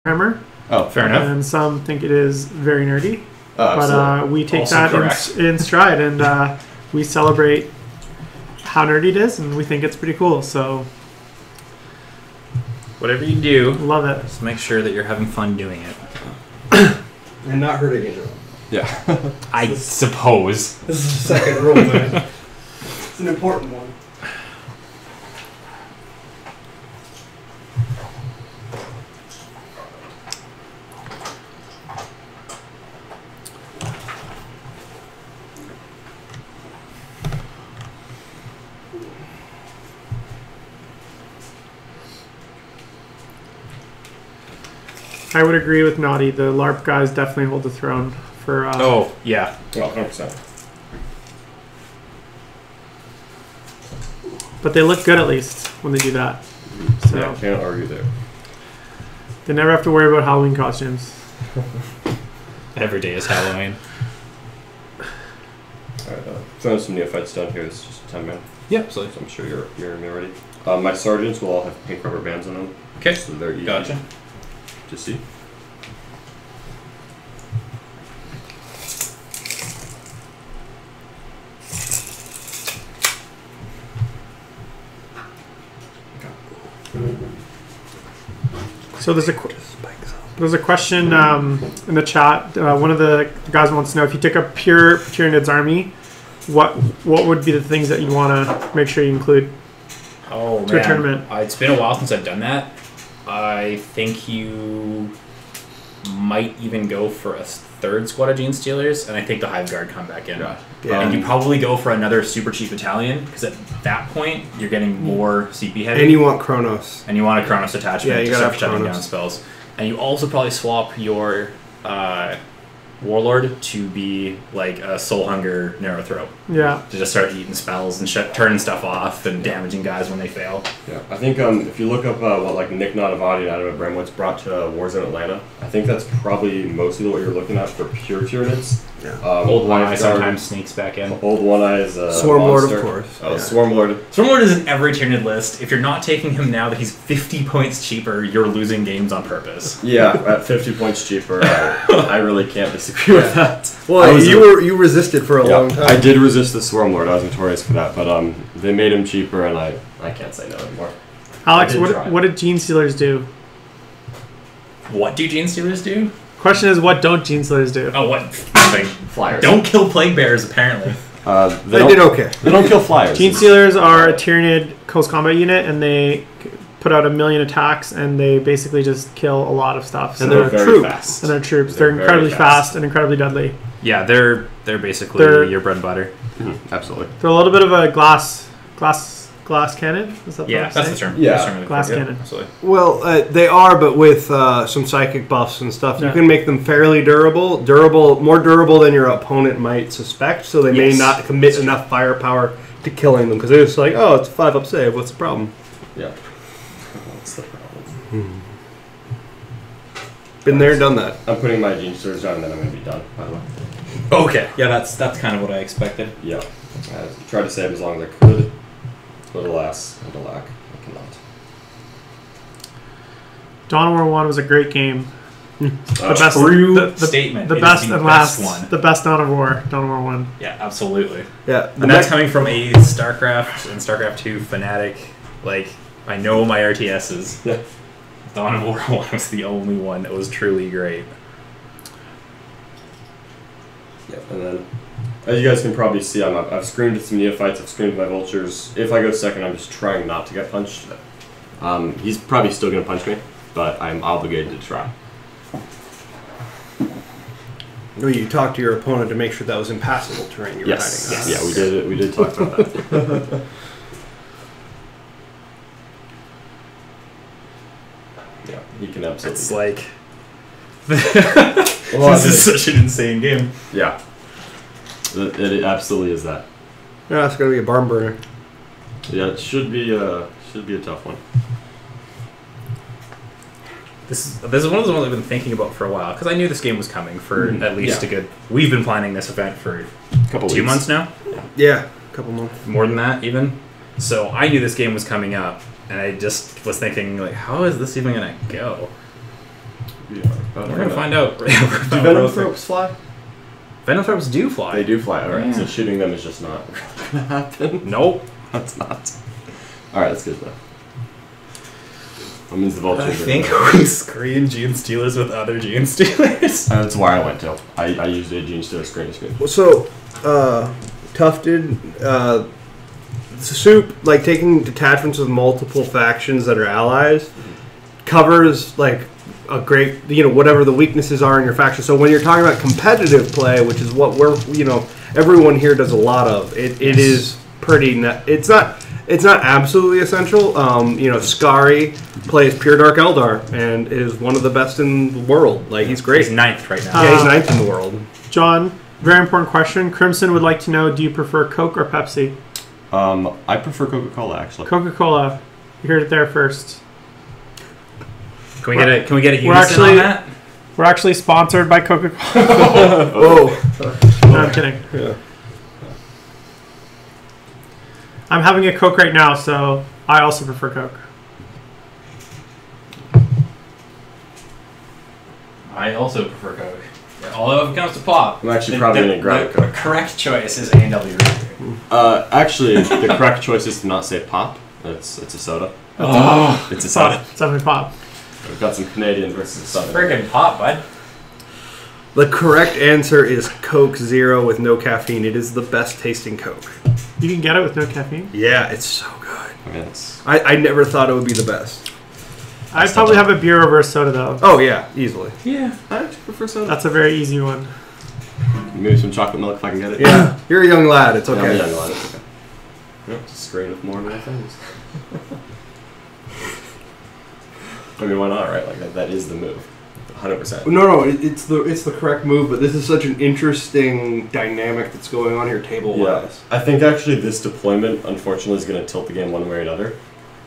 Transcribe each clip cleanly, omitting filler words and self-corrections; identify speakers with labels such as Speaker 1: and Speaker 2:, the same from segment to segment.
Speaker 1: Warhammer.
Speaker 2: Oh, fair enough.
Speaker 1: And some think it is very nerdy.
Speaker 2: But
Speaker 1: we take
Speaker 3: Also
Speaker 1: that in stride, and we celebrate how nerdy it is, and we think it's pretty cool. So
Speaker 3: whatever you do,
Speaker 1: love it.
Speaker 3: just make sure that you're having fun doing it.
Speaker 4: And not hurting anyone.
Speaker 2: Yeah.
Speaker 3: I suppose.
Speaker 4: This is the second rule, man. It's an important one.
Speaker 1: I would agree with Naughty. The LARP guys definitely hold the throne for.
Speaker 3: Oh yeah.
Speaker 2: Well, 100%.
Speaker 1: But they look good at least when they do that. So
Speaker 2: Yeah, can't argue there.
Speaker 1: they never have to worry about Halloween costumes.
Speaker 3: Every day is Halloween.
Speaker 2: Alright, throwing some neophytes down here. It's just 10 man.
Speaker 3: Yeah, absolutely.
Speaker 2: So I'm sure you're ready. My sergeants will all have pink rubber bands on them.
Speaker 3: Okay.
Speaker 2: So they're easy
Speaker 3: Gotcha.
Speaker 2: to see.
Speaker 1: So there's a question in the chat. One of the guys wants to know if you took a pure Tyranids army, what would be the things that you want to make sure you include
Speaker 3: Oh
Speaker 1: to a tournament?
Speaker 3: It's been a while since I've done that. I think you might even go for a third squad of Gene Stealers, and I think the Hive Guard come back in.
Speaker 4: Yeah.
Speaker 3: And you probably go for another super cheap battalion, because at that point you're getting more CP heavy.
Speaker 4: And you want Kronos.
Speaker 3: And you want a Kronos attachment
Speaker 4: Yeah, you
Speaker 3: to
Speaker 4: gotta
Speaker 3: start
Speaker 4: have
Speaker 3: shutting
Speaker 4: Kronos.
Speaker 3: down spells. And you also probably swap your Warlord to be like a Soul Hunger Narrow Throat.
Speaker 1: Yeah.
Speaker 3: To just start eating spells and turning stuff off and damaging guys when they fail.
Speaker 2: Yeah, I think if you look up what like Nick Notavati and Adam Abramowitz brought to Warzone Atlanta, I think that's probably mostly what you're looking at for pure Tyranids.
Speaker 4: Yeah.
Speaker 3: Old One Eye
Speaker 2: Hive Guard,
Speaker 3: sometimes sneaks back in.
Speaker 2: Old One Eye is
Speaker 4: Swarm Lord,
Speaker 2: monster.
Speaker 4: of course.
Speaker 2: Oh,
Speaker 4: Yeah.
Speaker 2: Swarm Lord.
Speaker 3: Swarmlord is in every Tyranid list. If you're not taking him now that he's 50 points cheaper, you're losing games on purpose.
Speaker 2: Yeah, at 50 points cheaper, I really can't disagree with that.
Speaker 4: Well, you resisted for a long time.
Speaker 2: I did resist the Swarm Lord. I was notorious for that, but they made him cheaper, and I can't say no anymore.
Speaker 1: Alex,
Speaker 2: I did try.
Speaker 1: what did Gene Stealers do?
Speaker 3: What do Gene Stealers do?
Speaker 1: Question is, what don't Gene Stealers do?
Speaker 3: Oh, what? Nothing.
Speaker 2: Flyers.
Speaker 3: Don't kill Plague Bears, apparently.
Speaker 4: They did okay.
Speaker 2: They don't kill flyers.
Speaker 1: Gene Stealers are a Tyranid close combat unit, and they put out 1 million attacks, and they basically just kill a lot of stuff. So
Speaker 4: And they're
Speaker 2: very
Speaker 4: troops.
Speaker 2: fast.
Speaker 1: and they're troops.
Speaker 2: They're
Speaker 1: They're incredibly
Speaker 2: very fast.
Speaker 1: fast and incredibly deadly.
Speaker 3: Yeah, they're basically
Speaker 1: They're-
Speaker 3: your bread and butter.
Speaker 2: Absolutely.
Speaker 1: They're a little bit of a glass cannon. Is that
Speaker 3: Yeah,
Speaker 1: what
Speaker 3: that's
Speaker 1: I'm
Speaker 3: the
Speaker 1: saying?
Speaker 3: term.
Speaker 2: Yeah.
Speaker 3: That's the term.
Speaker 1: Glass
Speaker 3: Yeah,
Speaker 1: cannon.
Speaker 3: absolutely.
Speaker 4: Well, they are, but with some psychic buffs and stuff,
Speaker 1: Yeah.
Speaker 4: you can make them fairly durable, more durable than your opponent might suspect. So they may
Speaker 3: Yes.
Speaker 4: not commit enough firepower to killing them because they're just like, oh, it's a 5-up save. What's the problem?
Speaker 2: Yeah. What's the problem?
Speaker 4: Been there, done that.
Speaker 2: I'm putting my Gene Stealers down, and then I'm going to be done, by the way.
Speaker 3: Okay. Yeah, that's kind of what I expected.
Speaker 2: Yeah. I tried to save as long as I could, but alas, and alack, I cannot.
Speaker 1: Dawn of War 1 was a great game. The best
Speaker 3: True statement.
Speaker 1: The
Speaker 3: It is
Speaker 1: best
Speaker 3: the
Speaker 1: and
Speaker 3: best
Speaker 1: last
Speaker 3: one.
Speaker 1: The best Dawn of War 1.
Speaker 3: Yeah, absolutely.
Speaker 4: Yeah,
Speaker 3: And that's coming from a StarCraft and StarCraft 2 fanatic. Like, I know my RTSs.
Speaker 2: Yeah.
Speaker 3: Dawn of War 1 was the only one that was truly great.
Speaker 2: Yeah, and then, as you guys can probably see, I've screamed at some neophytes, I've screamed at my vultures. If I go second, I'm just trying not to get punched. He's probably still going to punch me, but I'm obligated to try.
Speaker 4: Well, you talked to your opponent to make sure that was impassable terrain you were
Speaker 2: Yes,
Speaker 4: hiding.
Speaker 2: yeah, we did talk about that. Yeah, he can absolutely.
Speaker 3: It's like...
Speaker 2: Well,
Speaker 3: this is such an insane game.
Speaker 2: Yeah, it absolutely is that.
Speaker 4: Yeah, it's going to be a barn burner.
Speaker 2: Yeah, it should be a tough one.
Speaker 3: This is one of the ones I've been thinking about for a while, because I knew this game was coming for at least
Speaker 2: Yeah.
Speaker 3: a good... We've been planning this event for
Speaker 2: Couple
Speaker 3: 2
Speaker 2: weeks.
Speaker 3: months now?
Speaker 4: Yeah, a couple months.
Speaker 3: More than that, even. So I knew this game was coming up, and I just was thinking, like, how is this even going to go? We're gonna find out.
Speaker 2: Do Venomthropes fly?
Speaker 3: Venomthropes do fly.
Speaker 2: They do fly. Alright,
Speaker 3: Yeah.
Speaker 2: so shooting them is just not gonna happen.
Speaker 3: Nope.
Speaker 2: That's not. Alright, that's good though. That means the vultures
Speaker 3: I
Speaker 2: are
Speaker 3: think
Speaker 2: gonna-
Speaker 3: we screen Gene Stealers with other Gene Stealers.
Speaker 2: That's where I went to. I used a Gene Stealer screen to screen.
Speaker 4: So, Tufted, Soup, like taking detachments of multiple factions that are allies, covers like a great, whatever the weaknesses are in your faction. So when you're talking about competitive play, which is what everyone here does a lot of, it is pretty. It's not absolutely essential. Skari plays Pure Dark Eldar and is one of the best in the world. Like he's great.
Speaker 3: He's 9th right now.
Speaker 4: Yeah, he's 9th in the world.
Speaker 1: John, very important question. Crimson would like to know: do you prefer Coke or Pepsi?
Speaker 2: I prefer Coca-Cola actually.
Speaker 1: Coca-Cola. You heard it there first.
Speaker 3: Can we get a
Speaker 1: We're
Speaker 3: unison
Speaker 1: actually-
Speaker 3: on that?
Speaker 1: We're actually sponsored by Coca-Cola.
Speaker 4: Whoa.
Speaker 1: No, I'm kidding.
Speaker 4: Yeah.
Speaker 1: I'm having a Coke right now, so I also prefer Coke.
Speaker 3: I also prefer Coke. Although if it comes to pop,
Speaker 2: I'm actually probably gonna grab a
Speaker 3: the
Speaker 2: Coke.
Speaker 3: correct choice is A&W Root Beer.
Speaker 2: Actually, the correct choice is to not say pop. It's a soda.
Speaker 3: Oh,
Speaker 2: It's a soda.
Speaker 1: It's definitely pop.
Speaker 2: We've got some Canadian versus soda.
Speaker 3: friggin' pop, bud.
Speaker 4: The correct answer is Coke Zero with no caffeine. It is the best tasting Coke.
Speaker 1: You can get it with no caffeine.
Speaker 4: Yeah, it's so good.
Speaker 2: I mean, it's
Speaker 4: I never thought it would be the best.
Speaker 1: I'd probably have a beer over a soda, though.
Speaker 4: Oh yeah, easily.
Speaker 3: Yeah.
Speaker 2: I actually prefer soda.
Speaker 1: That's a very easy one.
Speaker 2: Maybe some chocolate milk if I can get it.
Speaker 4: Yeah, you're a young lad. It's
Speaker 2: Yeah, I'm
Speaker 4: okay.
Speaker 2: young, lad, it's okay. Yep, just screen with more and more things. I mean, why not, right? Like that is the move. 100%.
Speaker 4: No, it's the correct move. But this is such an interesting dynamic that's going on here table wise.
Speaker 2: I think actually this deployment, unfortunately, is going to tilt the game one way or another.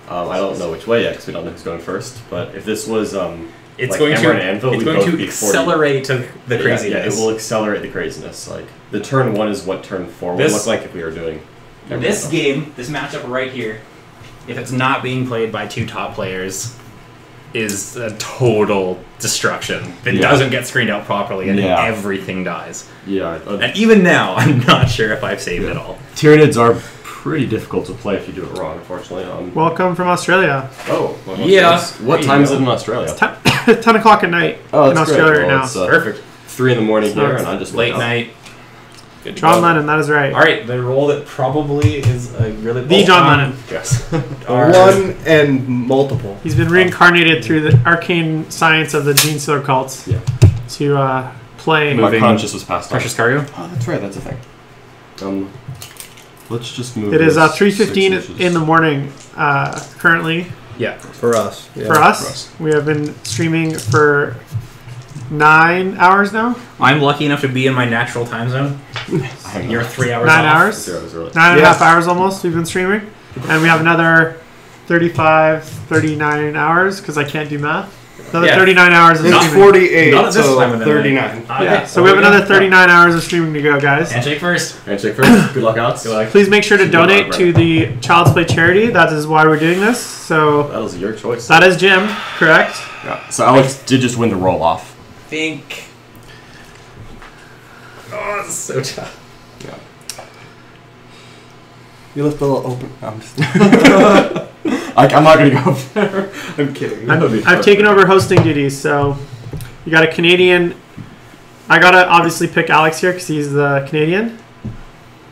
Speaker 2: I don't know which way yet because we don't know who's going first. But if this was
Speaker 3: It's
Speaker 2: like
Speaker 3: going
Speaker 2: Hammer
Speaker 3: to
Speaker 2: and Anvil,
Speaker 3: it's
Speaker 2: we'd
Speaker 3: going
Speaker 2: both
Speaker 3: to
Speaker 2: be 40.
Speaker 3: accelerate the craziness.
Speaker 2: Yeah, it will accelerate the craziness. Like the turn 1 is what turn 4 would
Speaker 3: This-
Speaker 2: look like if we were doing.
Speaker 3: This game, this matchup right here, if it's not being played by two top players, is a total destruction. It
Speaker 2: Yeah.
Speaker 3: doesn't get screened out properly, and
Speaker 2: Yeah.
Speaker 3: everything dies.
Speaker 2: Yeah,
Speaker 3: And even now, I'm not sure if I've saved it all.
Speaker 2: Tyranids are pretty difficult to play if you do it wrong. Unfortunately.
Speaker 1: Welcome from Australia.
Speaker 2: Oh, well,
Speaker 3: Yeah.
Speaker 2: What
Speaker 3: There
Speaker 2: time
Speaker 3: you
Speaker 2: is
Speaker 3: go.
Speaker 2: it in Australia?
Speaker 1: 10 o'clock at night
Speaker 2: Oh,
Speaker 1: in
Speaker 2: that's
Speaker 1: Australia
Speaker 2: great.
Speaker 1: right
Speaker 2: Well,
Speaker 1: now.
Speaker 2: it's,
Speaker 3: Perfect.
Speaker 2: 3 in the morning
Speaker 1: So
Speaker 2: here,
Speaker 1: it's
Speaker 2: and I just
Speaker 3: Late
Speaker 2: woke up.
Speaker 3: night. Good to
Speaker 1: John
Speaker 3: go.
Speaker 1: Lennon, that is right.
Speaker 3: All right, the role that probably is a really
Speaker 1: The John Lennon.
Speaker 2: Yes.
Speaker 4: One and multiple.
Speaker 1: He's been reincarnated through the arcane science of the Gene Stealer cults
Speaker 2: Yeah.
Speaker 1: to play.
Speaker 2: My
Speaker 3: Moving
Speaker 2: conscious was passed on.
Speaker 3: Precious cargo.
Speaker 2: Oh, that's right. That's a thing. Let's just move.
Speaker 1: It is
Speaker 2: this
Speaker 1: 3:15
Speaker 2: 6 inches.
Speaker 1: in the morning currently
Speaker 3: Yeah.
Speaker 4: For us. Yeah.
Speaker 1: for us.
Speaker 2: for us.
Speaker 1: We have been streaming for 9 hours now.
Speaker 3: I'm lucky enough to be in my natural time zone.
Speaker 2: I'm
Speaker 3: You're
Speaker 2: not.
Speaker 3: 3 hours
Speaker 1: 9
Speaker 3: off.
Speaker 1: hours?
Speaker 2: 0 hours early.
Speaker 1: 9 and a
Speaker 4: Yeah.
Speaker 1: half hours almost we've been streaming. And we have another 35, 39 hours because I can't do math. Another
Speaker 3: Yeah.
Speaker 1: 39 hours of
Speaker 4: It's
Speaker 1: streaming.
Speaker 4: 48,
Speaker 3: Not at this
Speaker 4: so
Speaker 3: time of the night.
Speaker 4: 39.
Speaker 3: Okay,
Speaker 1: Yeah, so we have
Speaker 3: there
Speaker 1: another
Speaker 3: go.
Speaker 1: 39 hours of streaming to go, guys.
Speaker 3: Handshake first.
Speaker 2: Handshake first. Good luck, Alex.
Speaker 3: Good luck.
Speaker 1: Please make sure to
Speaker 2: Good luck,
Speaker 1: donate
Speaker 2: Brett.
Speaker 1: to the Child's Play charity. That is why we're doing this. So
Speaker 2: That was your choice.
Speaker 1: that is Jim, correct?
Speaker 2: Yeah. So Alex did just win the roll off.
Speaker 3: Think. Oh, it's so tough.
Speaker 2: Yeah.
Speaker 4: You left a little open. I'm just
Speaker 2: I'm not gonna go there. I'm kidding. That would be
Speaker 1: I've
Speaker 2: fun.
Speaker 1: taken over hosting duties, so you got a Canadian. I gotta obviously pick Alex here because he's the Canadian.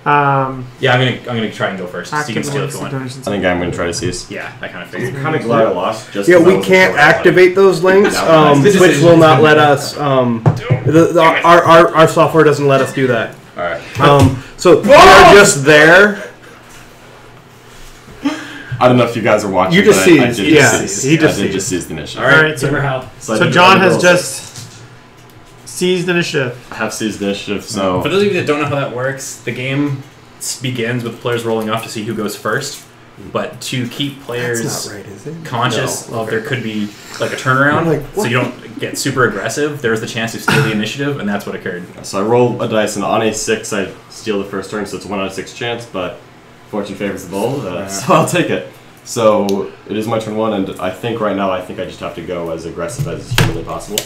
Speaker 3: Yeah, I'm gonna try and go first. So you can steal if you want.
Speaker 2: I think I'm gonna try to seize.
Speaker 3: Yeah, I kind of
Speaker 2: I'm
Speaker 3: figured.
Speaker 2: kind of glad I lost. Just
Speaker 4: yeah,
Speaker 2: 'cause I
Speaker 4: we
Speaker 2: wasn't
Speaker 4: can't
Speaker 2: sure what I
Speaker 4: activate those links.
Speaker 2: That was nice.
Speaker 4: Twitch will not let us. Our software doesn't let us do that.
Speaker 2: wanted. All right.
Speaker 4: So we are just there.
Speaker 2: I don't know if you guys are watching.
Speaker 4: You just
Speaker 2: but
Speaker 4: seized.
Speaker 2: I did
Speaker 4: Yeah,
Speaker 2: seize.
Speaker 4: he just
Speaker 2: I did
Speaker 4: seized.
Speaker 2: just seize the initiative.
Speaker 3: All right,
Speaker 1: Alright, so-
Speaker 3: give her hell.
Speaker 2: I
Speaker 1: So
Speaker 2: did-
Speaker 1: John
Speaker 2: I did
Speaker 1: has
Speaker 2: roll
Speaker 1: just
Speaker 2: six.
Speaker 1: seized initiative.
Speaker 2: I have seized the initiative. So
Speaker 3: For those of you that don't know how that works, the game begins with players rolling off to see who goes first. But to keep players
Speaker 4: That's not right, is it?
Speaker 3: conscious
Speaker 4: No.
Speaker 3: of there could be like a turnaround,
Speaker 4: I'm like,
Speaker 3: so
Speaker 4: what?
Speaker 3: you don't get super aggressive, there's the chance to steal the initiative, and that's what occurred.
Speaker 2: So I roll a dice, and on a 6, I steal the first turn, so it's a 1 out of 6 chance, but fortune favors the bold, so I'll take it. So it is my turn 1, and I think right now I just have to go as aggressive as humanly possible.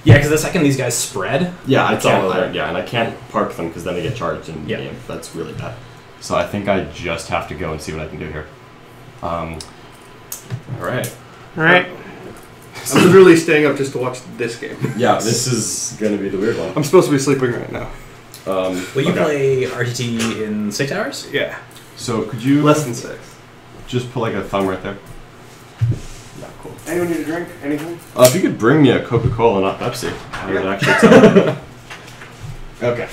Speaker 3: Yeah, because the second these guys spread,
Speaker 2: Yeah,
Speaker 3: it's all over.
Speaker 2: and I can't park them because then they get charged in the game. That's really bad. So I think I just have to go and see what I can do here. All right.
Speaker 1: All right.
Speaker 4: I'm literally staying up just to watch this game.
Speaker 2: Yeah, this is going to be the weird one.
Speaker 4: I'm supposed to be sleeping right now.
Speaker 3: Will you play RTT in 6 hours?
Speaker 4: Yeah.
Speaker 2: So could you
Speaker 4: Less than 6.
Speaker 2: just put like a thumb right there? Yeah, cool.
Speaker 4: Anyone need a drink? Anything?
Speaker 2: If you could bring me a Coca-Cola, not Pepsi, I would actually tell. Okay.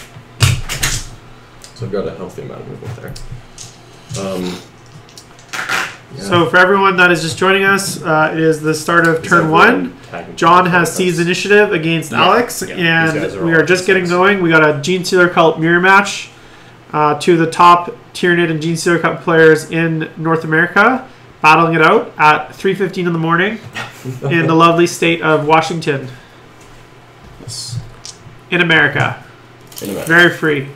Speaker 2: So I've got a healthy amount of movement there.
Speaker 1: So for everyone that is just joining us, it is the start of turn 1. John has seized initiative against Alex, and we are just getting going. We got a Gene Stealer Cult mirror match. Two of the top Tyranid and Gene Stealer Cup players in North America, battling it out at 3:15 in the morning in the lovely state of Washington.
Speaker 2: Yes.
Speaker 1: In America.
Speaker 2: In a minute.
Speaker 1: Very free.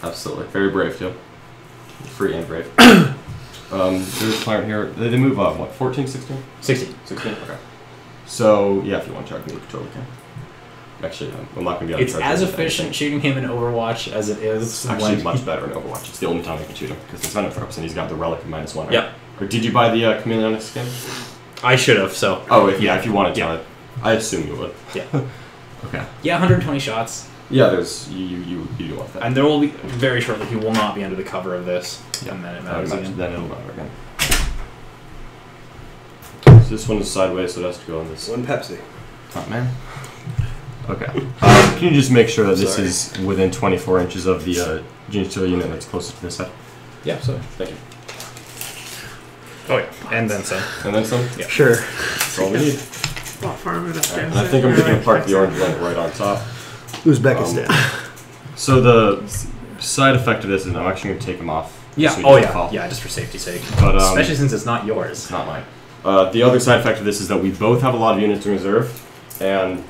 Speaker 2: Absolutely. Very brave, too. Free and brave. There's a client here. They move up, what, 14, 16?
Speaker 3: 16.
Speaker 2: 16? Okay. So, yeah, if you want to charge me, you totally can. Actually, I'm not going to be able to
Speaker 3: It's
Speaker 2: charge
Speaker 3: as
Speaker 2: him.
Speaker 3: efficient shooting him in Overwatch as it is.
Speaker 2: It's actually much better in Overwatch. It's the only time I can shoot him, because it's Venom Throps, and he's got the relic of -1, right?
Speaker 3: Yep.
Speaker 2: Or did you buy the Chameleon skin?
Speaker 3: I should have, so.
Speaker 2: Oh, if you wanted to. I assume you would.
Speaker 3: Yeah.
Speaker 2: Okay.
Speaker 3: Yeah, 120 shots.
Speaker 2: Yeah, there's you do want that.
Speaker 3: And there will be, very shortly, he will not be under the cover of this.
Speaker 2: Yeah.
Speaker 3: And then it
Speaker 2: I would
Speaker 3: matters
Speaker 2: imagine
Speaker 3: again.
Speaker 2: then it'll matter again. So this one is sideways, so it has to go on this.
Speaker 4: One Pepsi.
Speaker 2: Oh, man. Okay. Can you just make sure that this is within 24 inches of the Gene Stealer unit that's closest to this side?
Speaker 3: Yeah, so.
Speaker 2: Thank you.
Speaker 3: Oh, yeah. And then some.
Speaker 2: And then some?
Speaker 3: Yeah.
Speaker 4: Sure.
Speaker 2: That's all we need.
Speaker 1: And
Speaker 2: And I think I'm just going to park the orange light right on top.
Speaker 4: Uzbekistan.
Speaker 2: So the side effect of this is I'm actually going to take them off.
Speaker 3: Yeah.
Speaker 2: so he
Speaker 3: Oh,
Speaker 2: doesn't
Speaker 3: yeah.
Speaker 2: fall.
Speaker 3: Yeah, just for safety's sake.
Speaker 2: But,
Speaker 3: Especially since it's not yours.
Speaker 2: It's not mine. The other side effect of this is that we both have a lot of units in reserve, and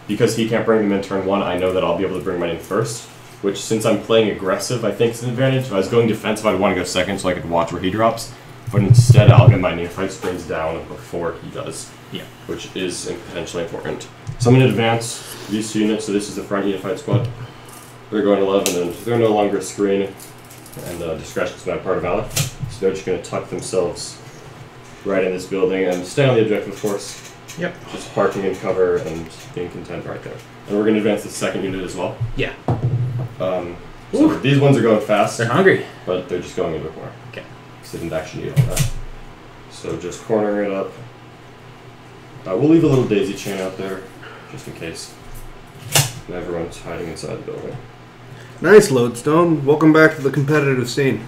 Speaker 2: because he can't bring them in turn 1, I know that I'll be able to bring mine in first, which, since I'm playing aggressive, I think is an advantage. If I was going defensive, I'd want to go second so I could watch where he drops, but instead I'll get my neophyte screens down before he does,
Speaker 3: Yeah.
Speaker 2: which is potentially important. So I'm going to advance these 2 units, so this is the front neophyte squad. They're going 11, and they're no longer screen, and discretion's not part of Alec, so they're just going to tuck themselves right in this building and stay on the objective, of course.
Speaker 3: Yep.
Speaker 2: Just parking in cover and being content right there. And we're going to advance the second unit as well.
Speaker 3: Yeah.
Speaker 2: So these ones are going fast,
Speaker 3: They're hungry.
Speaker 2: but they're just going a bit more.
Speaker 3: Okay.
Speaker 2: Because they didn't actually need all that. So just cornering it up. We'll leave a little daisy chain out there, just in case. And everyone's hiding inside the building.
Speaker 4: Nice, Lodestone. Welcome back to the competitive scene.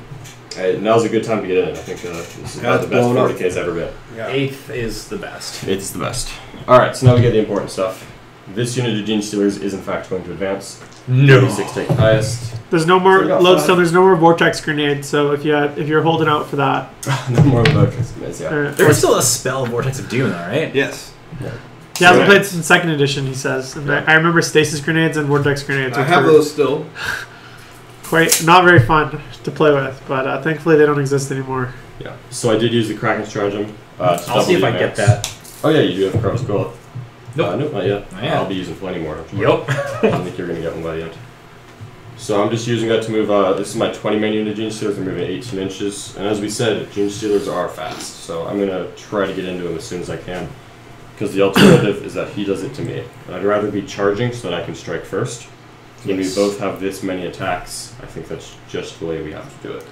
Speaker 2: Hey, now's a good time to get in. I think this is about the best 40K's ever been.
Speaker 4: Yeah.
Speaker 3: 8th is the best.
Speaker 2: It's the best. Alright, so now we get the important stuff. This unit of Gene Stealers is in fact going to advance.
Speaker 3: No.
Speaker 2: 36 take the highest.
Speaker 1: There's no more
Speaker 2: So we got
Speaker 1: lodestone.
Speaker 2: 5.
Speaker 1: There's no more vortex grenade. So if you're holding out for that,
Speaker 2: No more Vortex Grenades, yeah.
Speaker 3: There is still a spell Vortex of Doom, though, right?
Speaker 4: Yes.
Speaker 1: he hasn't played since 2nd edition. He says. And I remember stasis grenades and vortex grenades.
Speaker 4: I
Speaker 1: which
Speaker 4: have
Speaker 1: were
Speaker 4: those still.
Speaker 1: quite not very fun to play with, but thankfully they don't exist anymore.
Speaker 2: Yeah. So I did use the Kraken Stratagem.
Speaker 3: I'll see if I get that.
Speaker 2: Oh yeah, you do have Cross Bullet.
Speaker 3: Nope.
Speaker 2: Nope, not yet.
Speaker 3: Not yet.
Speaker 2: I'll be using plenty more.
Speaker 3: Yup.
Speaker 2: I don't think you're going to get one by the end. So I'm just using that to move, this is my 20 main unit of Gene Stealers. I'm moving 18 inches. And as we said, Gene Stealers are fast. So I'm going to try to get into him as soon as I can. Because the alternative is that he does it to me. And I'd rather be charging so that I can strike first. When we both have this many attacks, I think that's just the way we have to do it.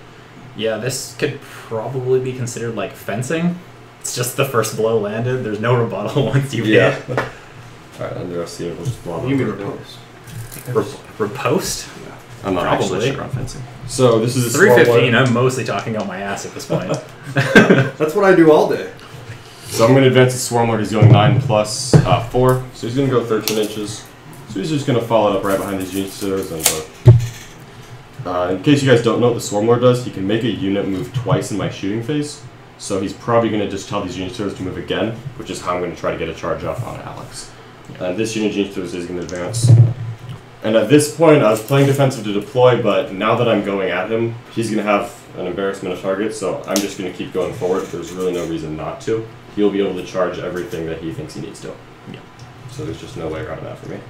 Speaker 3: Yeah, this could probably be considered like fencing. It's just the first blow landed. There's no rebuttal once you hit.
Speaker 2: Alright, and the rest of the unit will just blow
Speaker 4: You mean
Speaker 2: up.
Speaker 4: repose.
Speaker 3: Repost?
Speaker 2: I'm not
Speaker 3: Probably.
Speaker 2: actually sure on fencing. So this is a
Speaker 3: 315.
Speaker 2: small one.
Speaker 3: I'm mostly talking out my ass at this point.
Speaker 4: That's what I do all day.
Speaker 2: So I'm going to advance the Swarmlord. He's going 9 plus 4. So he's going to go 13 inches. So he's just going to follow it up right behind these Gene Stealers. And in case you guys don't know what the Swarmlord does, he can make a unit move twice in my shooting phase. So he's probably going to just tell these Gene Stealers to move again, which is how I'm going to try to get a charge off on Alex. And this unit of Gene Stealers is going to advance. And at this point, I was playing defensive to deploy, but now that I'm going at him, he's going to have an embarrassment of targets, so I'm just going to keep going forward. There's really no reason not to. He'll be able to charge everything that he thinks he needs to.
Speaker 3: Yeah.
Speaker 2: So there's just no way around that for me.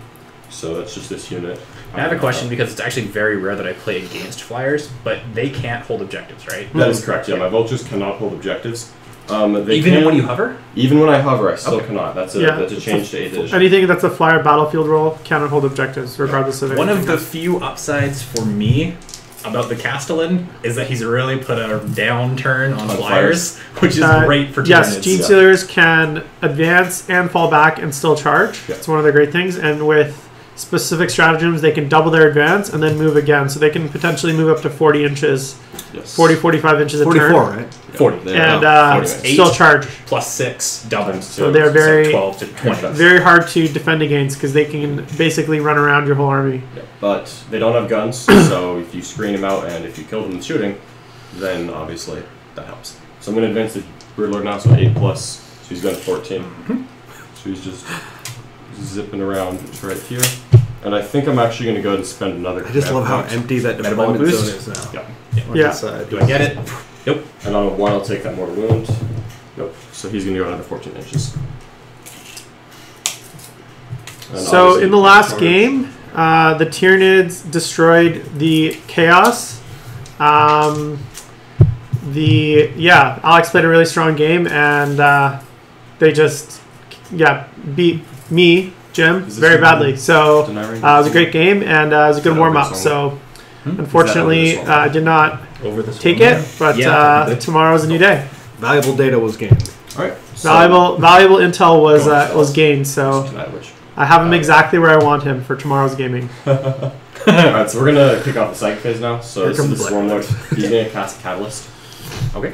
Speaker 2: So that's just this unit.
Speaker 3: I have a question because it's actually very rare that I play against flyers, but they can't hold objectives, right?
Speaker 2: That is correct, yeah. My vultures cannot hold objectives.
Speaker 3: Even when you hover?
Speaker 2: Even when I hover, I still
Speaker 3: Okay.
Speaker 2: cannot. That's
Speaker 1: Yeah.
Speaker 2: a change to 8th edition.
Speaker 1: Anything that's a flyer battlefield role cannot hold objectives, regardless of
Speaker 3: One
Speaker 1: anything
Speaker 3: of the
Speaker 1: else.
Speaker 3: few upsides for me about the Castellan is that he's really put a downturn on flyers, which is great for
Speaker 1: Yes,
Speaker 3: Tyranids.
Speaker 1: Gene Stealers can advance and fall back and still charge.
Speaker 2: Yeah.
Speaker 1: It's one of the great things. And with specific stratagems, they can double their advance and then move again. So they can potentially move up to 40 inches,
Speaker 2: Yes.
Speaker 1: 40, 45 inches a
Speaker 4: 44,
Speaker 1: turn.
Speaker 4: right?
Speaker 3: 40.
Speaker 2: They're
Speaker 1: And
Speaker 2: about 40 minutes.
Speaker 1: still charge.
Speaker 3: Plus 6 doubles.
Speaker 1: So they're very,
Speaker 3: 12 to 20.
Speaker 1: very hard to defend against because they can basically run around your whole army.
Speaker 2: Yeah, but they don't have guns, so if you screen them out and if you kill them with shooting, then obviously that helps. So I'm going to advance the Broodlord now, so 8+, so he's got a 14. So he's just zipping around right here. And I think I'm actually going to go ahead and spend another
Speaker 4: I just love how
Speaker 2: point.
Speaker 4: empty that
Speaker 3: Metabolic
Speaker 4: deployment
Speaker 3: boost?
Speaker 4: zone is now.
Speaker 2: Yeah.
Speaker 4: On
Speaker 1: Yeah.
Speaker 4: this side.
Speaker 3: Do I get it? Nope.
Speaker 2: And on a 1, I'll take that mortal wound. Nope. So he's going to go another 14 inches. And
Speaker 1: So
Speaker 2: obviously
Speaker 1: in the
Speaker 2: you
Speaker 1: last
Speaker 2: charge.
Speaker 1: game, the Tyranids destroyed the Chaos. Alex played a really strong game, and they just beat me, Jim,
Speaker 2: Is this
Speaker 1: very
Speaker 2: your
Speaker 1: badly. So
Speaker 2: Denying
Speaker 1: it was a great game, and it was a
Speaker 2: Is
Speaker 1: good
Speaker 2: that
Speaker 1: warm
Speaker 2: over
Speaker 1: up.
Speaker 2: this
Speaker 1: So
Speaker 3: Hmm?
Speaker 1: unfortunately,
Speaker 2: Is that over this one?
Speaker 1: I did not
Speaker 3: Over this
Speaker 1: take
Speaker 3: one.
Speaker 1: it, but
Speaker 3: Yeah.
Speaker 1: tomorrow's a new day.
Speaker 4: Valuable data was gained.
Speaker 2: Alright.
Speaker 1: Valuable intel was
Speaker 2: Go on,
Speaker 1: was
Speaker 2: Charles.
Speaker 1: gained. So
Speaker 2: Deny which.
Speaker 1: I have him exactly where I want him for tomorrow's gaming.
Speaker 2: Alright, so we're going to kick off the psychic phase now. So
Speaker 4: Here
Speaker 2: this is
Speaker 4: comes
Speaker 2: the
Speaker 4: the
Speaker 2: Swarm Lord. He's going to cast Catalyst.
Speaker 3: Okay.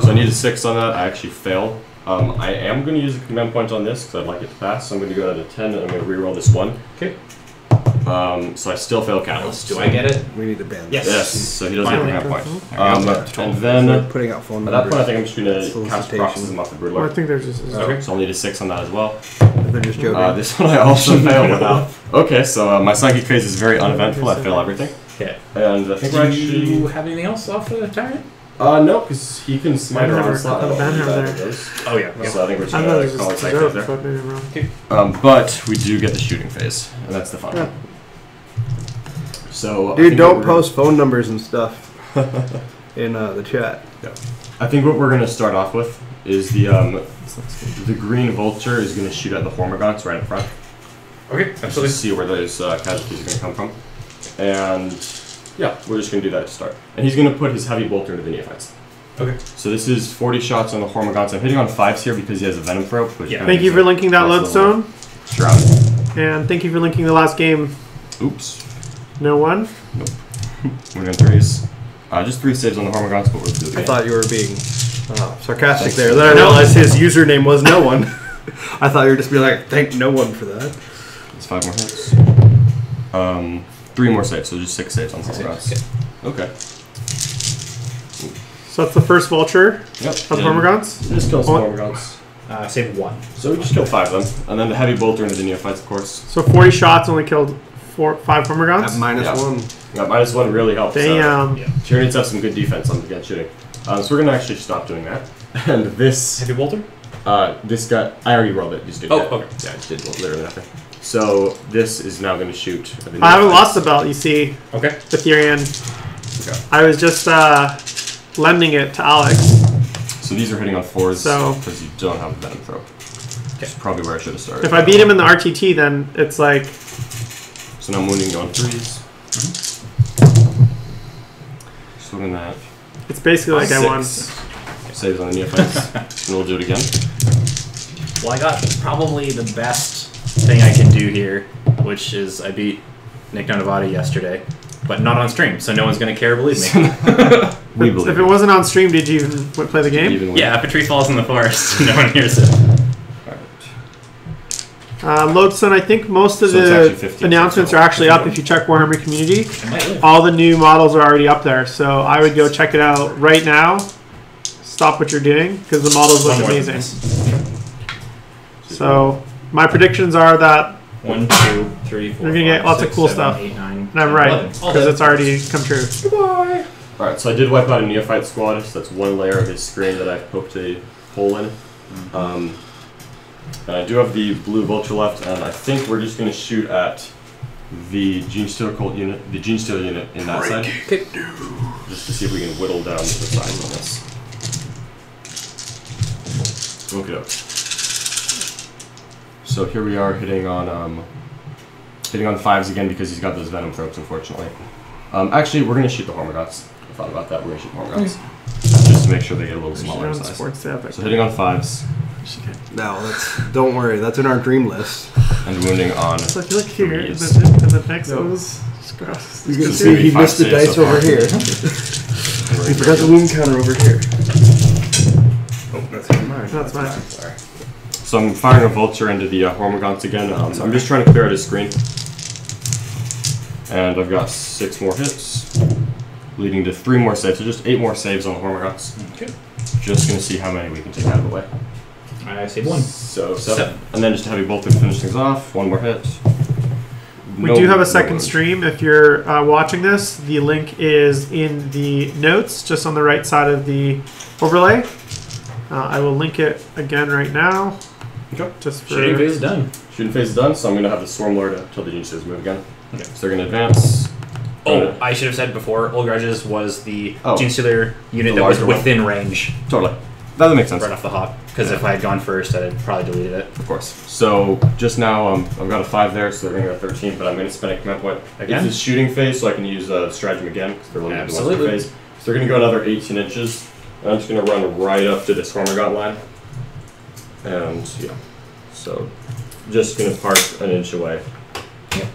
Speaker 2: So I need a 6 on that. I actually fail. I am going to use a command point on this because I'd like it to pass. So I'm going to go at a 10 and I'm going to reroll this 1.
Speaker 3: Okay.
Speaker 2: So I still fail Catalyst.
Speaker 3: Do I get it?
Speaker 4: We need to ban
Speaker 3: Yes.
Speaker 2: Yes, so he doesn't get a command point.
Speaker 3: Okay.
Speaker 2: And then
Speaker 4: putting out phone
Speaker 2: at that
Speaker 4: numbers.
Speaker 2: point I think I'm just going to cast
Speaker 4: Solicitation.
Speaker 2: Paroxysm off the
Speaker 1: Well, I
Speaker 2: Broodlord.
Speaker 1: think there's just
Speaker 3: Okay.
Speaker 2: So I'll need a 6 on that as well.
Speaker 4: They're just joking.
Speaker 2: This one I also fail without. Okay, so my psychic phase is very uneventful. I fail everything.
Speaker 3: Okay.
Speaker 2: And I think
Speaker 3: Do
Speaker 2: we're
Speaker 3: you
Speaker 2: actually...
Speaker 3: have anything else off the tyrant?
Speaker 2: No, because he can smite
Speaker 1: Banhammer,
Speaker 2: around slot.
Speaker 1: I thought the Banhammer there.
Speaker 3: Oh, yeah.
Speaker 2: So I think we're just
Speaker 1: I
Speaker 2: going
Speaker 1: thought it
Speaker 2: to
Speaker 1: was
Speaker 2: call it
Speaker 1: just a
Speaker 2: psychic
Speaker 1: joke,
Speaker 2: there.
Speaker 1: but maybe I'm wrong.
Speaker 2: But we do get the shooting phase, and that's the fun one. So I
Speaker 4: Dude,
Speaker 2: think
Speaker 4: don't
Speaker 2: what we're-
Speaker 4: post phone numbers and stuff in the chat.
Speaker 2: I think what we're going to start off with is the green vulture is going to shoot at the Hormagaunts right up front.
Speaker 3: Okay,
Speaker 2: Just
Speaker 3: absolutely.
Speaker 2: to see where those casualties are going to come from. And yeah, we're just going to do that to start. And he's going to put his heavy bolter into the neophytes.
Speaker 3: Okay.
Speaker 2: So this is 40 shots on the Hormagaunts. I'm hitting on 5s here because he has a venom throat. Which
Speaker 3: Yeah.
Speaker 2: kinda
Speaker 1: Thank you
Speaker 2: gives
Speaker 1: for
Speaker 2: it
Speaker 1: linking that
Speaker 2: nice little
Speaker 1: lodestone,
Speaker 2: shroud.
Speaker 1: and thank you for linking the last game.
Speaker 2: Oops.
Speaker 1: No one.
Speaker 2: We're doing 3s. Just 3 saves on the Hormagaunts, but we'll do it
Speaker 4: I
Speaker 2: again.
Speaker 4: thought you were being sarcastic
Speaker 2: Thanks.
Speaker 4: there. Then I realized his username was no one. I thought you were just being like, thank no one for that.
Speaker 2: It's 5 more hits. 3 more saves, so just 6 saves on Hormagaunts. Okay.
Speaker 1: So that's the first vulture
Speaker 2: Yep.
Speaker 1: of Hormagaunts.
Speaker 2: Just kill some
Speaker 1: Oh.
Speaker 2: Hormagaunts.
Speaker 3: Save 1.
Speaker 2: So we just killed 5 of them, and then the heavy bolter into the neophytes, of course.
Speaker 1: So 40 shots only killed 5 Hormagaunts.
Speaker 4: At -1.
Speaker 2: Yeah, -1 really helps.
Speaker 1: Damn.
Speaker 3: Yeah.
Speaker 2: Tyranids have some good defense on against shooting. So we're gonna actually stop doing that. And this,
Speaker 3: Heavy bolter?
Speaker 2: this guy, I already rolled it. Just did
Speaker 3: Oh,
Speaker 2: that.
Speaker 3: okay.
Speaker 2: Yeah, I just did literally nothing. So this is now gonna shoot. At the
Speaker 1: I haven't
Speaker 2: neophytes.
Speaker 1: lost the belt, you see,
Speaker 3: Okay.
Speaker 1: Etherean.
Speaker 2: Okay.
Speaker 1: I was just lending it to Alex.
Speaker 2: So these are hitting on 4s
Speaker 1: So-
Speaker 2: because you don't have a venom throw. That's probably where I should have started.
Speaker 1: If I beat him in the RTT, then it's like
Speaker 2: So now I'm wounding you on 3s. Swinging that.
Speaker 1: it's basically like I won.
Speaker 2: 6 saves on the neophytes. And we'll do it again.
Speaker 3: Well, I got probably the best thing I can do here, which is I beat Nick Nonavati yesterday, but not on stream, so no one's going to care, believe me.
Speaker 2: We believe
Speaker 1: If it wasn't on stream, did you even play the game?
Speaker 2: Even with-
Speaker 3: Yeah, if a tree falls in the forest, no one hears it.
Speaker 2: Alright.
Speaker 1: Lodestone, I think most of
Speaker 2: So it's actually
Speaker 1: the
Speaker 2: 15
Speaker 1: announcements are actually up if you check Warhammer Community.
Speaker 3: I might live.
Speaker 1: All the new models are already up there, so I would go check it out right now. Stop what you're doing, because the models look
Speaker 3: One more than
Speaker 1: amazing.
Speaker 3: this.
Speaker 1: So, my predictions are that
Speaker 3: 1, 2, 3, 4.
Speaker 1: You're gonna get lots of cool stuff.
Speaker 3: 8, 9,
Speaker 1: And I'm right, because it's already come true.
Speaker 2: Goodbye. Alright, so I did wipe out a Neophyte squad, so that's one layer of his screen that I poked a hole in. And I do have the blue vulture left, and I think we're just gonna shoot at the Gene Stealer cult unit, the Gene Stealer unit in that side.
Speaker 3: Okay.
Speaker 2: Just to see if we can whittle down the size on this. Okay. So here we are hitting on fives again because he's got those venom throats, unfortunately. Actually, we're gonna shoot the Hormagaunts. I thought about that. We're gonna shoot the Hormagaunts just to make sure they get a little smaller in size. So hitting on fives.
Speaker 4: No, don't worry. That's in our dream list.
Speaker 2: And wounding on.
Speaker 1: So I feel like here in the next one was gross.
Speaker 4: You can see he missed the dice over here. He forgot the wound counter over here. Oh, that's mine.
Speaker 1: That's mine.
Speaker 2: Sorry. So I'm firing a vulture into the Hormagaunts again. I'm just trying to clear out his screen. And I've got 6 more hits, leading to 3 more saves. So just 8 more saves on the Hormagaunts.
Speaker 3: Okay.
Speaker 2: Just gonna see how many we can take out of the way.
Speaker 3: I saved 1.
Speaker 2: So 7. And then just a heavy bolt to finish things off. 1 more hit.
Speaker 1: We do have a second stream. If you're watching this, the link is in the notes, just on the right side of the overlay. I will link it again right now.
Speaker 2: Okay.
Speaker 1: Just for
Speaker 3: Shooting phase is done.
Speaker 2: Shooting phase is done, so I'm gonna have the Swarmlord until the Gene Stealers move again.
Speaker 3: Okay.
Speaker 2: So they're gonna advance.
Speaker 3: Oh, I should have said before, Old Grudges was the Gene Stealer unit
Speaker 2: The
Speaker 3: that was
Speaker 2: larger one.
Speaker 3: within range
Speaker 2: Totally. That makes sense.
Speaker 3: right off the hop. Because if I had gone first, I'd have probably deleted it.
Speaker 2: Of course. So just now, I've got a 5 there, so they're going to go 13, but I'm going to spend a command point.
Speaker 3: Again?
Speaker 2: It's a shooting phase, so I can use stratagem again, because they're limited to one
Speaker 3: Absolutely.
Speaker 2: phase. So they're going to go another 18 inches, and I'm just going to run right up to this Hormagaunt line. And, yeah. So, just going to park an inch away.
Speaker 3: Yep.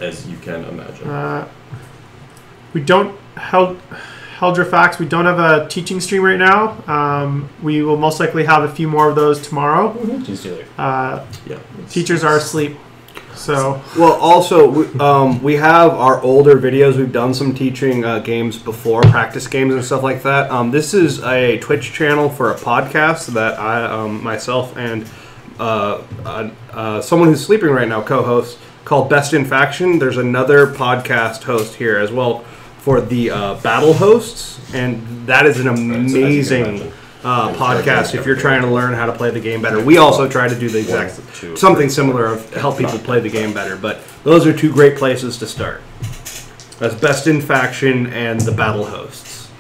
Speaker 2: As you can imagine.
Speaker 1: we don't Heldrafax, we don't have a teaching stream right now. We will most likely have a few more of those tomorrow.
Speaker 3: Gene Stealer.
Speaker 2: Yeah.
Speaker 1: Teachers are asleep, so
Speaker 4: Well, also, we have our older videos. We've done some teaching games before, practice games and stuff like that. This is a Twitch channel for a podcast that I, myself, and someone who's sleeping right now co-host called Best in Faction. There's another podcast host here as well for the battle hosts, and that is an amazing podcast if you're trying to learn how to play the game better. We also try to do the exact something similar of help people play the game better, but those are 2 great places to start. That's Best in Faction and the battle hosts.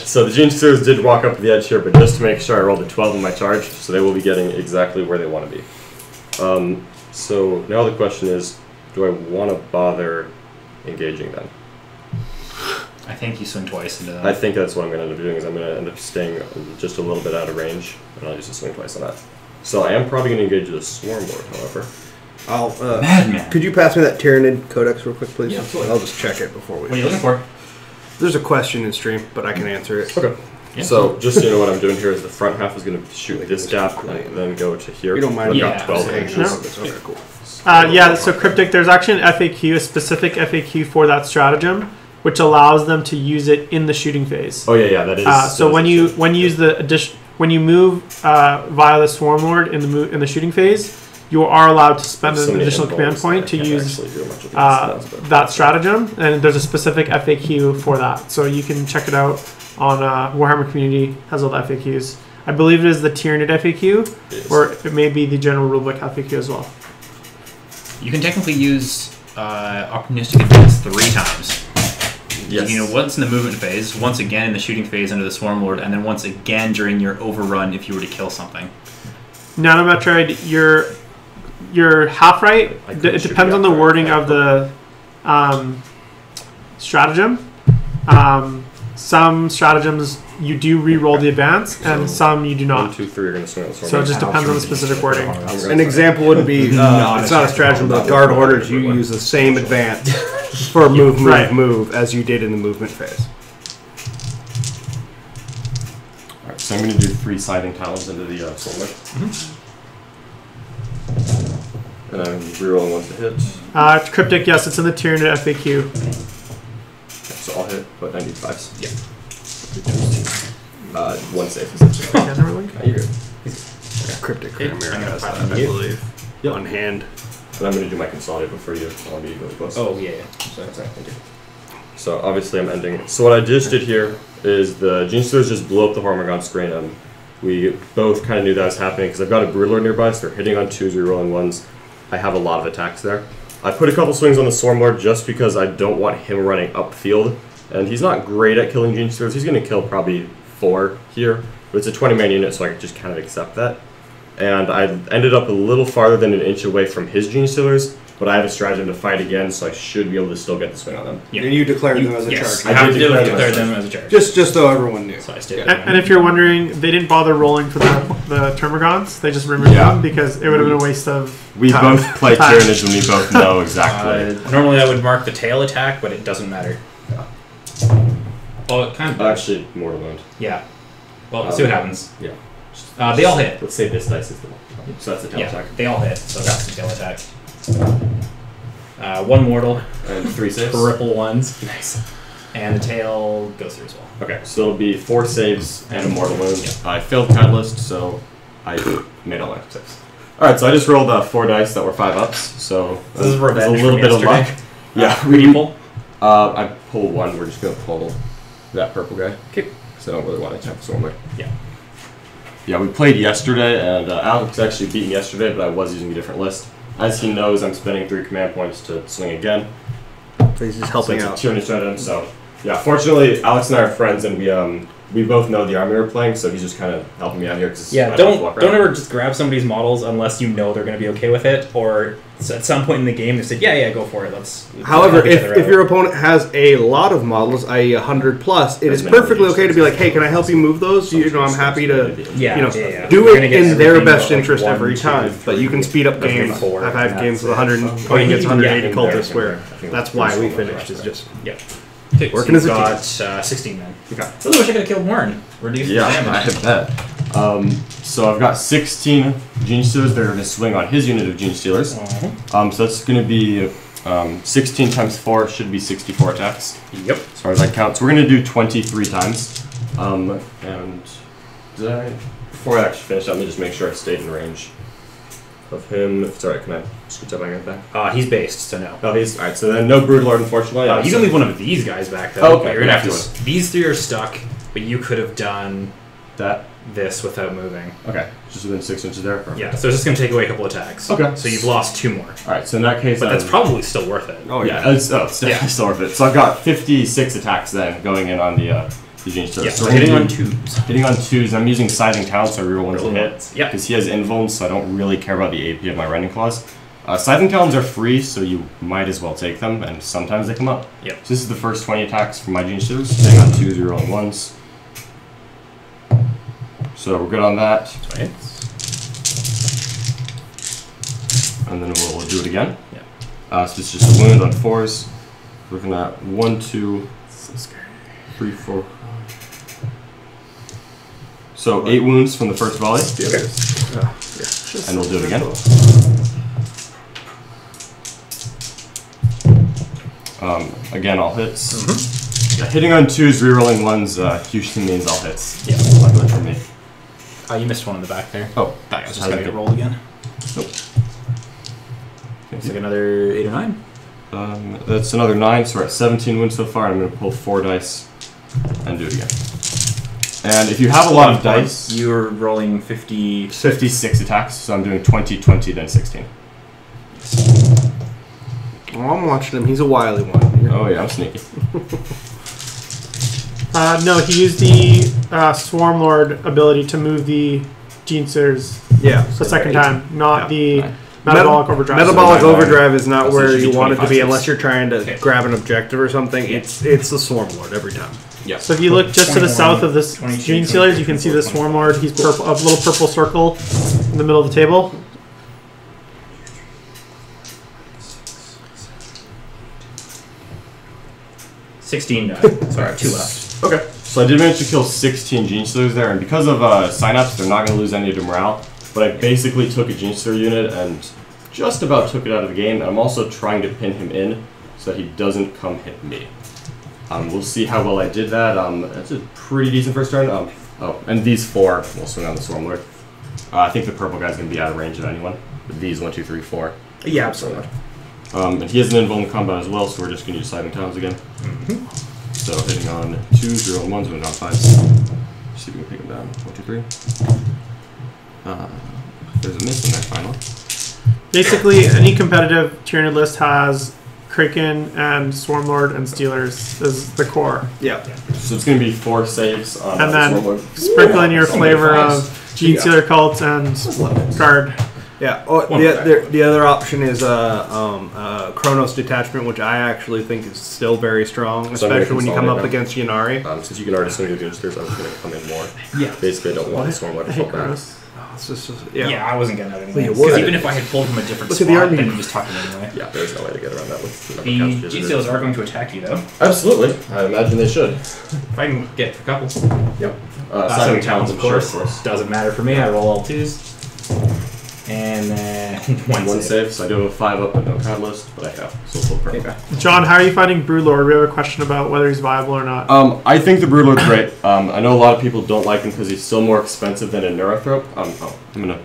Speaker 2: So the Gene Stealers did walk up to the edge here, but just to make sure I rolled a 12 in my charge, so they will be getting exactly where they want to be. So now the question is, do I want to bother engaging them?
Speaker 3: I think you swing twice into that.
Speaker 2: I think that's what I'm going to end up doing, is I'm going to end up staying just a little bit out of range, and I'll use a swing twice on that. So I am probably going to engage the Swarmlord, however.
Speaker 3: Madman.
Speaker 4: Could you pass me that Tyranid Codex real quick, please?
Speaker 3: Yeah, absolutely.
Speaker 4: I'll just check it before we...
Speaker 3: What are you looking for?
Speaker 4: There's a question in stream, but I can answer it.
Speaker 2: Okay.
Speaker 3: Yeah.
Speaker 2: So just so you know what I'm doing here is the front half is going to shoot this gap and then go to here.
Speaker 4: You don't mind?
Speaker 2: I've
Speaker 3: Yeah.
Speaker 2: got 12
Speaker 3: saying
Speaker 2: inches.
Speaker 4: Okay, cool.
Speaker 1: yeah. So Cryptic, there's actually an FAQ, a specific FAQ for that stratagem, which allows them to use it in the shooting phase.
Speaker 2: Oh yeah, that is.
Speaker 1: So when you use the addition, when you move via the Swarmlord in the shooting phase, you are allowed to spend an additional command point to use that stratagem, and there's a specific FAQ for that. So you can check it out on Warhammer Community has all the FAQs. I believe it is the Tyranid FAQ, or it may be the general rulebook FAQ as well.
Speaker 3: You can technically use opportunistic advance 3 times.
Speaker 2: Yes.
Speaker 3: You know, once in the movement phase, once again in the shooting phase under the Swarmlord, and then once again during your overrun if you were to kill something.
Speaker 1: Nanometroid, you're half right. It depends on the wording of the stratagem. Some stratagems you do re-roll the advance, and some you do
Speaker 2: 1,
Speaker 1: not.
Speaker 2: 2, 3 are going to swing on the Swarmlord.
Speaker 1: So it just depends on the specific wording.
Speaker 4: An example would be, it's not a stratagem, but guard orders, you use the same advance for move as you did in the movement phase.
Speaker 2: Alright, so I'm going to do 3 siding talons into the Swarmlord. And I'm rerolling 1 to hit.
Speaker 1: Cryptic, yes, it's in the Tyranid FAQ.
Speaker 2: So I'll hit, but I need 5s.
Speaker 3: Yeah.
Speaker 2: 1 save essentially.
Speaker 1: Yeah, never mind.
Speaker 2: You're good. Okay.
Speaker 4: Cryptic
Speaker 3: Okay,
Speaker 4: Chimera
Speaker 3: I'm gonna
Speaker 4: has
Speaker 3: pop
Speaker 4: that, I
Speaker 3: you.
Speaker 4: believe.
Speaker 2: Yep.
Speaker 4: On hand.
Speaker 2: And I'm going to do my consolidate before you. I'll be really close.
Speaker 3: Oh, yeah.
Speaker 2: Sorry, thank you. So obviously I'm ending it. So what I just did here is the Gene Stealers just blew up the Hormigron screen, and we both kind of knew that was happening because I've got a Broodlord nearby, so they're hitting on 2s, rerolling 1s. I have a lot of attacks there. I put a couple swings on the Swarmlord just because I don't want him running upfield, and he's not great at killing Gene Stealers. He's going to kill probably 4 here, but it's a 20-man unit, so I just kind of accept that. And I ended up a little farther than an inch away from his Gene Stealers, but I have a stratagem to fight again, so I should be able to still get the swing on them.
Speaker 3: Yeah.
Speaker 4: And you declared them as a
Speaker 3: Yes,
Speaker 4: charge.
Speaker 3: I have
Speaker 2: I
Speaker 3: to
Speaker 2: did declare
Speaker 3: declare
Speaker 2: them
Speaker 3: them as a charge.
Speaker 4: Just so everyone knew.
Speaker 3: So I stayed
Speaker 1: And if you're wondering, they didn't bother rolling for the Termagants. They just removed
Speaker 2: Yeah.
Speaker 1: them because it would have been a waste of
Speaker 2: We
Speaker 1: time.
Speaker 2: both play
Speaker 1: Time.
Speaker 2: Tyranids and we both know exactly.
Speaker 3: Normally I would mark the tail attack, but it doesn't matter. Well, it kind of does.
Speaker 2: Actually, Mortal Wound.
Speaker 3: Yeah. Well, let's see what happens.
Speaker 2: Yeah.
Speaker 3: They all hit.
Speaker 2: Let's say this dice is the one. So that's the tail
Speaker 3: Yeah,
Speaker 2: attack.
Speaker 3: they all hit, so that's the tail attack. 1 mortal,
Speaker 2: And 3 saves.
Speaker 3: triple 1s,
Speaker 2: Nice.
Speaker 3: and the tail goes through as well.
Speaker 2: Okay, so it'll be 4 saves and a Mortal Wound.
Speaker 3: Yeah.
Speaker 2: I failed Catalyst, so I made all my saves. Alright, so I just rolled 4 dice that were 5-ups, so
Speaker 3: This is
Speaker 2: there's a
Speaker 3: revenge
Speaker 2: little
Speaker 3: from
Speaker 2: bit of luck.
Speaker 3: yesterday.
Speaker 2: Yeah,
Speaker 3: Who do you pull?
Speaker 2: I pull 1, we're just going to pull that purple guy.
Speaker 3: Okay.
Speaker 2: Because I don't really want to attack the Stormlord.
Speaker 3: Yeah.
Speaker 2: Yeah, we played yesterday, and Alex actually beat me yesterday, but I was using a different list. As he knows, I'm spending 3 command points to swing again.
Speaker 4: So he's just helping
Speaker 2: So
Speaker 4: out.
Speaker 2: it's a 2 inch item, so yeah. Fortunately, Alex and I are friends, and we both know the army we're playing, so he's just kind of helping me out here. Cause
Speaker 3: Yeah,
Speaker 2: I
Speaker 3: don't
Speaker 2: walk around.
Speaker 3: ever just grab somebody's models unless you know they're going to be okay with it, or at some point in the game they said, yeah, go for it. Let's.
Speaker 4: However,
Speaker 3: help each other
Speaker 4: if
Speaker 3: out.
Speaker 4: your opponent has a lot of models, i.e. 100 plus, it is
Speaker 2: That's
Speaker 4: perfectly
Speaker 2: many
Speaker 4: okay to be like, hey, can I help you move those? You know, I'm happy to
Speaker 3: Yeah,
Speaker 4: you know,
Speaker 3: yeah.
Speaker 4: do
Speaker 3: You're
Speaker 4: it
Speaker 3: gonna get
Speaker 4: in their
Speaker 3: everything
Speaker 4: best
Speaker 3: but, like,
Speaker 4: interest
Speaker 3: 1,
Speaker 4: every
Speaker 3: 2,
Speaker 4: time. But you can speed up
Speaker 3: That's
Speaker 4: games.
Speaker 3: 4,
Speaker 4: I've had
Speaker 3: and
Speaker 4: games with
Speaker 3: that's
Speaker 4: 100
Speaker 3: it.
Speaker 4: going against
Speaker 3: Yeah,
Speaker 4: 180
Speaker 2: yeah,
Speaker 4: cultists
Speaker 2: yeah,
Speaker 4: where
Speaker 2: yeah.
Speaker 4: that's why we finished, is just
Speaker 3: Yeah. Okay,
Speaker 4: Working as a
Speaker 3: got 16 men.
Speaker 2: Okay.
Speaker 3: I really wish I could have killed Warren. Reduce the
Speaker 2: Yeah,
Speaker 3: damage.
Speaker 2: I bet. So I've got 16 Gene Stealers. They're going to swing on his unit of Gene Stealers.
Speaker 3: Uh-huh.
Speaker 2: So that's going to be 16 times 4 should be 64 attacks.
Speaker 3: Yep.
Speaker 2: As far as I count. So we're going to do 23 times. And did I, before I actually finish, let me just make sure I stayed in range of him. If it's alright, can I scoot up my guy back?
Speaker 3: He's based, so no.
Speaker 2: Oh, he's alright. So then no Broodlord, unfortunately.
Speaker 3: You can leave one of these guys back though.
Speaker 2: Oh, okay.
Speaker 3: But you're gonna have
Speaker 2: Yeah,
Speaker 3: to. These 3 are stuck, but you could have done
Speaker 2: that.
Speaker 3: this without moving.
Speaker 2: Okay, just within 6 inches there. Perfect.
Speaker 3: Yeah, so it's just gonna take away a couple attacks.
Speaker 2: Okay.
Speaker 3: So you've lost 2 more,
Speaker 2: Alright, so in that case,
Speaker 3: but that's probably still worth it.
Speaker 4: oh
Speaker 2: yeah, it's definitely
Speaker 3: Yeah.
Speaker 2: still worth it. So I've got 56 attacks then going in on the Gene Stealers.
Speaker 3: Yeah,
Speaker 2: So
Speaker 3: so
Speaker 2: we're
Speaker 3: hitting
Speaker 2: gonna
Speaker 3: on
Speaker 2: do-
Speaker 3: 2s.
Speaker 2: Hitting on 2s, I'm using Scything Talent, so I reroll ones to
Speaker 3: Reroll
Speaker 2: hit.
Speaker 3: ones. Yeah.
Speaker 2: Because he has invulns, so I don't really care about the AP of my Rending Claws. Scything Talons are free, so you might as well take them, and sometimes they come up.
Speaker 3: Yep.
Speaker 2: So this is the first 20 attacks from my Gene Stealers. Hitting on 2s, rerolling 1s. So we're good on that,
Speaker 3: Right.
Speaker 2: and then we'll do it again.
Speaker 3: Yeah.
Speaker 2: So it's just a wound on 4s. Looking at 1, 2, 3, 4. So 8 wounds from the first volley, and we'll do it again. Again, all hits. Hitting on 2s, rerolling 1s usually means all hits.
Speaker 3: Yeah.
Speaker 2: Luckily for me.
Speaker 3: You missed one in the back there.
Speaker 2: Oh,
Speaker 3: That guy's just
Speaker 2: how's
Speaker 3: gonna
Speaker 2: it
Speaker 3: get
Speaker 2: go?
Speaker 3: rolled again.
Speaker 2: Nope.
Speaker 3: Looks like another 8 or 9.
Speaker 2: That's another 9, so we're at 17 wounds so far. I'm going to pull 4 dice and do it again. And if you have a lot of dice,
Speaker 3: You're rolling 50.
Speaker 2: 56 attacks, so I'm doing 20, 20, then 16.
Speaker 4: Oh, I'm watching him. He's a wily one.
Speaker 2: Oh yeah, I'm sneaky.
Speaker 1: No, he used the Swarmlord ability to move the Gene Stealers
Speaker 4: Yeah.
Speaker 1: the second time, not the
Speaker 2: Nine.
Speaker 1: Metabolic Overdrive.
Speaker 4: Metabolic
Speaker 2: So it's
Speaker 4: Overdrive is not
Speaker 2: so it
Speaker 4: where
Speaker 2: should be
Speaker 4: you want it to
Speaker 2: 25
Speaker 4: be
Speaker 2: saves.
Speaker 4: unless you're trying to
Speaker 3: Okay.
Speaker 4: grab an objective or something. It's the Swarmlord every time.
Speaker 2: Yeah.
Speaker 1: So if you look just to the
Speaker 3: 21,
Speaker 1: south of this
Speaker 3: 22,
Speaker 1: Gene Stealers, you can see the
Speaker 3: 24,
Speaker 1: Swarmlord. He's purple, a little purple circle in the middle of the table.
Speaker 3: $16 died. Sorry, 2 left.
Speaker 2: Okay. So I did manage to kill 16 Gene Stealers there, and because of signups, they're not going to lose any of their morale. But I basically took a Gene Stealer unit and just about took it out of the game, and I'm also trying to pin him in so that he doesn't come hit me. We'll see how well I did that. That's a pretty decent first turn. Oh, and these 4 will swing on the Swarmlord. I think the purple guy's going to be out of range of anyone. With these 1, 2, 3, 4.
Speaker 3: Yeah, absolutely.
Speaker 2: And he has an invulnerable combat as well, so we're just going to use Cycling Towns again. So hitting on 2, 0, and 1s, going down 5s. See if we can pick him down. 1, 2, 3. There's a miss in there finally.
Speaker 1: Basically, any competitive Tyranid list has Kraken and Swarmlord and Stealers is the core.
Speaker 4: Yeah.
Speaker 2: So it's going to be 4 saves on
Speaker 1: And then
Speaker 2: Swarmlord.
Speaker 1: sprinkle in your flavor of Gene Stealer Cult and Guard.
Speaker 4: Yeah. Oh, the other option is Chronos Detachment, which I actually think is still very strong, especially when you come up against Yannari.
Speaker 2: Since you can already swing against yours, I was going to come in more.
Speaker 3: Yeah.
Speaker 2: Basically, I don't want the Swarmlord to fall back.
Speaker 3: Yeah, I wasn't getting that anyway.
Speaker 4: You
Speaker 3: Because
Speaker 4: would.
Speaker 3: even if I had pulled from a different
Speaker 4: Look at
Speaker 3: spot,
Speaker 4: the army.
Speaker 3: then you just tuck it anyway.
Speaker 2: Yeah, there's no way to get around that with
Speaker 3: The G-Seals are going to attack you, though.
Speaker 2: Absolutely. I imagine they should.
Speaker 3: If I can get a couple.
Speaker 2: Yep.
Speaker 3: Cycling Towns,
Speaker 2: I'm
Speaker 3: of
Speaker 2: sure,
Speaker 3: course. Doesn't matter for me. I roll all 2s. And then one
Speaker 2: save. So I do have a 5 up but no catalyst, but I have. So full purple.
Speaker 3: Okay.
Speaker 1: John, how are you finding Broodlord? We have a question about whether he's viable or not.
Speaker 2: I think the Broodlord's great. I know a lot of people don't like him because he's still more expensive than a Neurothrope. I'm gonna.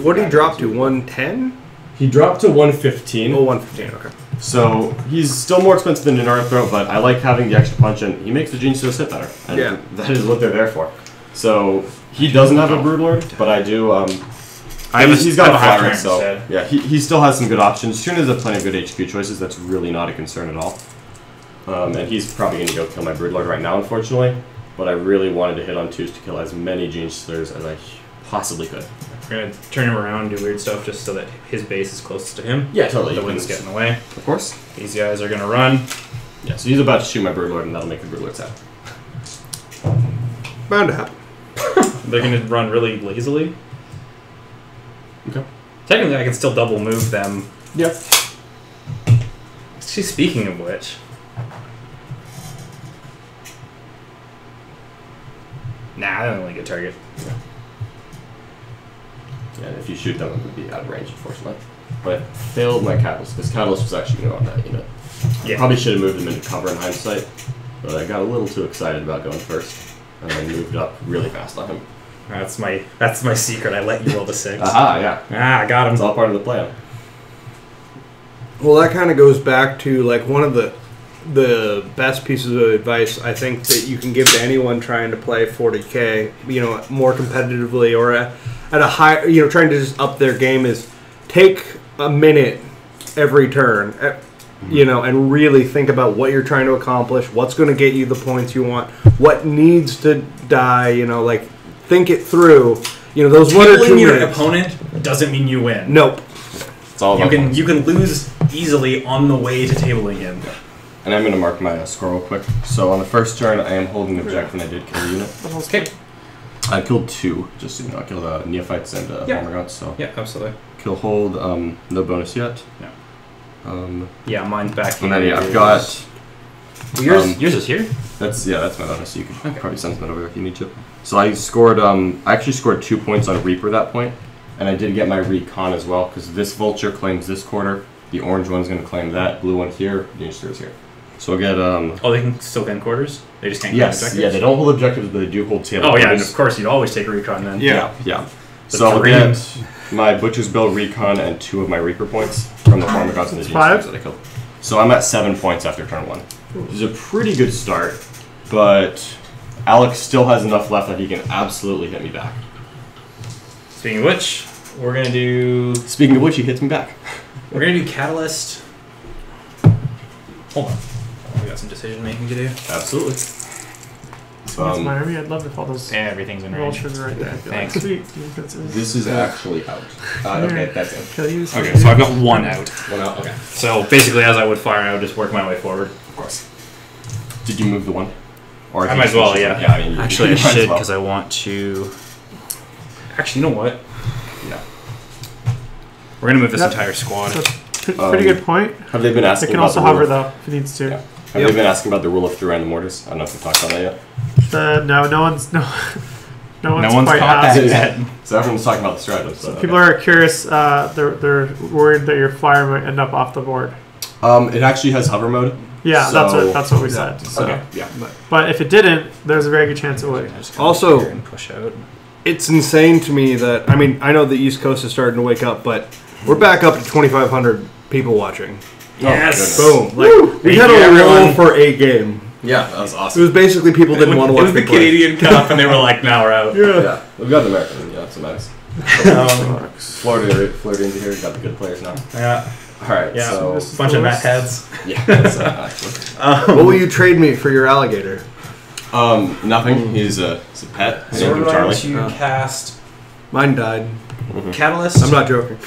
Speaker 4: What did he drop to? 110?
Speaker 2: He dropped to 115.
Speaker 4: Oh, 115. Okay.
Speaker 2: So he's still more expensive than a Neurothrope, but I like having the extra punch, and he makes the Gene Stealers hit better. And
Speaker 4: Yeah.
Speaker 2: that is what they're there for. So he doesn't have a Broodlord, but I do. He's got a fire, so yeah, he still has some good options. Tyranid has plenty of good HQ choices. That's really not a concern at all. And he's probably going to go kill my Broodlord right now, unfortunately. But I really wanted to hit on 2s to kill as many Gene Stealers as I possibly could.
Speaker 3: We're going to turn him around, do weird stuff just so that his base is closest to him.
Speaker 2: Yeah, totally.
Speaker 3: The wind's getting away.
Speaker 2: Of course.
Speaker 3: These guys are going to run.
Speaker 2: Yeah, so he's about to shoot my Broodlord, and that'll make the Broodlord sad.
Speaker 4: Bound to happen.
Speaker 3: They're going to run really lazily.
Speaker 2: Okay.
Speaker 3: Technically, I can still double move them.
Speaker 2: Yep.
Speaker 3: Actually, speaking of which... Nah, I don't like a target.
Speaker 2: Yeah, if you shoot them, it would be out of range, unfortunately. But I failed my Catalyst, because Catalyst was actually going to go on that unit.
Speaker 3: Yeah.
Speaker 2: Probably should have moved him into cover in hindsight, but I got a little too excited about going first, and I moved up really fast on him.
Speaker 3: That's my secret. I let you roll the 6.
Speaker 2: Aha, yeah.
Speaker 3: I got him.
Speaker 2: It's all part of the plan.
Speaker 4: Well, that kind of goes back to like one of the best pieces of advice I think that you can give to anyone trying to play 40K, more competitively or at a high, trying to just up their game is take a minute every turn, and really think about what you're trying to accomplish, what's going to get you the points you want, what needs to die, think it through. Those 1 or 2
Speaker 3: your
Speaker 4: minutes.
Speaker 3: opponent doesn't mean you win.
Speaker 4: Nope.
Speaker 2: It's all
Speaker 3: You
Speaker 2: about
Speaker 3: can lose easily on the way to tabling him.
Speaker 2: And I'm going to mark my score real quick. So on the first turn, I am holding object when I did kill a unit.
Speaker 3: Okay.
Speaker 2: I killed 2, just so you know. I killed Neophytes and Armorgaunt's, so...
Speaker 3: Yeah, absolutely.
Speaker 2: Kill hold, no bonus yet.
Speaker 3: No. Yeah, mine's back here.
Speaker 2: And then, I've got...
Speaker 3: Yours is here?
Speaker 2: That's my bonus, so you could probably send that over if you need to. So I scored, I actually scored 2 points on Reaper that point, and I did get my recon as well, because this Vulture claims this quarter, the orange one's going to claim that, blue one here, Gene Stealer's here. So I'll get,
Speaker 3: Oh, they can still claim quarters? They just can't claim
Speaker 2: yes,
Speaker 3: objectives?
Speaker 2: yeah, they don't hold objectives, but they do hold table
Speaker 3: Oh, yeah, and
Speaker 2: quarters.
Speaker 3: of course, you'd always take a recon then.
Speaker 2: Yeah.
Speaker 3: The
Speaker 2: So I'll
Speaker 3: dream.
Speaker 2: get my Butcher's Bill recon and 2 of my Reaper points from the Farmer Gods and the Gene Stealers that I killed. So I'm at 7 points after turn 1. Which is a pretty good start, but Alex still has enough left that he can absolutely hit me back.
Speaker 3: Speaking of which, we're going to do...
Speaker 2: Speaking of which, he hits me back.
Speaker 3: We're going to do Catalyst. Hold on. We got some decision making to do.
Speaker 2: Absolutely.
Speaker 1: That's my army. I'd love if all those
Speaker 3: Everything's in range.
Speaker 1: vultures are right there.
Speaker 3: Thanks.
Speaker 1: Sweet.
Speaker 2: This is actually out. Okay, that's it.
Speaker 1: Kill you.
Speaker 3: Okay, so I've got 1 out.
Speaker 2: 1 out, okay.
Speaker 3: So basically, as I would fire, I would just work my way forward.
Speaker 2: Of course. Did you move the 1? Or
Speaker 3: I might as well, yeah.
Speaker 2: Yeah, I mean,
Speaker 3: Actually, I
Speaker 2: you might as
Speaker 3: should,
Speaker 2: well.
Speaker 3: because I want to... Actually, you know what?
Speaker 2: Yeah.
Speaker 3: We're going to move this
Speaker 1: Yep.
Speaker 3: entire squad.
Speaker 1: So, pretty good point.
Speaker 2: Have they been
Speaker 1: It
Speaker 2: asking
Speaker 1: can
Speaker 2: about
Speaker 1: also
Speaker 2: the
Speaker 1: hover
Speaker 2: rule
Speaker 1: though if it needs to.
Speaker 2: Yeah. Have they been asking about the rule of 3 random orders? I don't know if we've talked about that yet.
Speaker 1: No one's
Speaker 3: one's
Speaker 1: quite
Speaker 3: caught
Speaker 1: asked.
Speaker 3: that yet.
Speaker 2: So everyone's talking about the stratagems. So
Speaker 1: People are curious. They're worried that your flyer might end up off the board.
Speaker 2: It actually has hover mode.
Speaker 1: Yeah,
Speaker 2: So-
Speaker 1: that's what we said.
Speaker 2: So,
Speaker 1: Okay.
Speaker 2: yeah.
Speaker 1: But if it didn't, there's a very good chance it would.
Speaker 3: I'm just gonna
Speaker 4: Also-
Speaker 3: go here and push out.
Speaker 4: it's insane to me that I know the East Coast is starting to wake up, but we're back up to 2,500 people watching.
Speaker 3: Yes.
Speaker 4: Boom! Like we had a roll for a game.
Speaker 2: Yeah, that was
Speaker 4: It
Speaker 2: awesome.
Speaker 4: was basically people didn't want to watch
Speaker 3: It was the
Speaker 4: me play.
Speaker 3: Canadian Cup, and they were like, "Now we're out."
Speaker 2: Yeah, we've got the American. Yeah, so nice. Florida into here. We got the good players now.
Speaker 3: Yeah.
Speaker 2: All right.
Speaker 3: Yeah.
Speaker 2: So
Speaker 1: This is
Speaker 3: Bunch of
Speaker 1: the
Speaker 3: Met
Speaker 1: worst.
Speaker 3: heads.
Speaker 2: yeah. That's, actually.
Speaker 4: What will you trade me for your alligator?
Speaker 2: Nothing. He's a pet. His
Speaker 3: So
Speaker 2: name's
Speaker 3: we're going
Speaker 2: Charlie.
Speaker 3: to cast
Speaker 4: Mine died.
Speaker 3: Catalyst
Speaker 4: I'm not joking.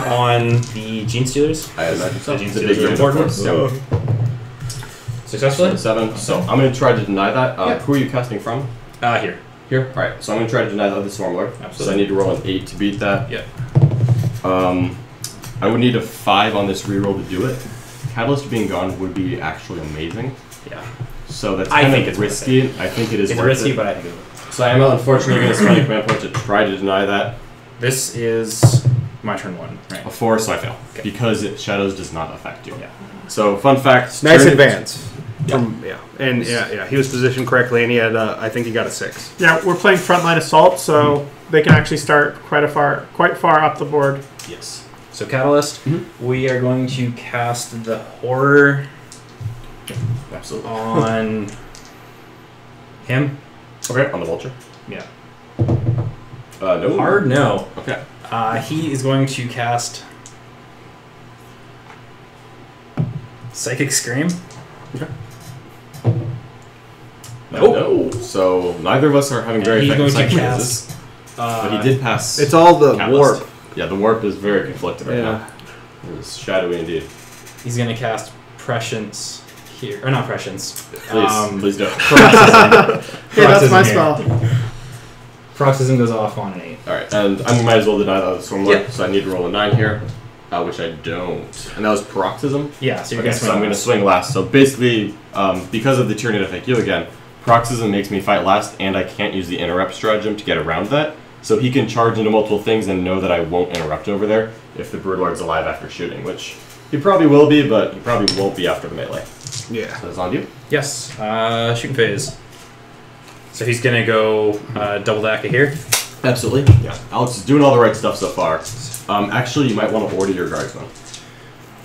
Speaker 3: on the Gene Stealers.
Speaker 2: I imagine so.
Speaker 3: The Gene
Speaker 2: It's a
Speaker 3: Stealers
Speaker 2: big
Speaker 3: are
Speaker 2: unit,
Speaker 3: important.
Speaker 2: of course.
Speaker 3: Successfully?
Speaker 2: 7. So I'm going to try to deny that.
Speaker 3: Yeah.
Speaker 2: Who are you casting from?
Speaker 3: Here.
Speaker 2: Here? Alright, so I'm going to try to deny that with the Swarmlord.
Speaker 3: Absolutely.
Speaker 2: So I need to roll an 8 to beat that.
Speaker 3: Yeah.
Speaker 2: I would need a 5 on this reroll to do it. Catalyst being gone would be actually amazing.
Speaker 3: Yeah.
Speaker 2: So that's
Speaker 3: I
Speaker 2: kind
Speaker 3: think
Speaker 2: of
Speaker 3: it's
Speaker 2: risky. I think it is
Speaker 3: It's
Speaker 2: worth
Speaker 3: risky,
Speaker 2: it.
Speaker 3: but I think it's
Speaker 2: So I am unfortunately going to spend a command point to try to deny that.
Speaker 3: This is my turn 1, right?
Speaker 2: A 4, so I fail.
Speaker 3: Okay.
Speaker 2: Because Shadows does not affect you.
Speaker 3: Yeah.
Speaker 2: So, fun fact.
Speaker 4: Nice
Speaker 2: turn-
Speaker 4: advance.
Speaker 2: Yeah.
Speaker 4: And he was positioned correctly, and he had I think he got a 6.
Speaker 1: Yeah, we're playing frontline assault, so they can actually start quite far up the board.
Speaker 2: Yes.
Speaker 3: So Catalyst, we are going to cast the Horror
Speaker 2: Absolutely.
Speaker 3: on him.
Speaker 2: Okay, on the Vulture.
Speaker 3: Yeah.
Speaker 2: No.
Speaker 3: Hard? No.
Speaker 2: Okay.
Speaker 3: He is going to cast Psychic Scream.
Speaker 2: Okay.
Speaker 3: Nope.
Speaker 2: No. So neither of us are having very
Speaker 3: He's
Speaker 2: effective
Speaker 3: going to
Speaker 2: psychic
Speaker 3: cast.
Speaker 2: but he did pass.
Speaker 4: It's all the
Speaker 2: Catalyst.
Speaker 4: warp.
Speaker 2: Yeah, the warp is very conflicted right
Speaker 4: Yeah.
Speaker 2: now. It's shadowy indeed.
Speaker 3: He's going to cast Prescience here. Or not Prescience.
Speaker 2: Please don't.
Speaker 3: Paroxysm.
Speaker 1: Hey, that's my
Speaker 3: Paroxysm here.
Speaker 1: spell.
Speaker 3: Paroxysm goes off on an 8.
Speaker 2: Alright, and I might as well deny that with Stormlord,
Speaker 3: Yeah.
Speaker 2: so I need to roll a 9 here, which I don't. And that was Paroxysm?
Speaker 3: Yeah, so you're
Speaker 2: Okay,
Speaker 3: going to
Speaker 2: so I'm going to swing last. So basically, because of the Tyranid FAQ again, Paroxysm makes me fight last, and I can't use the interrupt stratagem to get around that. So he can charge into multiple things and know that I won't interrupt over there if the Broodlord's alive after shooting, which he probably will be, but he probably won't be after the melee.
Speaker 4: Yeah.
Speaker 2: So it's on you.
Speaker 3: Yes. Shooting phase. So he's going to go double Daka here.
Speaker 2: Absolutely. Yeah. Alex is doing all the right stuff so far. Actually, you might want to order your guardsman.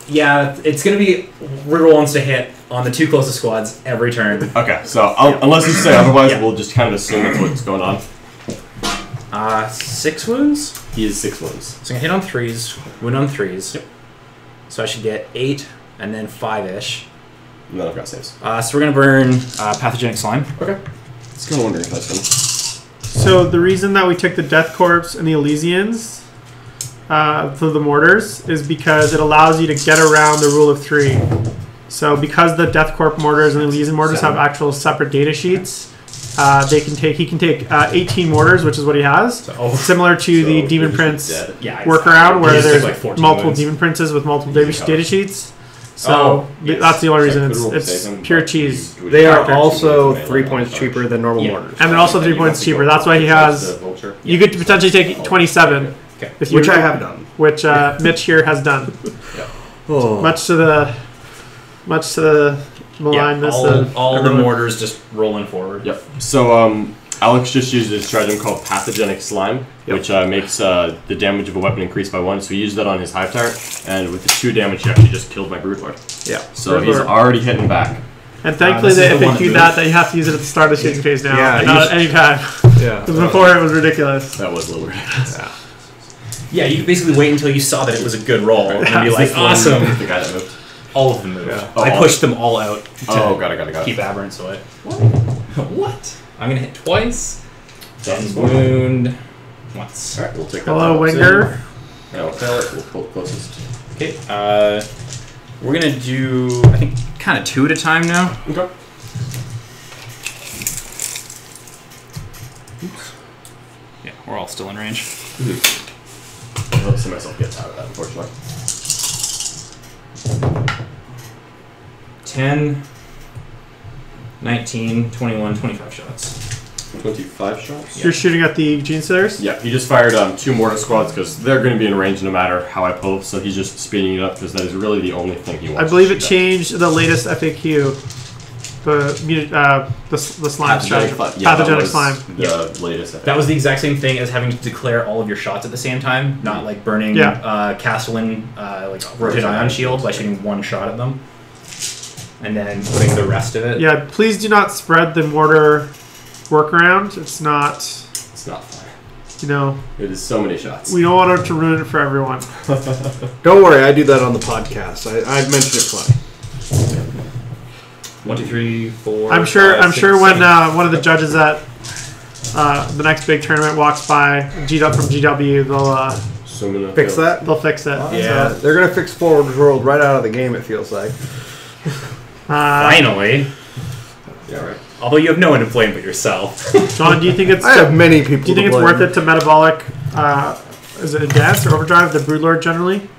Speaker 3: Yeah, it's going to be reroll wants to hit on the 2 closest squads every turn.
Speaker 2: Okay, so unless you say otherwise,
Speaker 3: Yeah.
Speaker 2: we'll just kind of assume that's what's going on.
Speaker 3: 6 wounds.
Speaker 2: He is 6 wounds.
Speaker 3: So I'm going to hit on 3s, wound on 3s.
Speaker 2: Yep.
Speaker 3: So I should get 8 and then 5-ish.
Speaker 2: And then I've got saves.
Speaker 3: So we're going to burn Pathogenic Slime.
Speaker 2: Okay. It's kind of wondering if that's going
Speaker 1: So the reason that we took the Death Corps and the Elysians for the mortars is because it allows you to get around the rule of 3. So because the Death Corp mortars and the Elysian mortars have actual separate data sheets, he can take 18 mortars, which is what he has. Similar to the Demon Prince
Speaker 3: Yeah,
Speaker 1: workaround, where
Speaker 3: He's just
Speaker 1: there's
Speaker 3: like 14
Speaker 1: multiple
Speaker 3: wounds.
Speaker 1: Demon Princes with multiple data sheets. So
Speaker 3: yes.
Speaker 1: that's the only reason
Speaker 2: Could roll to
Speaker 1: it's
Speaker 2: save him,
Speaker 1: pure
Speaker 2: but
Speaker 1: cheese.
Speaker 2: you would
Speaker 4: They are
Speaker 2: factor
Speaker 4: also
Speaker 2: melee
Speaker 4: 3
Speaker 2: on
Speaker 4: points
Speaker 2: charge.
Speaker 4: cheaper than normal
Speaker 3: Yeah.
Speaker 4: mortars.
Speaker 1: And they're also
Speaker 2: And
Speaker 1: 3
Speaker 2: you
Speaker 1: points
Speaker 2: have to go
Speaker 1: cheaper. That's why he
Speaker 2: against
Speaker 1: has.
Speaker 2: the Vulture.
Speaker 1: You could potentially take 27,
Speaker 3: Okay.
Speaker 1: if you,
Speaker 4: Which I have done.
Speaker 1: which Mitch here has done.
Speaker 4: Oh.
Speaker 1: Much to the maligness of
Speaker 3: all the
Speaker 1: everyone.
Speaker 3: mortars just rolling forward.
Speaker 2: Yep. So Alex just used a stratagem called Pathogenic Slime,
Speaker 4: Yep.
Speaker 2: which makes the damage of a weapon increase by 1. So he used that on his Hive Tyrant, and with the 2 damage, he actually just killed my Broodlord.
Speaker 4: Yeah.
Speaker 2: So he's
Speaker 1: Broodlord.
Speaker 2: already hitting back.
Speaker 1: And thankfully
Speaker 3: this is
Speaker 1: they
Speaker 3: the one
Speaker 1: FAQ'd that you have to use it at the start of the shooting phase now,
Speaker 4: Yeah,
Speaker 1: and not at any time.
Speaker 4: Yeah.
Speaker 1: Because before it was ridiculous.
Speaker 2: That was a little weird.
Speaker 3: Yeah, you could basically wait until you saw that it was a good roll and be
Speaker 2: Is
Speaker 3: like,
Speaker 2: this the one-
Speaker 3: awesome.
Speaker 2: The guy that moved.
Speaker 3: All of them moved.
Speaker 4: Yeah.
Speaker 2: Oh,
Speaker 3: I
Speaker 2: all-
Speaker 3: pushed them all out to
Speaker 2: Got it.
Speaker 3: keep Aberrants away. What? I'm going to hit twice. Then wound once.
Speaker 2: Alright, we'll take that.
Speaker 1: Hello,
Speaker 2: box in.
Speaker 1: Winger.
Speaker 2: No, we'll fail it. We'll pull it closest.
Speaker 3: Okay, we're going to do, I think, kind of 2 at a time now.
Speaker 2: Okay.
Speaker 3: Yeah, we're all still in range.
Speaker 2: I'll see myself get out of that, unfortunately.
Speaker 3: 10, 19, 21, 25 shots.
Speaker 2: 25 shots?
Speaker 1: You're shooting at the Gene Stealers?
Speaker 2: Yeah, he just fired 2 mortar squads because they're going to be in range no matter how I pull, so he's just speeding it up because that is really the only thing he wants.
Speaker 1: I believe
Speaker 2: to
Speaker 1: it
Speaker 2: shoot at.
Speaker 1: changed the latest FAQ. the slime strategy.
Speaker 2: Pathogenic
Speaker 1: slime.
Speaker 2: The latest.
Speaker 3: That was the exact same thing as having to declare all of your shots at the same time, not like burning Castellan rotate ion shield by shooting one shot at them, and then putting the rest of it.
Speaker 1: Yeah, please do not spread the mortar workaround. It's not.
Speaker 2: It's not fun.
Speaker 1: You know,
Speaker 2: it is so many shots.
Speaker 1: We don't want to ruin it for everyone.
Speaker 4: Don't worry, I do that on the podcast. I've mentioned it plenty.
Speaker 3: 1, 2, 3, 4.
Speaker 1: I'm sure.
Speaker 3: 5,
Speaker 1: I'm
Speaker 3: 6,
Speaker 1: sure
Speaker 3: 7.
Speaker 1: when one of the judges at the next big tournament walks by from GW, they'll
Speaker 4: fix that.
Speaker 1: They'll fix it.
Speaker 4: Yeah, so. They're gonna fix Forward World right out of the game. It feels like.
Speaker 3: Finally.
Speaker 2: Yeah, right.
Speaker 3: Although you have no one to blame but yourself.
Speaker 1: John, do you think it's?
Speaker 4: I have many people.
Speaker 1: Do you think it's worth it to metabolic? Is it advanced or overdrive the Broodlord generally?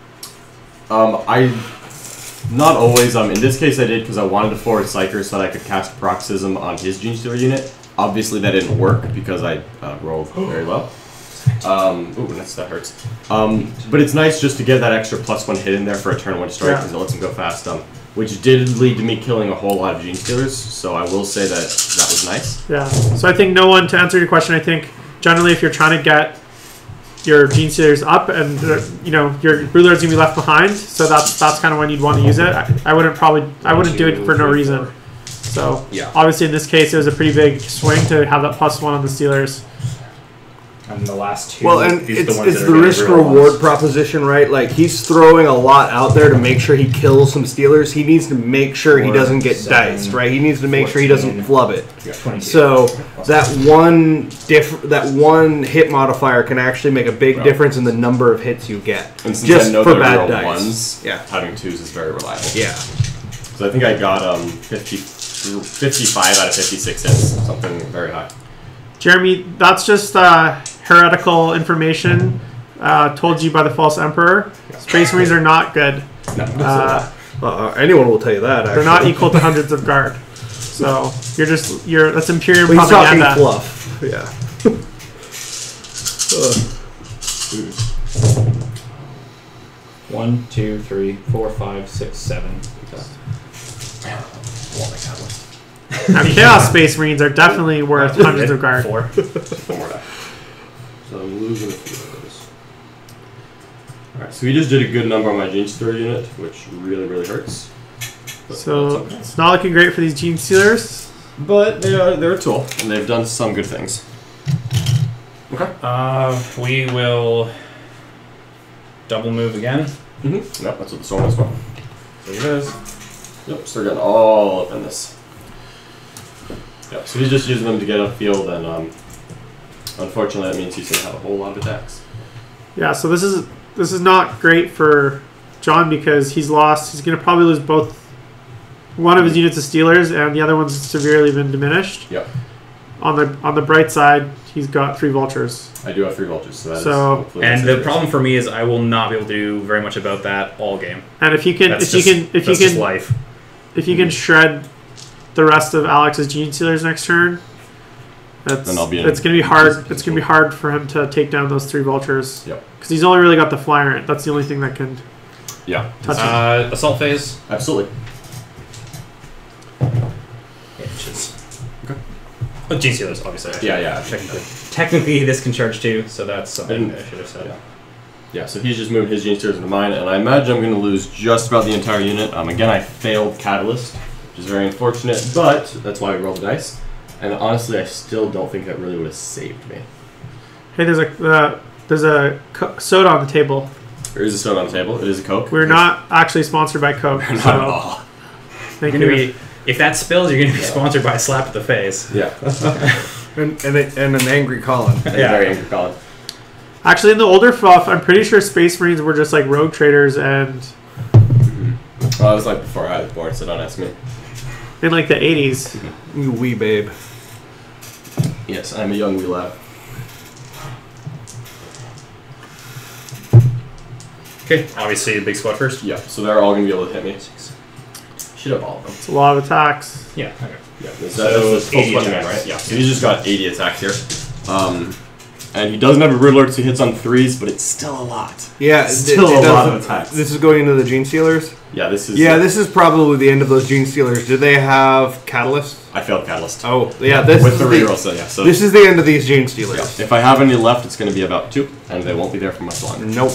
Speaker 2: Not always. In this case, I did because I wanted to forward Psyker so that I could cast Paroxysm on his Gene Stealer unit. Obviously, that didn't work because I rolled very low. Ooh, that hurts. But it's nice just to get that extra +1 hit in there for a turn 1 strike because it lets him go fast. Which did lead to me killing a whole lot of Gene Stealers. So I will say that was nice.
Speaker 1: Yeah. So I think to answer your question, I think generally if you're trying to get your Gene Stealers up and your Broodlord's gonna be left behind, so that's kind of when you'd want to use it. I wouldn't do it for no reason. So obviously in this case it was a pretty big swing to have that +1 on the Stealers.
Speaker 3: And the last two.
Speaker 4: Well, and it's the risk-reward proposition, right? Like, he's throwing a lot out there to make sure he kills some Stealers. He needs to make sure he doesn't get diced, right? He needs to make sure he doesn't flub it. So that one hit modifier can actually make a big difference in the number of hits you get.
Speaker 2: And since
Speaker 4: just
Speaker 2: I know
Speaker 4: for
Speaker 2: that
Speaker 4: bad
Speaker 2: roll
Speaker 4: dice.
Speaker 2: ones, having 2s is very reliable.
Speaker 4: Yeah.
Speaker 2: So I think I got 55 out of 56 hits, something very high.
Speaker 1: Jeremy, that's just heretical information told you by the false emperor. Space Marines are not good.
Speaker 4: Anyone will tell you that. Actually.
Speaker 1: They're not equal to hundreds of guard. So that's Imperium
Speaker 4: He's
Speaker 1: propaganda.
Speaker 4: Talking fluff. Yeah.
Speaker 3: 1, 2, 3, 4, 5, 6, 7.
Speaker 1: Now, Chaos Space Marines are definitely worth hundreds of guard.
Speaker 3: 4.
Speaker 2: 4 more die. So I'm losing a few of those. Alright, so we just did a good number on my Gene Stealer unit, which really, really hurts. But
Speaker 1: so it's not looking great for these Gene Stealers.
Speaker 2: But they're a tool, and they've done some good things. Okay.
Speaker 3: We will double move again.
Speaker 2: Mm-hmm. Yep, that's what the storm is for.
Speaker 3: There it is.
Speaker 2: Yep, so we're getting all up in this. Yep, so he's just using them to get upfield, and unfortunately that means he's going to have a whole lot of attacks.
Speaker 1: Yeah, so this is not great for John because he's lost. He's going to probably lose both. One of his units of Stealers, and the other one's severely been diminished.
Speaker 2: Yep.
Speaker 1: On the bright side, he's got 3 Vultures.
Speaker 2: I do have 3 Vultures, so that is hopefully.
Speaker 3: And the problem for me is I will not be able to do very much about that all game.
Speaker 1: And if you can shred the rest of Alex's Gene Stealers next turn, it's gonna be hard. It's gonna be hard for him to take down those 3 Vultures.
Speaker 2: Yep.
Speaker 1: Because he's only really got the Flyer in it. That's the only thing that can. Touch him.
Speaker 3: Assault phase.
Speaker 2: Absolutely.
Speaker 3: Okay. Oh, Gene Stealers, obviously.
Speaker 2: Yeah.
Speaker 3: Technically, this can charge too, so that's something I should have said.
Speaker 2: Yeah, so he's just moved his Gene Stealers into mine, and I imagine I'm going to lose just about the entire unit. Again, I failed Catalyst, which is very unfortunate, but that's why we rolled the dice. And honestly, I still don't think that really would have saved me.
Speaker 1: Hey, there's a soda on the table.
Speaker 2: There is a soda on the table. It is a Coke.
Speaker 1: We're not actually sponsored by Coke.
Speaker 2: Not at all.
Speaker 1: Thank you.
Speaker 3: If that spills, you're going to be sponsored by a slap to the face.
Speaker 2: Yeah.
Speaker 4: and an angry Colin.
Speaker 2: Very angry Colin.
Speaker 1: Actually, in the older fluff, I'm pretty sure Space Marines were just like rogue traders and...
Speaker 2: Well, that was like before I was born, so don't ask me.
Speaker 1: In like the 80s.
Speaker 4: You wee babe.
Speaker 2: Yes, I'm a young wee lad.
Speaker 3: Okay, obviously the big squad first.
Speaker 2: Yeah, so they're all going to be able to hit me. Should have all of them.
Speaker 1: It's a lot of attacks.
Speaker 3: Yeah, okay.
Speaker 2: Yeah, so 80 attacks, right? Yeah, so he's just got 80 attacks here. And he doesn't have a Broodlord, so he hits on 3s, but it's still a lot.
Speaker 4: Yeah,
Speaker 2: still a lot of attacks.
Speaker 4: This is going into the Gene Stealers?
Speaker 2: Yeah, this is.
Speaker 4: Yeah, this is probably the end of those Gene Stealers. Do they have Catalyst?
Speaker 2: I failed Catalyst.
Speaker 4: Oh, yeah. This
Speaker 2: With
Speaker 4: is
Speaker 2: the reroll, so yeah. So
Speaker 4: this is the end of these Gene Stealers.
Speaker 2: yeah. If I have any left, it's going to be about 2, and they won't be there for much longer.
Speaker 4: Nope.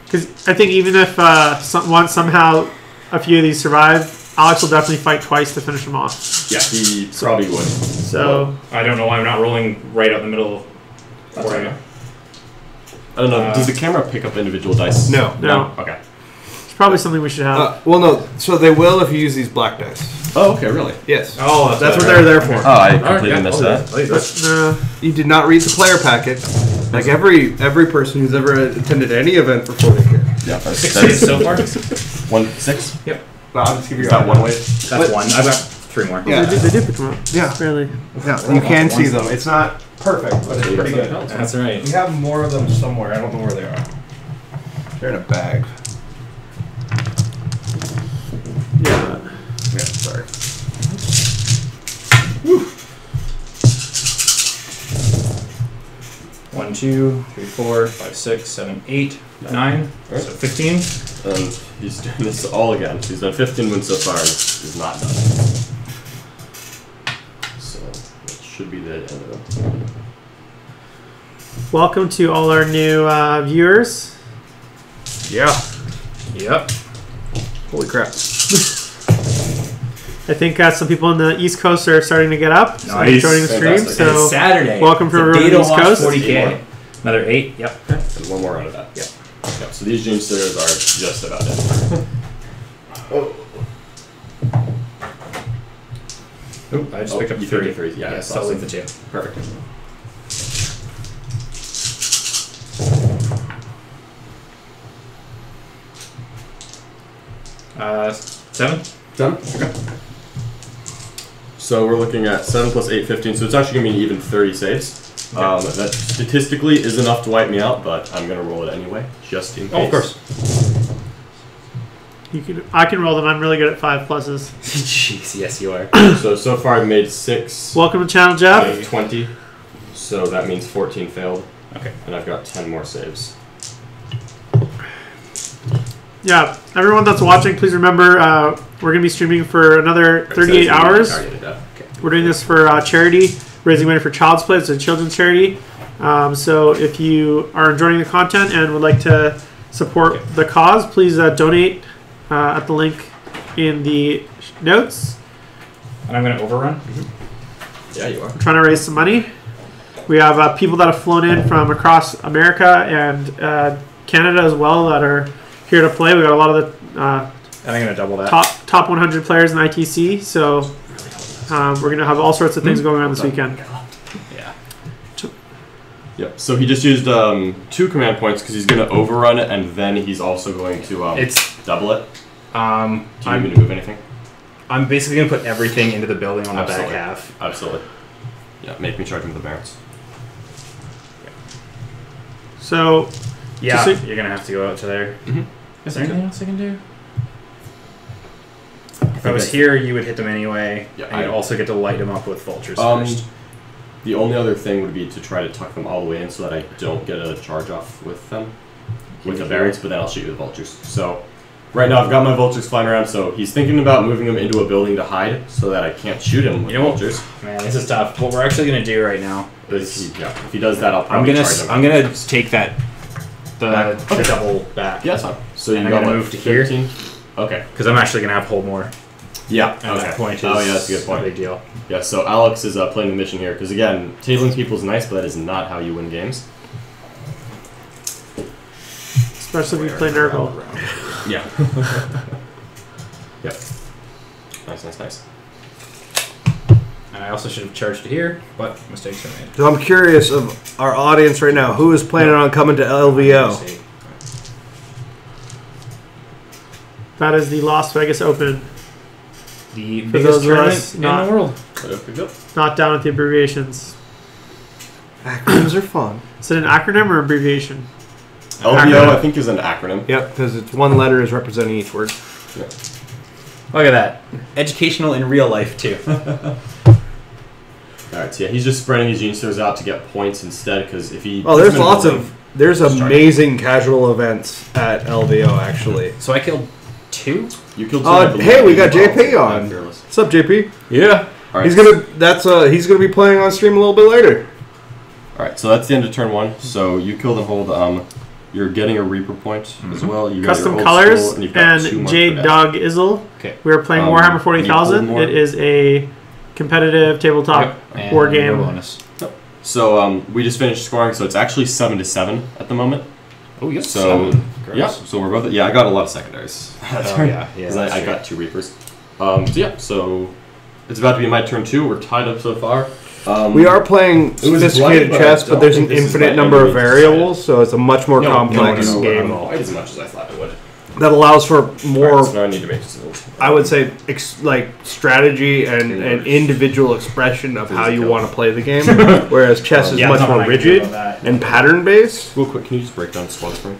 Speaker 1: Because I think even if somehow a few of these survive, Alex will definitely fight twice to finish them off.
Speaker 2: Yeah, he probably would.
Speaker 1: So
Speaker 3: I don't know why I'm not rolling right out the middle.
Speaker 2: That's okay. I don't know. Does the camera pick up individual dice?
Speaker 4: No.
Speaker 2: Okay.
Speaker 1: it's probably something we should have.
Speaker 4: Well, no. So they will if you use these black dice.
Speaker 2: Oh, okay, really?
Speaker 4: Yes.
Speaker 3: Oh,
Speaker 4: That's what they're there for.
Speaker 2: Oh, I completely missed that.
Speaker 1: But, no.
Speaker 4: You did not read the player packet. Like every person who's ever attended any event before they care.
Speaker 2: Yeah,
Speaker 3: 6 saves so far.
Speaker 2: 6?
Speaker 3: Yep.
Speaker 4: Well, I'll just give you
Speaker 2: Is that one way?
Speaker 3: That's one. I've got 3 more.
Speaker 4: Yeah.
Speaker 1: They did pick them up.
Speaker 4: Yeah.
Speaker 1: Really.
Speaker 4: Yeah, you can see them. It's not perfect, but it's pretty good.
Speaker 3: That's right.
Speaker 4: We have more of them somewhere. I don't know where they are. They're in a bag.
Speaker 1: Yeah.
Speaker 4: Yeah, sorry.
Speaker 3: One, 2, 3, 4, 5, 6, 7, 8, 9.
Speaker 2: Right.
Speaker 3: So 15.
Speaker 2: And he's doing this all again. He's done 15 wins so far and he's not done. So that should be the end of it.
Speaker 1: Welcome to all our new viewers.
Speaker 4: Yeah.
Speaker 3: Yep.
Speaker 4: Holy crap.
Speaker 1: I think some people on the East Coast are starting to get up. So
Speaker 3: Nice.
Speaker 1: they're joining the stream.
Speaker 2: Fantastic.
Speaker 3: And it's
Speaker 1: So
Speaker 3: Saturday.
Speaker 1: welcome for
Speaker 3: It's a
Speaker 1: everyone
Speaker 3: day to
Speaker 1: on the East
Speaker 3: watch
Speaker 1: Coast.
Speaker 3: 40K.
Speaker 2: 8 more.
Speaker 3: Another 8. Yep.
Speaker 2: And one more out of that.
Speaker 3: Yep.
Speaker 2: Yep. So these Gene Stealers are just about it.
Speaker 3: Oop, I just
Speaker 2: Oh,
Speaker 3: picked up
Speaker 2: you
Speaker 3: 3.
Speaker 2: picked 3. Yeah,
Speaker 3: Yes,
Speaker 2: that's
Speaker 3: I'll leave
Speaker 2: awesome.
Speaker 3: the 2.
Speaker 2: Perfect.
Speaker 3: Uh, 7.
Speaker 2: Done? Okay. So we're looking at 7 plus 8, 15. So it's actually going to be an even 30 saves. That statistically is enough to wipe me out, but I'm going to roll it anyway, just in case.
Speaker 3: Oh, of course.
Speaker 1: I can roll them. I'm really good at 5 pluses.
Speaker 3: Jeez, yes you are.
Speaker 2: So far I've made 6
Speaker 1: Welcome to the channel,
Speaker 2: out
Speaker 1: Jeff.
Speaker 2: of 20. So that means 14 failed.
Speaker 3: Okay.
Speaker 2: And I've got 10 more saves.
Speaker 1: Yeah, everyone that's watching, please remember we're going to be streaming for another 38 hours.
Speaker 3: Okay.
Speaker 1: We're doing this for charity, raising money for Child's Play. It's a children's charity. So if you are enjoying the content and would like to support the cause, please donate at the link in the notes.
Speaker 3: And I'm going to overrun.
Speaker 2: Yeah, you are.
Speaker 1: We're trying to raise some money. We have people that have flown in from across America and Canada as well that are here to play. We got a lot of the
Speaker 3: And I'm going to double that.
Speaker 1: top 100 players in ITC. So we're going to have all sorts of things going on this weekend.
Speaker 3: Yeah.
Speaker 2: Yep. So he just used 2 command points because he's going to overrun it, and then he's also going to
Speaker 3: It's
Speaker 2: double it. Do you need me to move anything?
Speaker 3: I'm basically going to put everything into the building on the back
Speaker 2: Absolutely.
Speaker 3: half.
Speaker 2: Absolutely. Yeah, make me charge him with the barons.
Speaker 1: So
Speaker 3: Yeah,
Speaker 1: Just
Speaker 3: you're going to have to go out to there.
Speaker 2: Mm-hmm.
Speaker 3: Is there anything else I can do? If I was here, you would hit them anyway.
Speaker 2: Yeah,
Speaker 3: and you'd also get to light them up with vultures first.
Speaker 2: The only other thing would be to try to tuck them all the way in so that I don't get a charge off with them, with the barons, but then I'll shoot you with vultures. So right now I've got my vultures flying around, so he's thinking about moving them into a building to hide so that I can't shoot him with vultures.
Speaker 3: Man, this is tough. What we're actually going to do right now
Speaker 2: If he does that, I'll
Speaker 3: I'm
Speaker 2: probably
Speaker 3: gonna
Speaker 2: charge him.
Speaker 3: I'm gonna take that
Speaker 2: Back.
Speaker 3: the double back.
Speaker 2: Yeah, that's fine. So
Speaker 3: And
Speaker 2: you
Speaker 3: I'm
Speaker 2: got
Speaker 3: gonna
Speaker 2: what,
Speaker 3: move to here?
Speaker 2: 15? Okay.
Speaker 3: Because I'm actually gonna have hold more.
Speaker 2: Yeah.
Speaker 3: And
Speaker 2: okay.
Speaker 3: that point is
Speaker 2: Oh yeah, that's a good
Speaker 3: a
Speaker 2: point.
Speaker 3: big deal.
Speaker 2: Yeah. So Alex is playing the mission here because again, tabling people is nice, but that is not how you win games.
Speaker 1: especially if you play Nurgle.
Speaker 2: Yeah. Yep. Nice.
Speaker 3: And I also should have charged to here, but mistakes are made.
Speaker 4: So I'm curious of our audience right now. Who is planning on coming to LVO?
Speaker 3: Mistake.
Speaker 1: That is the Las Vegas Open.
Speaker 3: The
Speaker 1: For
Speaker 3: biggest
Speaker 1: those of
Speaker 3: tournament
Speaker 1: us
Speaker 3: in
Speaker 1: not-
Speaker 3: the world.
Speaker 1: Not down with the abbreviations.
Speaker 4: Acronyms are fun.
Speaker 1: Is it an acronym or abbreviation?
Speaker 2: LVO, I think, is an acronym.
Speaker 4: Yep, because it's one letter is representing each word.
Speaker 2: Yeah.
Speaker 3: Look at that. Educational in real life too.
Speaker 2: Alright, so yeah, he's just spreading his Gene Stealers out to get points instead, because if he...
Speaker 4: Oh, there's
Speaker 2: puts them in
Speaker 4: lots
Speaker 2: building-
Speaker 4: of There's amazing casual events at LVO, actually.
Speaker 3: So I killed 2?
Speaker 2: You killed 2. I believe.
Speaker 4: Hey, we got
Speaker 2: Well,
Speaker 4: JP on.
Speaker 2: I'm fearless.
Speaker 4: What's up, JP?
Speaker 3: Yeah.
Speaker 2: All right.
Speaker 4: He's gonna be playing on stream a little bit later.
Speaker 2: All right, so that's the end of turn 1. So you kill and hold. You're getting a Reaper point as well. You got
Speaker 1: Custom
Speaker 2: your old
Speaker 1: colors
Speaker 2: school, and you've got 2
Speaker 1: and
Speaker 2: more
Speaker 1: Jade
Speaker 2: for
Speaker 1: Dog Izzle.
Speaker 3: Okay.
Speaker 1: We are playing
Speaker 2: Um,
Speaker 1: Warhammer
Speaker 2: you
Speaker 1: 40,000.
Speaker 2: hold more?
Speaker 1: It is a competitive tabletop
Speaker 3: And
Speaker 1: war
Speaker 3: no
Speaker 1: game.
Speaker 3: bonus.
Speaker 2: So we just finished scoring, so it's actually 7-7 at the moment.
Speaker 3: Oh, you got
Speaker 2: So
Speaker 3: 7.
Speaker 2: yeah, so we're both. Yeah, I got a lot of secondaries.
Speaker 3: Oh, yeah.
Speaker 2: Because I got 2 Reapers. So it's about to be my turn 2. We're tied up so far.
Speaker 4: We are playing
Speaker 2: It was
Speaker 4: sophisticated
Speaker 2: blind, but
Speaker 4: chess,
Speaker 2: I
Speaker 4: but
Speaker 2: don't
Speaker 4: there's an
Speaker 2: think this is
Speaker 4: infinite
Speaker 2: by
Speaker 4: number
Speaker 2: any
Speaker 4: of
Speaker 2: means
Speaker 4: variables, so it's a much more
Speaker 3: No,
Speaker 4: complex
Speaker 3: no,
Speaker 4: game
Speaker 2: Quite as much as I thought it would.
Speaker 4: that allows for
Speaker 2: Alright,
Speaker 4: more,
Speaker 2: so now I need to make decisions.
Speaker 4: I would say, like strategy and individual expression of how you want to play the game, whereas chess is
Speaker 3: Yeah,
Speaker 4: much
Speaker 3: I'm not
Speaker 4: more
Speaker 3: gonna
Speaker 4: rigid
Speaker 3: about that.
Speaker 4: and pattern based.
Speaker 2: Real quick, can you just break down squads for me?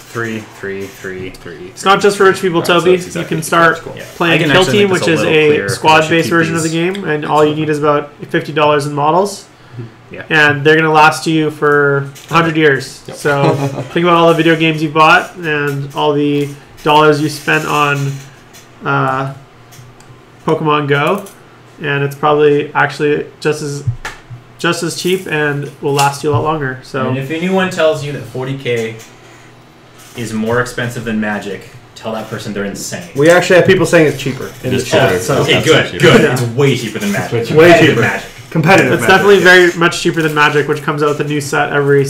Speaker 3: 3, 3, 3, 3.
Speaker 1: It's not just for rich people,
Speaker 2: Alright, so
Speaker 1: Toby.
Speaker 2: it's exactly
Speaker 1: You can start
Speaker 2: cool.
Speaker 3: Yeah. I
Speaker 1: playing
Speaker 3: can
Speaker 1: Kill
Speaker 3: actually
Speaker 1: Team,
Speaker 3: make
Speaker 1: which
Speaker 3: this
Speaker 1: is
Speaker 3: a little
Speaker 1: a
Speaker 3: clearer, 'cause I should
Speaker 1: squad-based
Speaker 3: keep
Speaker 1: version of the
Speaker 3: these.
Speaker 1: game, and all you need is about $50 in models.
Speaker 3: Yeah.
Speaker 1: And they're going to last you for 100 years.
Speaker 2: Yep.
Speaker 1: So think about all the video games you bought and all the dollars you spent on Pokemon Go, and it's probably actually just as cheap and will last you a lot longer. So
Speaker 3: And if anyone tells you that 40K is more expensive than Magic, tell that person they're insane.
Speaker 4: We actually have people saying it's cheaper in the
Speaker 2: is
Speaker 4: chat.
Speaker 2: cheaper.
Speaker 4: So
Speaker 3: Okay,
Speaker 2: Absolutely.
Speaker 3: good.
Speaker 1: Yeah.
Speaker 3: It's way cheaper than Magic.
Speaker 4: way
Speaker 3: Competitive
Speaker 4: cheaper.
Speaker 3: Magic.
Speaker 4: Competitive.
Speaker 1: it's
Speaker 4: Magic.
Speaker 1: definitely very much cheaper than Magic, which comes out with a new set every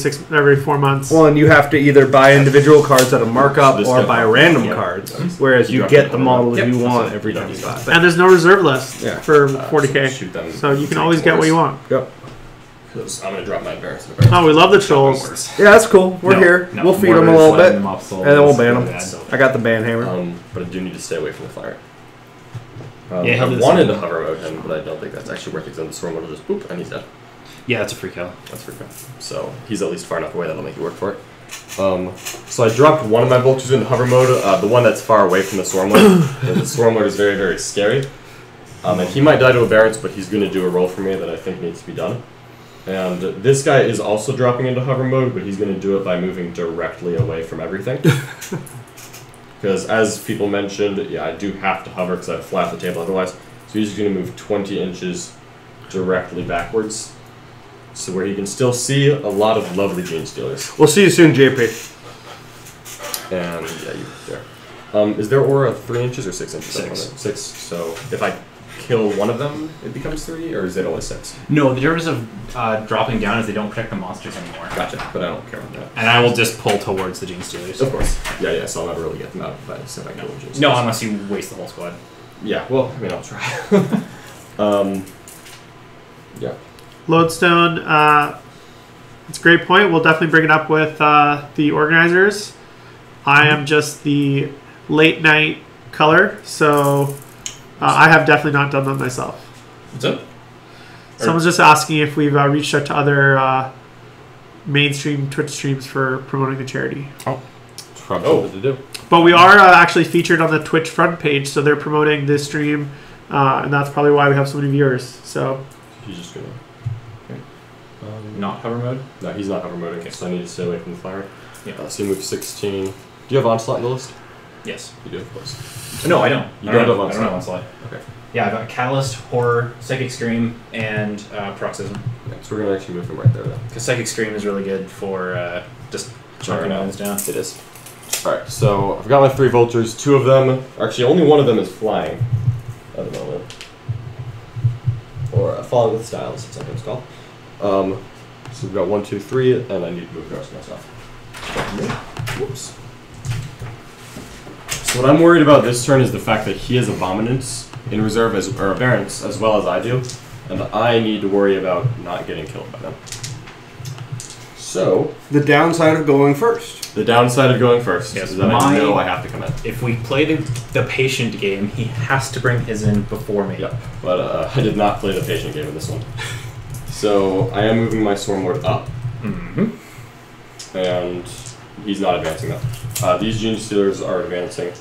Speaker 1: 4 months.
Speaker 4: Well, and you have to either buy individual cards at a markup
Speaker 2: This
Speaker 4: or
Speaker 2: guy-
Speaker 4: buy random
Speaker 2: Yep.
Speaker 4: cards, whereas you
Speaker 2: drop
Speaker 4: get
Speaker 2: it
Speaker 4: the
Speaker 2: on
Speaker 4: models
Speaker 3: Yep.
Speaker 4: you want every
Speaker 2: You
Speaker 4: time
Speaker 2: don't
Speaker 4: you
Speaker 2: need
Speaker 4: buy.
Speaker 2: that.
Speaker 1: And there's no reserve list
Speaker 4: Yeah.
Speaker 1: for
Speaker 2: So
Speaker 1: 40K.
Speaker 2: shoot them
Speaker 1: So you can
Speaker 2: 3
Speaker 1: always get what you
Speaker 2: quarters.
Speaker 1: want.
Speaker 4: Yep.
Speaker 2: Because I'm going to drop my Barons.
Speaker 1: Oh, we love the trolls.
Speaker 4: Yeah, that's cool. We're
Speaker 3: No,
Speaker 4: here.
Speaker 3: no,
Speaker 4: we'll feed them a
Speaker 3: mortars,
Speaker 4: little
Speaker 3: lighting
Speaker 4: bit,
Speaker 3: them up slowly,
Speaker 4: and then we'll
Speaker 3: it's
Speaker 4: ban
Speaker 3: really
Speaker 4: them.
Speaker 3: bad.
Speaker 4: I got the ban hammer.
Speaker 2: But I do need to stay away from the flyer.
Speaker 3: Yeah,
Speaker 2: I
Speaker 3: he'll do the
Speaker 2: wanted
Speaker 3: same.
Speaker 2: to hover mode him, but I don't think that's actually worth it because then the storm will just boop and he's dead.
Speaker 3: Yeah, that's a free kill.
Speaker 2: That's pretty good. So he's at least far enough away that'll make you work for it. So I dropped one of my vultures into hover mode, the one that's far away from the swarm lord. The swarm lord is very, very scary. And he might die to a Barons, but he's going to do a roll for me that I think needs to be done. And this guy is also dropping into hover mode, but he's going to do it by moving directly away from everything. Because as people mentioned, yeah, I do have to hover because I fly off the table otherwise. So he's just going to move 20 inches directly backwards. So where he can still see a lot of lovely Gene Stealers.
Speaker 4: We'll see you soon, JP.
Speaker 2: And yeah, you there. Is their aura 3 inches or 6 inches?
Speaker 3: 6.
Speaker 2: 6. So if I kill one of them, it becomes 3, or is it only 6?
Speaker 3: No, the difference of dropping down is they don't protect the monsters anymore.
Speaker 2: Gotcha, but I don't care about that.
Speaker 3: And I will just pull towards the Gene Stealers.
Speaker 2: Of course. Yeah, so I'll never really get them out if I kill Gene Stealers.
Speaker 3: No, unless you waste the whole squad.
Speaker 2: Yeah, well, I mean, I'll try. Yeah.
Speaker 1: Lodestone, it's a great point. We'll definitely bring it up with the organizers. I am just the late night color, so I have definitely not done that myself.
Speaker 3: What's up?
Speaker 1: Someone's just asking if we've reached out to other mainstream Twitch streams for promoting the charity.
Speaker 2: It's probably something to do.
Speaker 1: But we are actually featured on the Twitch front page, so they're promoting this stream, and that's probably why we have so many viewers. So
Speaker 2: He's just gonna. Okay.
Speaker 3: Not hover mode?
Speaker 2: No, he's not hover mode, okay, so I need to stay away from the flyer.
Speaker 3: Yeah.
Speaker 2: So you move 16. Do you have Onslaught in the list?
Speaker 3: Yes.
Speaker 2: You do, of course.
Speaker 3: No, I don't.
Speaker 2: You
Speaker 3: I
Speaker 2: don't
Speaker 3: don't
Speaker 2: have
Speaker 3: I don't have
Speaker 2: Onslaught?
Speaker 3: Onslaught.
Speaker 2: Okay.
Speaker 3: Yeah, I've got Catalyst, Horror, Psychic Scream, and Paroxysm.
Speaker 2: Yeah, so we're gonna actually move him right there then.
Speaker 3: Because Psychic Scream is really good for just chunking islands down.
Speaker 2: It is. Alright, so I've got my 3 vultures. 2 of them, actually only one of them is flying at the moment. Or falling with style, as it's sometimes called. So we've got 1, 2, 3, and I need to move the rest of my stuff. Whoops. So what I'm worried about this turn is the fact that he has Abominance in reserve, or Barons, as well as I do. And I need to worry about not getting killed by them. So,
Speaker 4: The downside of going first.
Speaker 2: the downside of going first
Speaker 3: Yes,
Speaker 2: is that I know I have to come in.
Speaker 3: If we play the patient game, he has to bring his in before me.
Speaker 2: Yep, but I did not play the patient game in this one. So I am moving my Stormlord up,
Speaker 3: Mm-hmm.
Speaker 2: and he's not advancing that. These Gene Stealers are advancing.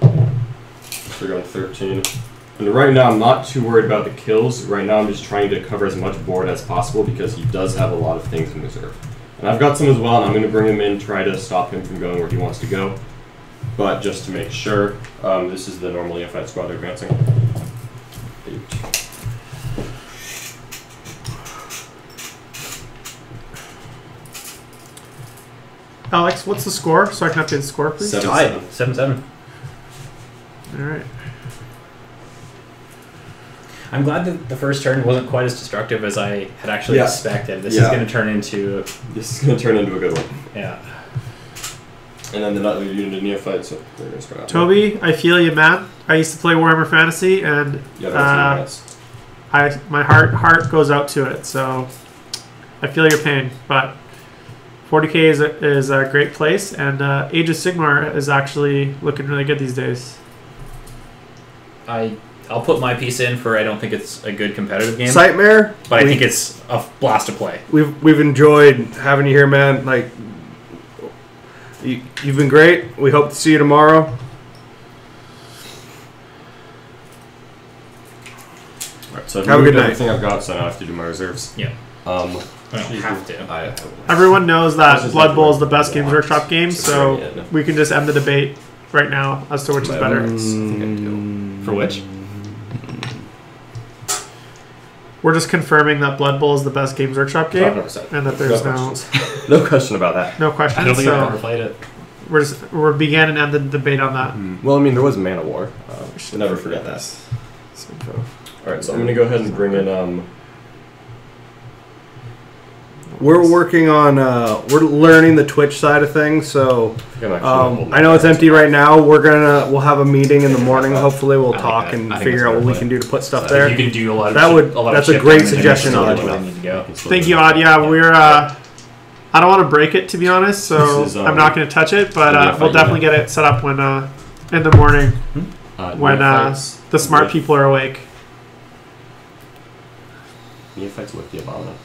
Speaker 2: So we're going 13. And right now I'm not too worried about the kills. Right now I'm just trying to cover as much board as possible because he does have a lot of things in reserve. And I've got some as well, and I'm going to bring him in, try to stop him from going where he wants to go. But just to make sure, this is the normal neophyte squad they're advancing. 8.
Speaker 1: Alex, what's the score? So I can update the score, please.
Speaker 2: 7-7.
Speaker 3: 7-7.
Speaker 1: All right.
Speaker 3: I'm glad that the first turn wasn't quite as destructive as I had actually expected. This is going to turn into...
Speaker 2: This is going to turn into a good one.
Speaker 3: Yeah.
Speaker 2: And then the Nightly unit of neophytes, so they're going to start out.
Speaker 1: Toby, I feel you, man. I used to play Warhammer Fantasy, and my heart goes out to it. So I feel your pain, but 40K is a great place, and Age of Sigmar is actually looking really good these days.
Speaker 3: I'll put my piece in for I don't think it's a good competitive game.
Speaker 4: Sightmare,
Speaker 3: but I think it's a blast to play.
Speaker 4: We've enjoyed having you here, man. Like, you've been great. We hope to see you tomorrow.
Speaker 2: Alright, so
Speaker 4: have a good night.
Speaker 2: Everything I've got, so now I have to do my reserves.
Speaker 3: Yeah.
Speaker 2: I
Speaker 3: don't have to.
Speaker 1: Everyone knows that Blood Bowl is the best Games Workshop game, so we can just end the debate right now as to which is better.
Speaker 3: For which?
Speaker 1: We're just confirming that Blood Bowl is the best Games Workshop game, and that there's
Speaker 2: no question about that.
Speaker 1: No question.
Speaker 3: I don't think I've ever played it.
Speaker 1: We're began and end the debate on that.
Speaker 2: Well, I mean, there was Man of War. Never forget that. Alright, so I'm going to go ahead and bring in...
Speaker 4: We're working on, we're learning the Twitch side of things, so I know it's empty right now. We'll have a meeting in the morning. Hopefully we'll talk and figure out what we can do to put stuff there.
Speaker 3: You can do a lot of
Speaker 4: that's a great suggestion, Odd.
Speaker 1: Thank you, Odd. Yeah, we're, I don't want to break it, to be honest, so I'm not going to touch it, but we'll definitely get it set up when, in the morning, when the smart people are awake.
Speaker 2: Neophytes with the Abominant.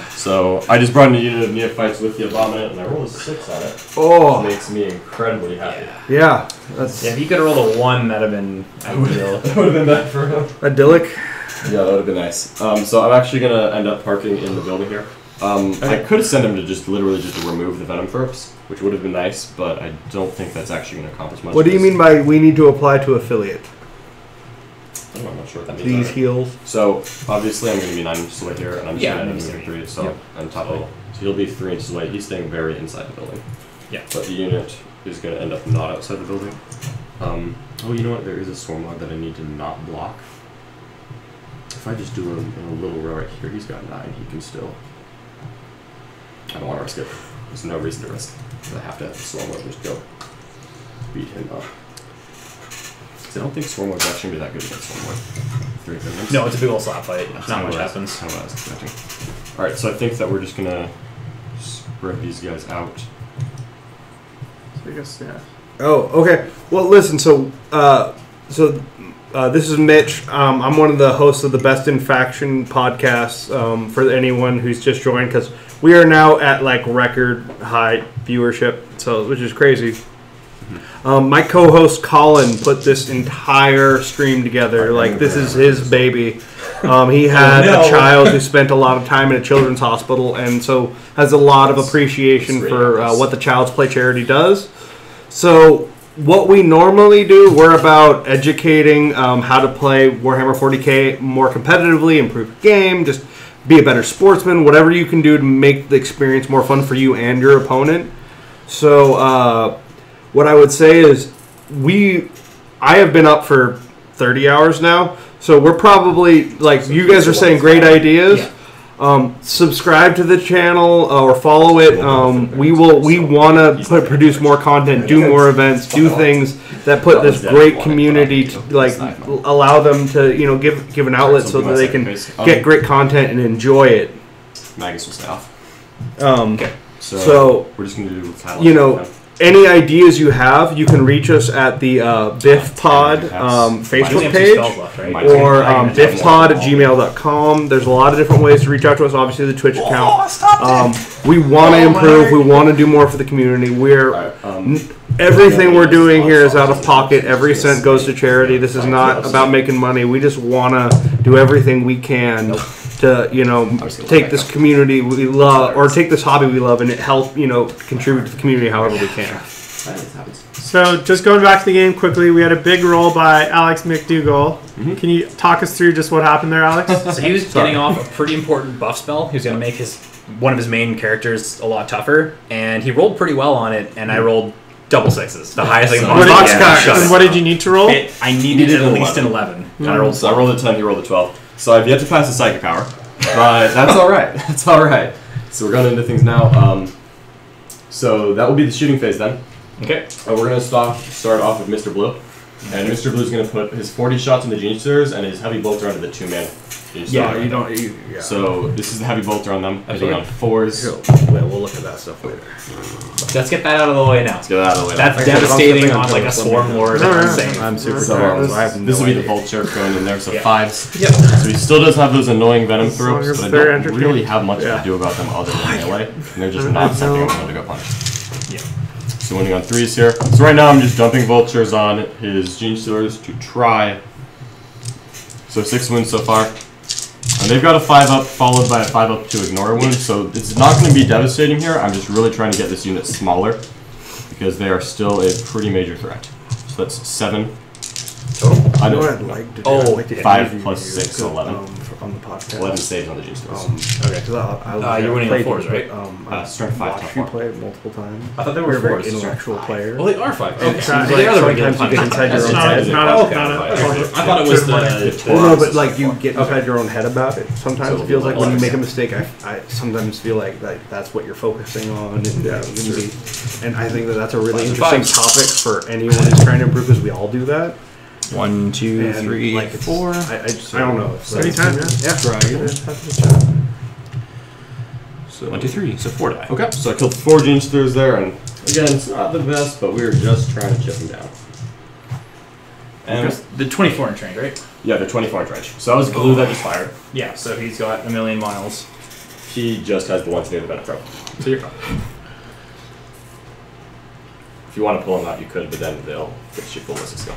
Speaker 2: So I just brought in a unit of neophytes with the Abominant, and I rolled a 6 on it.
Speaker 4: Oh,
Speaker 2: which makes me incredibly happy.
Speaker 4: Yeah,
Speaker 3: if you could roll a 1, that'd have been ideal.
Speaker 2: That would have been bad for him.
Speaker 4: Idyllic.
Speaker 2: Yeah, that would have been nice. So I'm actually gonna end up parking in the building here. I could send him to just literally just remove the Venom Thorps, which would have been nice, but I don't think that's actually going to accomplish much.
Speaker 4: What do you mean by we need to apply to affiliate?
Speaker 2: I'm not sure what that means.
Speaker 4: These heals.
Speaker 2: So obviously I'm going to be 9 inches away here, and I'm just going to end up moving 3. So on top of it, so he'll be 3 inches away. He's staying very inside the building.
Speaker 3: Yeah.
Speaker 2: But the unit is going to end up not outside the building. Oh, you know what? There is a swarm log that I need to not block. If I just do him in a little row right here, he's got 9. He can still. I don't want to risk it. There's no reason to risk it. I have to swarm log just go beat him up. I don't think Swarm Lord's actually going to be that good against Swarm Lord. 3 opinions.
Speaker 3: No, it's a big old slap fight. Not much happens.
Speaker 2: That's what I was expecting. Alright, so I think that we're just going to spread these guys out.
Speaker 1: So I guess, yeah.
Speaker 4: Oh, okay. Well, listen, so this is Mitch. I'm one of the hosts of the Best in Faction podcast for anyone who's just joined, because we are now at like record high viewership, so which is crazy. My co-host Colin put this entire stream together. Like, this is his baby. He had a child who spent a lot of time in a children's hospital, and so has a lot of appreciation for what the Child's Play charity does. So what we normally do, we're about educating how to play Warhammer 40k more competitively, improve the game, just be a better sportsman, whatever you can do to make the experience more fun for you and your opponent. So what I would say is I have been up for 30 hours now, so we're probably, like, you guys are saying great ideas. Yeah. Subscribe to the channel or follow it. We want to produce more content, do more events, do things that put this great community to, like, allow them to, give an outlet so that they can get great content and enjoy it.
Speaker 2: Magus will stay off.
Speaker 4: Okay.
Speaker 2: So we're just going to do
Speaker 4: any ideas you have, you can reach us at the Biff Pod Facebook page or biffpod@gmail.com. There's a lot of different ways to reach out to us. Obviously, the Twitch account. We want to improve. We want to do more for the community. everything we're doing here is out of pocket. Every cent goes to charity. This is not about making money. We just want to do everything we can to, take this community we love, or take this hobby we love, and help, contribute to the community however we can.
Speaker 1: So just going back to the game quickly, we had a big roll by Alex Macdougall. Can you talk us through just what happened there, Alex?
Speaker 3: So he was getting off a pretty important buff spell. He was going to make one of his main characters a lot tougher, and he rolled pretty well on it, and I rolled double sixes, the highest I can
Speaker 1: possibly. And what did you need to roll?
Speaker 3: I needed at least an 11.
Speaker 2: I rolled a 10, he rolled a 12. So I've yet to pass the psychic power, but that's all right. That's all right. So we're going into things now. So that will be the shooting phase then.
Speaker 3: Okay.
Speaker 2: We're going to start off with Mr. Blue. And Mr. Blue is going to put his 40 shots into Genius Stealers and his heavy bolter onto the 2-man. So this is the heavy bolter on them. Hitting on 4s.
Speaker 4: We'll look at that stuff later.
Speaker 3: Let's get that out of the way now.
Speaker 2: Let's get that out of the way.
Speaker 3: That's devastating on like a Swarm Lord.
Speaker 4: I'm super tired.
Speaker 2: This will be the vulture going in there, so 5s.
Speaker 3: Yep.
Speaker 2: So he still does have those annoying venom throws,
Speaker 1: as
Speaker 2: but I
Speaker 1: they're
Speaker 2: don't really have much to do about them other than melee. And they're just not something I'm going to go punch.
Speaker 3: Yeah.
Speaker 2: So winning on 3s here. So right now I'm just dumping vultures on his Gene Stealers to try. So 6 wounds so far. And they've got a 5-up followed by a 5-up to ignore a wound, so it's not going to be devastating here. I'm just really trying to get this unit smaller because they are still a pretty major threat. So that's 7.
Speaker 4: Total? I know what I'd like to do.
Speaker 3: Oh,
Speaker 4: I'd like to
Speaker 2: 5 plus 6, 11.
Speaker 4: On the podcast.
Speaker 2: 11 saves on the Gene Stealers.
Speaker 4: Okay, because
Speaker 3: you're winning on 4s, right?
Speaker 2: Strength 5
Speaker 4: watched you play it multiple times.
Speaker 3: I thought they were
Speaker 4: You're a very
Speaker 3: 4s.
Speaker 4: intellectual player.
Speaker 3: Well, they are 5.
Speaker 4: It seems like sometimes you get inside your own head.
Speaker 3: I thought it was the...
Speaker 4: Well, no, but like you get inside your own head about it. Sometimes it feels like when you make a mistake, I sometimes feel like that's what you're focusing on, and I think that's a really interesting topic for anyone who's trying to improve, because we all do that.
Speaker 3: 1, 2, 3,
Speaker 4: like
Speaker 3: 4.
Speaker 4: I don't know.
Speaker 1: Anytime,
Speaker 4: yeah.
Speaker 2: So
Speaker 3: 1, 2, 3. So 4 die.
Speaker 2: Okay, so I killed 4 Gene Stealers there, and again, it's not the best, but we're just trying to chip them down. And
Speaker 3: the 24-inch range, right?
Speaker 2: yeah, they're 24-inch range. So that was Blue that just fired.
Speaker 3: Yeah, so he's got a million miles.
Speaker 2: He just has the one to do the venom throw. So you're fine. If you want to pull him out, you could, but then they'll get you full list of skill.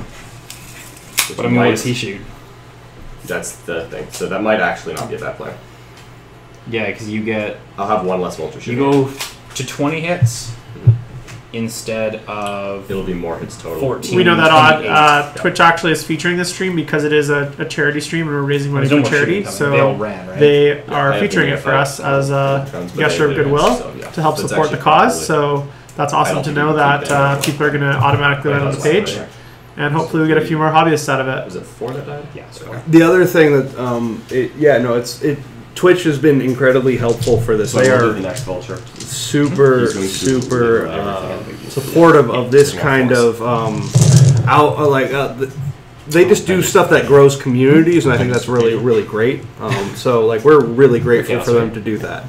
Speaker 3: But I mean, what does he shoot?
Speaker 2: That's the thing. So that might actually not be a bad play.
Speaker 3: Yeah, because you get...
Speaker 2: I'll have 1 less vulture shooting.
Speaker 3: You go to 20 hits instead of...
Speaker 2: It'll be more hits total.
Speaker 3: 14.
Speaker 1: We know that Twitch actually is featuring this stream because it is a charity stream and we're raising money for charity. So
Speaker 3: they all ran, right?
Speaker 1: They are featuring it for us as a gesture of goodwill to help support the cause. So that's awesome to know that people are going to automatically land on the page. And hopefully we get a few more hobbyists out of it.
Speaker 2: Was it 4 that died?
Speaker 3: Yeah. So
Speaker 4: the other thing that, Twitch has been incredibly helpful for this.
Speaker 2: So
Speaker 4: they are
Speaker 2: the next vulture.
Speaker 4: super supportive of this kind of they just do stuff that grows communities, and I think that's really, really great. So like we're really grateful for them to do that.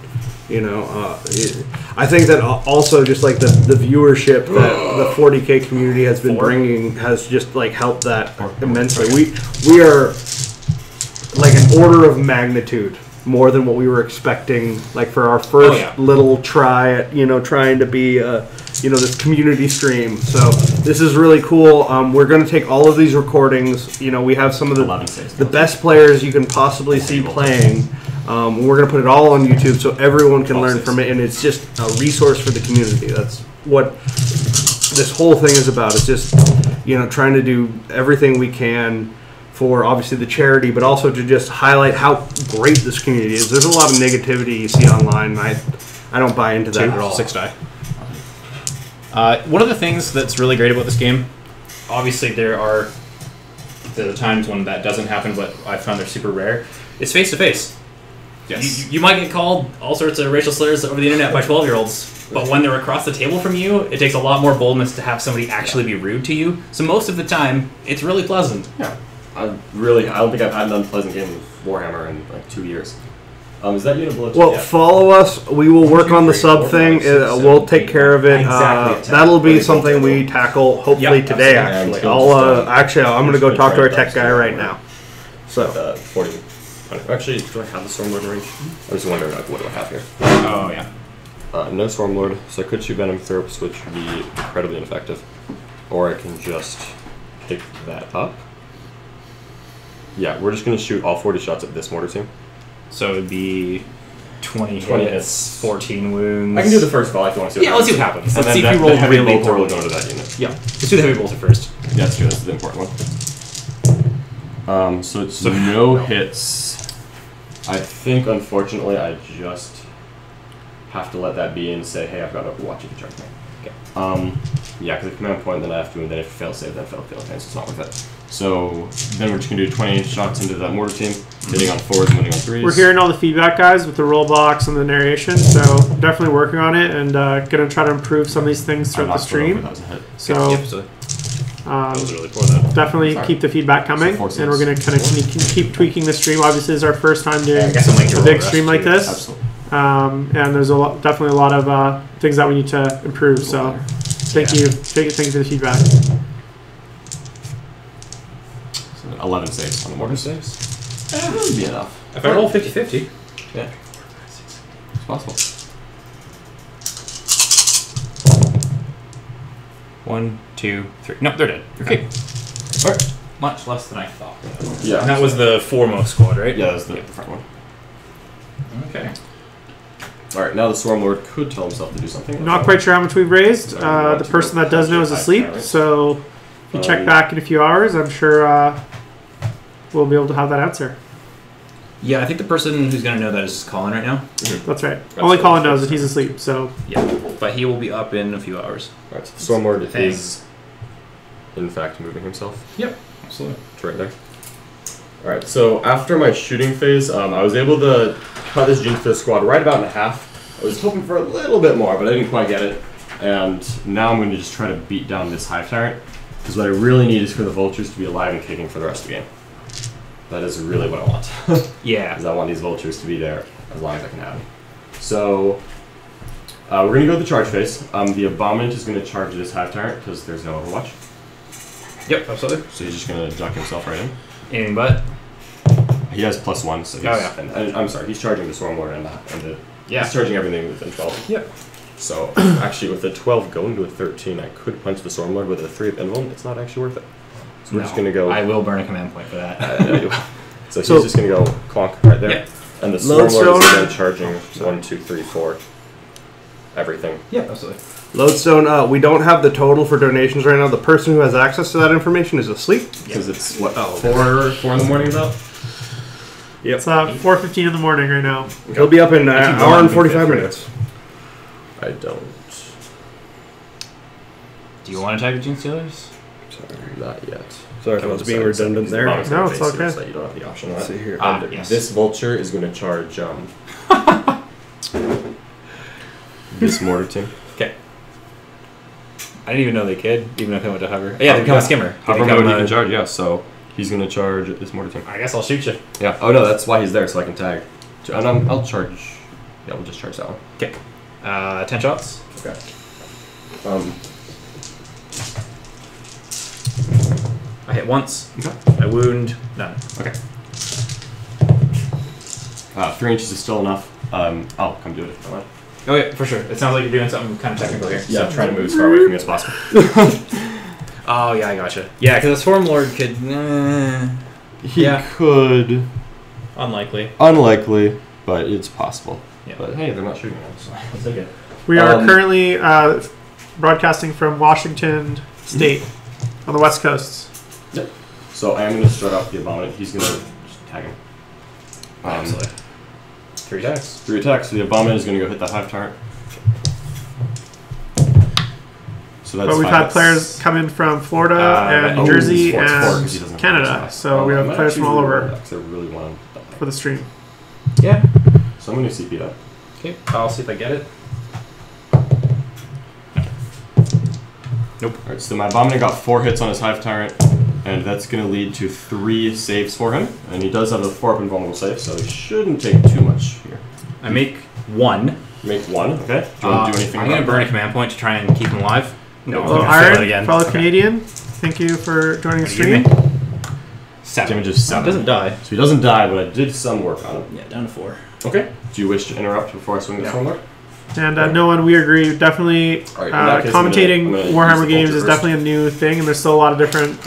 Speaker 4: I think that also just like the viewership that the 40K community has been bringing has just like helped that immensely. We are like an order of magnitude more than what we were expecting, like for our first little try at trying to be this community stream. So this is really cool. We're going to take all of these recordings. We have some of the best players you can possibly see playing. We're going to put it all on YouTube so everyone can learn from it, and it's just a resource for the community. That's what this whole thing is about. It's just trying to do everything we can for obviously the charity, but also to just highlight how great this community is. There's a lot of negativity you see online, and I don't buy into that at all.
Speaker 3: 6 die. One of the things that's really great about this game, obviously there are times when that doesn't happen, but I found they're super rare, is face-to-face. Yes. You might get called all sorts of racial slurs over the internet by 12-year-olds, but when they're across the table from you, it takes a lot more boldness to have somebody actually be rude to you. So most of the time, it's really pleasant.
Speaker 2: Yeah. I don't think I've had an unpleasant game with Warhammer in like 2 years. Is that unit bullet?
Speaker 4: Well, follow us. We will work on the sub thing. We'll take care of it. That'll be something we tackle hopefully today. Actually, I'm going to go talk to our tech guy right now. So
Speaker 2: 40. Actually, do I have the Stormlord range? I was wondering what do I have here?
Speaker 3: Oh yeah.
Speaker 2: No Stormlord, so I could shoot Venom Throps, which would be incredibly ineffective. or I can just pick that up. Yeah, we're just going to shoot all 40 shots at this mortar team.
Speaker 3: So it would be 20
Speaker 2: 20
Speaker 3: hits,
Speaker 2: hits.
Speaker 3: 14 wounds.
Speaker 2: I can do the first call if you want to see what
Speaker 3: let's see what happens.
Speaker 2: And
Speaker 3: Let's see
Speaker 2: then
Speaker 3: if you
Speaker 2: the
Speaker 3: roll
Speaker 2: heavy
Speaker 3: really
Speaker 2: bolter will
Speaker 3: poorly.
Speaker 2: go to that unit.
Speaker 3: Yeah, let's do the heavy bolter first.
Speaker 2: Yeah, that's true. That's the important one. So it's no hits. I think, unfortunately, I just have to let that be and say, hey, I've got Overwatch, you can charge me.
Speaker 3: Okay.
Speaker 2: Yeah, because the command point, then I have to, and then if you fail save, then fail okay, so it's not worth it. So then we're just going to do 20 shots into that mortar team, hitting on 4s and winning on 3s.
Speaker 1: We're hearing all the feedback, guys, with the roll box and the narration, so definitely working on it and going to try to improve some of these things throughout the stream.
Speaker 2: That was a hit.
Speaker 1: So
Speaker 3: that was really poor then.
Speaker 1: definitely keep the feedback coming, and we're going to kind of keep tweaking the stream. Obviously, this is our first time doing a big stream like this.
Speaker 2: Absolutely.
Speaker 1: And there's definitely a lot of things that we need to improve. So thank you for the feedback.
Speaker 2: So 11 saves on the mortar saves. That would be enough.
Speaker 3: If I roll 50-50.
Speaker 2: Yeah. It's possible.
Speaker 3: 1, 2, 3. No, they're dead. Okay.
Speaker 2: Alright.
Speaker 3: Much less than I thought.
Speaker 2: Yeah.
Speaker 3: And that was the foremost squad, right?
Speaker 2: Yeah, that was the front one.
Speaker 3: Okay.
Speaker 2: Alright, now the Stormlord could tell himself to do something.
Speaker 1: Not quite sure how much we've raised. The person that does know is asleep, so if you check back in a few hours, I'm sure we'll be able to have that answer.
Speaker 3: Yeah, I think the person who's going to know that is Colin right now.
Speaker 1: That's right. Only Colin knows that he's asleep, so...
Speaker 3: Yeah, but he will be up in a few hours.
Speaker 2: Alright, so the Stormlord is, in fact, moving himself.
Speaker 3: Yep, absolutely.
Speaker 2: It's right there. Alright, so after my shooting phase, I was able to cut this Gene Fist squad right about in half. I was hoping for a little bit more, but I didn't quite get it. And now I'm going to just try to beat down this Hive Tyrant, because what I really need is for the Vultures to be alive and kicking for the rest of the game. That is really what I want.
Speaker 3: Yeah.
Speaker 2: Because I want these Vultures to be there as long as I can have them. So, we're going to go with the charge phase. The Abominant is going to charge this Hive Tyrant, because there's no Overwatch.
Speaker 3: Yep, absolutely.
Speaker 2: So he's just going to duck himself right in.
Speaker 3: Anything but?
Speaker 2: He has +1, so he's...
Speaker 3: Oh, yeah.
Speaker 2: And I'm sorry, he's charging the Stormlord and the...
Speaker 3: Yeah.
Speaker 2: He's charging everything within 12.
Speaker 3: Yep.
Speaker 2: So, actually, with the 12 going to a 13, I could punch the Stormlord with a 3 of Invuln. It's not actually worth it. So we're just going to go...
Speaker 3: I will burn a command point for that.
Speaker 2: So he's just going to go clonk right there.
Speaker 3: Yep.
Speaker 2: And the Stormlord is again charging 1, 2, 3, 4. Everything.
Speaker 3: Yeah, absolutely.
Speaker 4: Lodestone, we don't have the total for donations right now. The person who has access to that information is asleep.
Speaker 2: Because it's, what, 4 in the morning about?
Speaker 4: Yep.
Speaker 1: It's 4:15 in the morning right now.
Speaker 4: He'll be up in an hour and 45 minutes.
Speaker 2: I don't.
Speaker 3: Do you want to tag the Gene Stealers?
Speaker 2: Sorry, not yet.
Speaker 4: Sorry if I was being redundant there.
Speaker 1: No, it's okay.
Speaker 2: So you don't have the option on
Speaker 4: Let's
Speaker 2: that.
Speaker 4: see here.
Speaker 2: And
Speaker 3: yes.
Speaker 2: this Vulture is going to charge this mortar team.
Speaker 3: Okay. I didn't even know they could, even if they went to hover. Yeah, they become a skimmer.
Speaker 2: Hover mode he can charge, yeah, so he's going to charge this mortar team.
Speaker 3: I guess I'll shoot you.
Speaker 2: Yeah. Oh no, that's why he's there, so I can tag. And I'll charge. Yeah, we'll just charge that one.
Speaker 3: Okay. 10 shots.
Speaker 2: Okay.
Speaker 3: I hit once.
Speaker 2: Okay.
Speaker 3: I wound none.
Speaker 2: Okay. 3 inches is still enough. I'll come do it if you want.
Speaker 3: Oh yeah, for sure. It sounds like you're doing something kind of technical here.
Speaker 2: Yeah, trying to move as far away from me as possible.
Speaker 3: Oh yeah, I gotcha. Yeah, because a Stormlord could.
Speaker 2: He
Speaker 3: Yeah.
Speaker 2: could.
Speaker 3: Unlikely.
Speaker 2: Unlikely, but it's possible.
Speaker 3: Yeah.
Speaker 2: But hey, they're not shooting at us, so I'll take it.
Speaker 1: We are currently broadcasting from Washington State on the West Coast.
Speaker 2: Yep. So I am going to start off the Abominant. He's going to just tag him.
Speaker 3: Absolutely. 3 attacks.
Speaker 2: 3 attacks. So the Abominant is going to go hit that Hive Tyrant. So that's
Speaker 1: But we've
Speaker 2: 5
Speaker 1: had
Speaker 2: hits.
Speaker 1: players come in from Florida and New
Speaker 2: Oh,
Speaker 1: Jersey
Speaker 2: it's 4, 'cause he
Speaker 1: and
Speaker 2: doesn't have
Speaker 1: Canada.
Speaker 2: much.
Speaker 1: So we
Speaker 2: I
Speaker 1: have
Speaker 2: might
Speaker 1: players from
Speaker 2: actually
Speaker 1: all
Speaker 2: roll
Speaker 1: over
Speaker 2: that 'cause I really want to die.
Speaker 1: for the stream.
Speaker 3: Yeah.
Speaker 2: So I'm going to CP that.
Speaker 3: Okay. I'll see if I get it. Nope.
Speaker 2: Alright, so my Abominant got 4 hits on his Hive Tyrant, and that's going to lead to 3 saves for him. And he does have a 4-up invulnerable save, so he shouldn't take too much here.
Speaker 3: I make 1.
Speaker 2: Make 1, okay? Do you want to do anything
Speaker 3: I'm going to
Speaker 2: about
Speaker 3: burn a command point to try and keep him alive. No,
Speaker 1: Hello,
Speaker 3: I'm gonna fail it
Speaker 1: Iron,
Speaker 3: again.
Speaker 1: fellow
Speaker 3: Okay.
Speaker 1: Canadian. Thank you for joining the
Speaker 3: What do you
Speaker 1: stream.
Speaker 3: give me? 7.
Speaker 2: Damage is 7.
Speaker 3: It doesn't die.
Speaker 2: So he doesn't die, but I did some work on him.
Speaker 3: Yeah, down to 4.
Speaker 2: Okay. Do you wish to interrupt before I swing the
Speaker 3: No.
Speaker 2: Stormlord?
Speaker 1: And Nolan, we agree. Definitely,
Speaker 2: All right, in that case,
Speaker 1: commentating
Speaker 2: I'm gonna use
Speaker 1: Warhammer
Speaker 2: the
Speaker 1: games
Speaker 2: vulture
Speaker 1: is
Speaker 2: first.
Speaker 1: definitely a new thing, and there's still a lot of different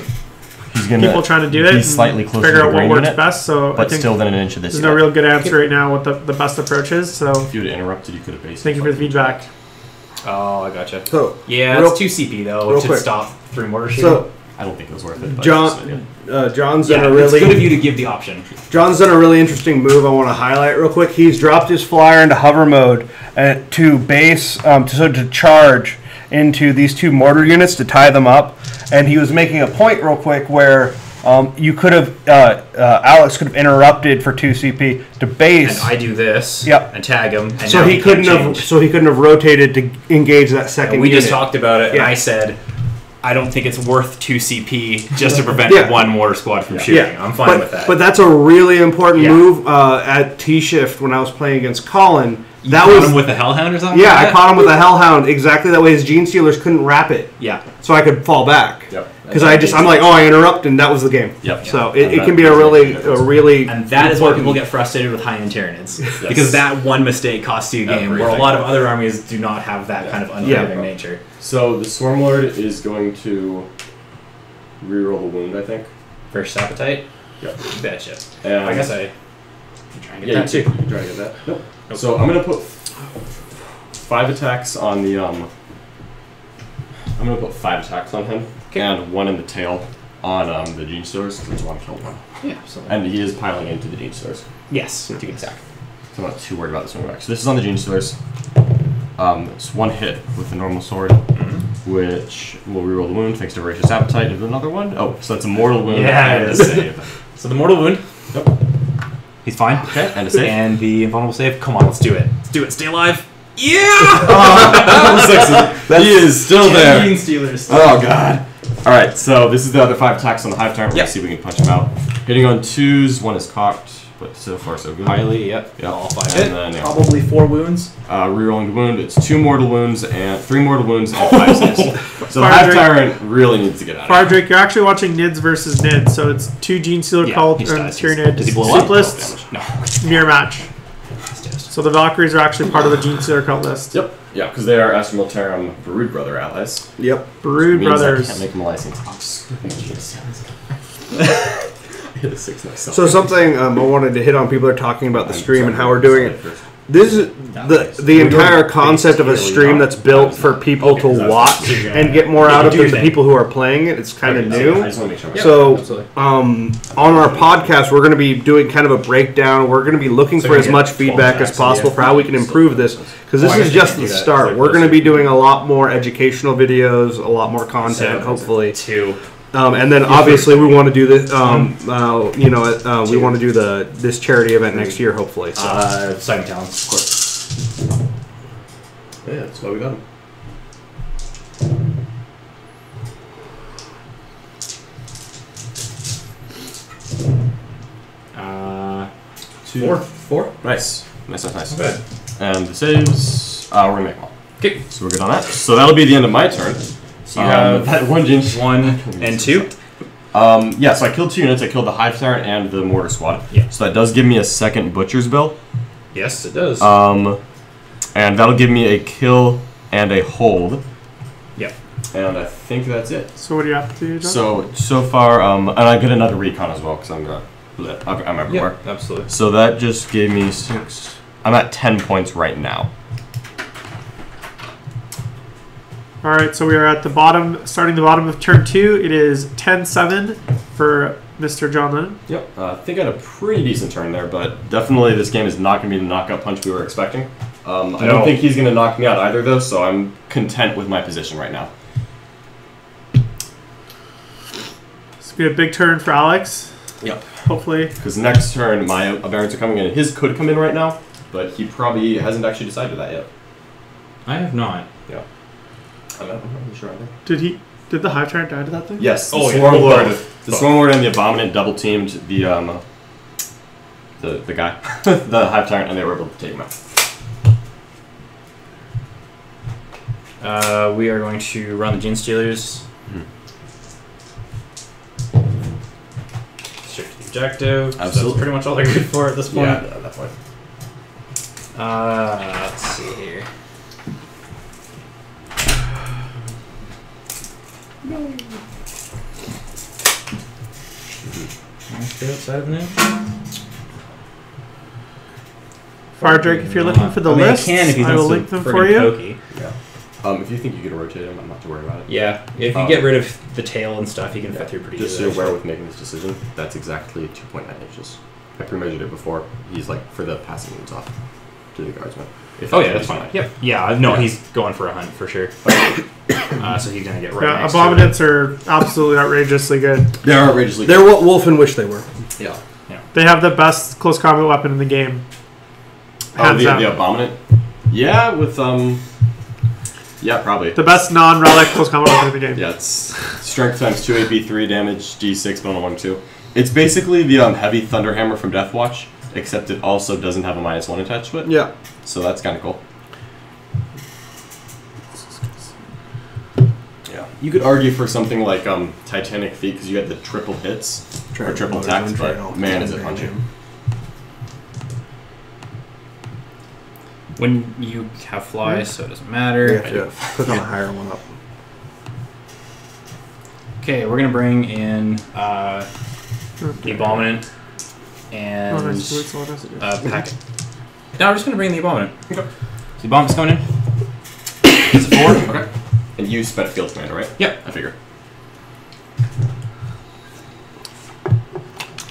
Speaker 5: He's gonna
Speaker 1: people trying to do it.
Speaker 5: He's
Speaker 1: and
Speaker 5: slightly closer
Speaker 1: figure
Speaker 5: to
Speaker 1: out
Speaker 5: the
Speaker 1: what
Speaker 5: green
Speaker 1: works
Speaker 5: unit,
Speaker 1: best. So I
Speaker 5: but
Speaker 1: think
Speaker 5: still within an inch of this
Speaker 1: there's
Speaker 5: unit.
Speaker 1: no real good answer right now what the best approach is. So
Speaker 2: If you would have interrupted, you could have basically.
Speaker 1: thank you for the feedback.
Speaker 3: Oh, I gotcha.
Speaker 4: So
Speaker 3: Yeah,
Speaker 4: real-
Speaker 3: it's 2 CP though,
Speaker 4: real
Speaker 3: which should
Speaker 4: quick.
Speaker 3: stop 3 mortar shooting.
Speaker 4: So
Speaker 2: I don't think it was worth it. But it's just an idea.
Speaker 4: John's
Speaker 3: yeah,
Speaker 4: done a
Speaker 3: it's good of
Speaker 4: really
Speaker 3: you to give the option.
Speaker 4: John's done a really interesting move. I want to highlight real quick. He's dropped his flyer into hover mode to base to charge into these 2 mortar units to tie them up, and he was making a point real quick where you could have Alex could have interrupted for 2 CP to base.
Speaker 3: And I do this
Speaker 4: Yep.
Speaker 3: and tag him, and
Speaker 4: so
Speaker 3: now
Speaker 4: he
Speaker 3: can't
Speaker 4: couldn't have.
Speaker 3: change.
Speaker 4: So he couldn't have rotated to engage that second.
Speaker 3: And we just
Speaker 4: unit.
Speaker 3: talked about it, and
Speaker 4: Yeah.
Speaker 3: I said, I don't think it's worth 2 CP just to prevent
Speaker 4: Yeah.
Speaker 3: 1 mortar squad from shooting. I'm fine with that.
Speaker 4: But that's a really important
Speaker 3: Yeah.
Speaker 4: move at T-shift when I was playing against Colin.
Speaker 3: You
Speaker 4: That
Speaker 3: caught
Speaker 4: was
Speaker 3: him with a Hellhound or something?
Speaker 4: yeah.
Speaker 3: like
Speaker 4: I
Speaker 3: that?
Speaker 4: caught him with a Hellhound exactly that way. His Gene Stealers couldn't wrap it,
Speaker 3: Yeah.
Speaker 4: so I could fall back.
Speaker 2: Yep.
Speaker 4: Because I'm like, oh, I interrupt, and that was the game.
Speaker 2: Yep.
Speaker 4: So
Speaker 2: And
Speaker 4: it
Speaker 2: that
Speaker 4: can be a
Speaker 2: does make
Speaker 4: really,
Speaker 2: difference.
Speaker 3: And that is why
Speaker 4: important-
Speaker 3: people get frustrated with high-end Tyranids. Because that one mistake costs you a game, where a
Speaker 2: Everything.
Speaker 3: lot of other armies do not have that kind of unforgiving nature.
Speaker 2: So the Swarmlord is going to reroll the wound, I think.
Speaker 3: First Appetite?
Speaker 2: Yep.
Speaker 3: You betcha.
Speaker 2: And
Speaker 3: I guess I'm trying to get
Speaker 2: yeah,
Speaker 3: that too.
Speaker 2: you try to get that. Nope. So I'm gonna put 5 attacks on the I'm gonna put 5 attacks on him and 1 in the tail on the Gene Stealers because I want to kill 1.
Speaker 3: Yeah, absolutely.
Speaker 2: And he is piling into the Gene Stealers.
Speaker 3: Yes, to attack.
Speaker 2: So I'm not too worried about this one back. So this is on the Gene Stealers. It's 1 hit with the normal sword, which will reroll the wound thanks to Voracious Appetite and another one. Oh, so that's a mortal wound
Speaker 3: Yeah,
Speaker 2: and
Speaker 3: it
Speaker 2: a
Speaker 3: is.
Speaker 2: save.
Speaker 3: So the mortal wound.
Speaker 2: Yep.
Speaker 3: He's fine.
Speaker 2: Okay, and a save.
Speaker 3: And the invulnerable save. Come on, let's do it. Let's do it. Stay alive. Yeah!
Speaker 2: He is still there.
Speaker 3: Gene Stealers.
Speaker 2: Oh god. Alright, so this is the other 5 attacks on the Hive Tyrant. We're
Speaker 3: Yep.
Speaker 2: gonna see if we can punch him out. Hitting on 2s, 1 is cocked, but so far so good.
Speaker 3: Highly, yep.
Speaker 2: Yep.
Speaker 3: All 5
Speaker 2: And
Speaker 3: hit.
Speaker 2: then, yeah.
Speaker 3: Probably 4 wounds.
Speaker 2: Rerolling the wound, it's 2 mortal wounds and 3 mortal wounds and 5 saves. So the
Speaker 1: Fire
Speaker 2: Hive
Speaker 1: Drake-
Speaker 2: Tyrant really needs to get out of
Speaker 1: Fire
Speaker 2: here.
Speaker 1: Drake, you're actually watching Nids versus Nids, so it's 2 Gene Stealer
Speaker 3: Yeah,
Speaker 1: cult
Speaker 3: he
Speaker 1: and
Speaker 3: dies.
Speaker 1: Tyranid.
Speaker 3: Does he blow up?
Speaker 1: Simplest
Speaker 3: No.
Speaker 1: mirror match.
Speaker 3: He's dead.
Speaker 1: So the Valkyries are actually part of the Gene Stealer cult list.
Speaker 2: Yep. Yeah, because they are Astra Militarum Brood Brother allies.
Speaker 4: Yep.
Speaker 1: Brood
Speaker 2: Means I
Speaker 1: Brothers.
Speaker 2: can't make them a license. Oh, screw you, Jesus. I hit a 6 myself.
Speaker 4: So something I wanted to hit on. People are talking about the stream and how we're doing it. This is the entire concept of a stream that's built for people to watch and get more out of than the people who are playing it. It's kind of
Speaker 2: I
Speaker 4: new.
Speaker 2: just want to make sure.
Speaker 4: So,
Speaker 3: absolutely.
Speaker 4: on our podcast, we're going to be doing kind of a breakdown. We're going to be looking
Speaker 3: So
Speaker 4: for
Speaker 3: you
Speaker 4: as
Speaker 3: get
Speaker 4: much
Speaker 3: 12
Speaker 4: feedback as
Speaker 3: tracks,
Speaker 4: possible
Speaker 3: yeah.
Speaker 4: for how we can improve this, because this
Speaker 3: I
Speaker 4: is
Speaker 3: guess
Speaker 4: just
Speaker 3: you can
Speaker 4: the
Speaker 3: do that.
Speaker 4: start.
Speaker 2: It's
Speaker 4: We're
Speaker 2: like
Speaker 4: going to be
Speaker 2: closer.
Speaker 4: doing a lot more educational videos, a lot more content, hopefully.
Speaker 3: 2.
Speaker 4: And then obviously we want to do this. We want to do this charity event next year, hopefully. So.
Speaker 3: Sighting Talons, of course.
Speaker 2: Yeah, that's why we got him.
Speaker 3: Four.
Speaker 2: 4. Nice. Nice.
Speaker 3: Good.
Speaker 2: And the saves, we're gonna make them all.
Speaker 3: Okay.
Speaker 2: So we're good on that. So that'll be the end of my turn.
Speaker 3: So you have
Speaker 2: that 1 Gene.
Speaker 3: 1 and 2.
Speaker 2: Yeah, so I killed 2 units. I killed the Hive Tyrant and the Mortar Squad.
Speaker 3: Yeah.
Speaker 2: So that does give me a second Butcher's Bill.
Speaker 3: Yes, it does.
Speaker 2: And that'll give me a kill and a hold.
Speaker 3: Yep.
Speaker 2: And I think that's it.
Speaker 1: So what do you have to do, John?
Speaker 2: So far, and I get another recon as well because I'm everywhere.
Speaker 3: Yeah, absolutely.
Speaker 2: So that just gave me 6. I'm at 10 points right now.
Speaker 1: All right, so we are at the bottom, starting the bottom of turn 2. It is 10-7 for Mr. John Lennon.
Speaker 2: Yep. I think I had a pretty decent turn there, but definitely this game is not going to be the knockout punch we were expecting. I don't think he's going to knock me out either, though, so I'm content with my position right now.
Speaker 1: It's going to be a big turn for Alex,
Speaker 2: Yep.
Speaker 1: hopefully.
Speaker 2: Because next turn, my Aberrants are coming in. His could come in right now, but he probably hasn't actually decided that yet.
Speaker 3: I have not.
Speaker 2: Yeah. I'm not really sure either.
Speaker 1: Did the Hive Tyrant die to that thing?
Speaker 2: Yes, the
Speaker 3: Oh, yeah.
Speaker 2: Swarmlord.
Speaker 3: Both.
Speaker 2: The Swarmlord and the Abominant double teamed the guy, the Hive Tyrant, and they were able to take him out.
Speaker 3: We are going to run the Gene Stealers. Straight to the objective. So
Speaker 2: Absolutely.
Speaker 3: that's pretty much all they're good for at this point.
Speaker 2: Yeah, at that point.
Speaker 3: Let's see here. Outside of noon.
Speaker 1: Fire Drake, if you're looking for the list, I will link them for you.
Speaker 3: Pokey.
Speaker 2: Yeah. If you think you can rotate him, I'm not too worried about it.
Speaker 3: Yeah, if you get rid of the tail and stuff, you can fit through pretty
Speaker 2: Just so
Speaker 3: easily.
Speaker 2: you're aware with making this decision, that's exactly 2.9 inches. I pre-measured it before. He's like, for the passing moves off to the guardsman.
Speaker 3: Oh yeah, that's fine. Yep. Yeah, no, he's going for a hunt for sure. So he's gonna get right
Speaker 1: Yeah,
Speaker 3: next
Speaker 1: Abominants are absolutely outrageously good.
Speaker 2: They're outrageously
Speaker 4: They're what Wolfen wished they were.
Speaker 2: Yeah.
Speaker 1: They have the best close combat weapon in the game.
Speaker 2: Oh, the Abominant? Yeah, with, yeah, probably.
Speaker 1: The best non-relic close combat weapon in the game.
Speaker 2: Yeah, it's strength times 2 AP, 3 damage, D6, but on a 1-2. It's basically the heavy Thunderhammer from Deathwatch, except it also doesn't have a -1 attached to it.
Speaker 4: Yeah.
Speaker 2: So that's kind of cool. Yeah. You could argue for something like Titanic Feet because you had the triple hits, or triple attacks, but man, is it punchy.
Speaker 3: When you have flies, so it doesn't matter.
Speaker 4: Yeah, click on the higher one up.
Speaker 3: Okay, we're gonna bring in the Abominant and Packet. No, we're just gonna bring in the Abominant. Okay. So the Abominant's coming in. It's a 4.
Speaker 2: Okay. And you spent Field Commander, right?
Speaker 3: Yep.
Speaker 2: I figure.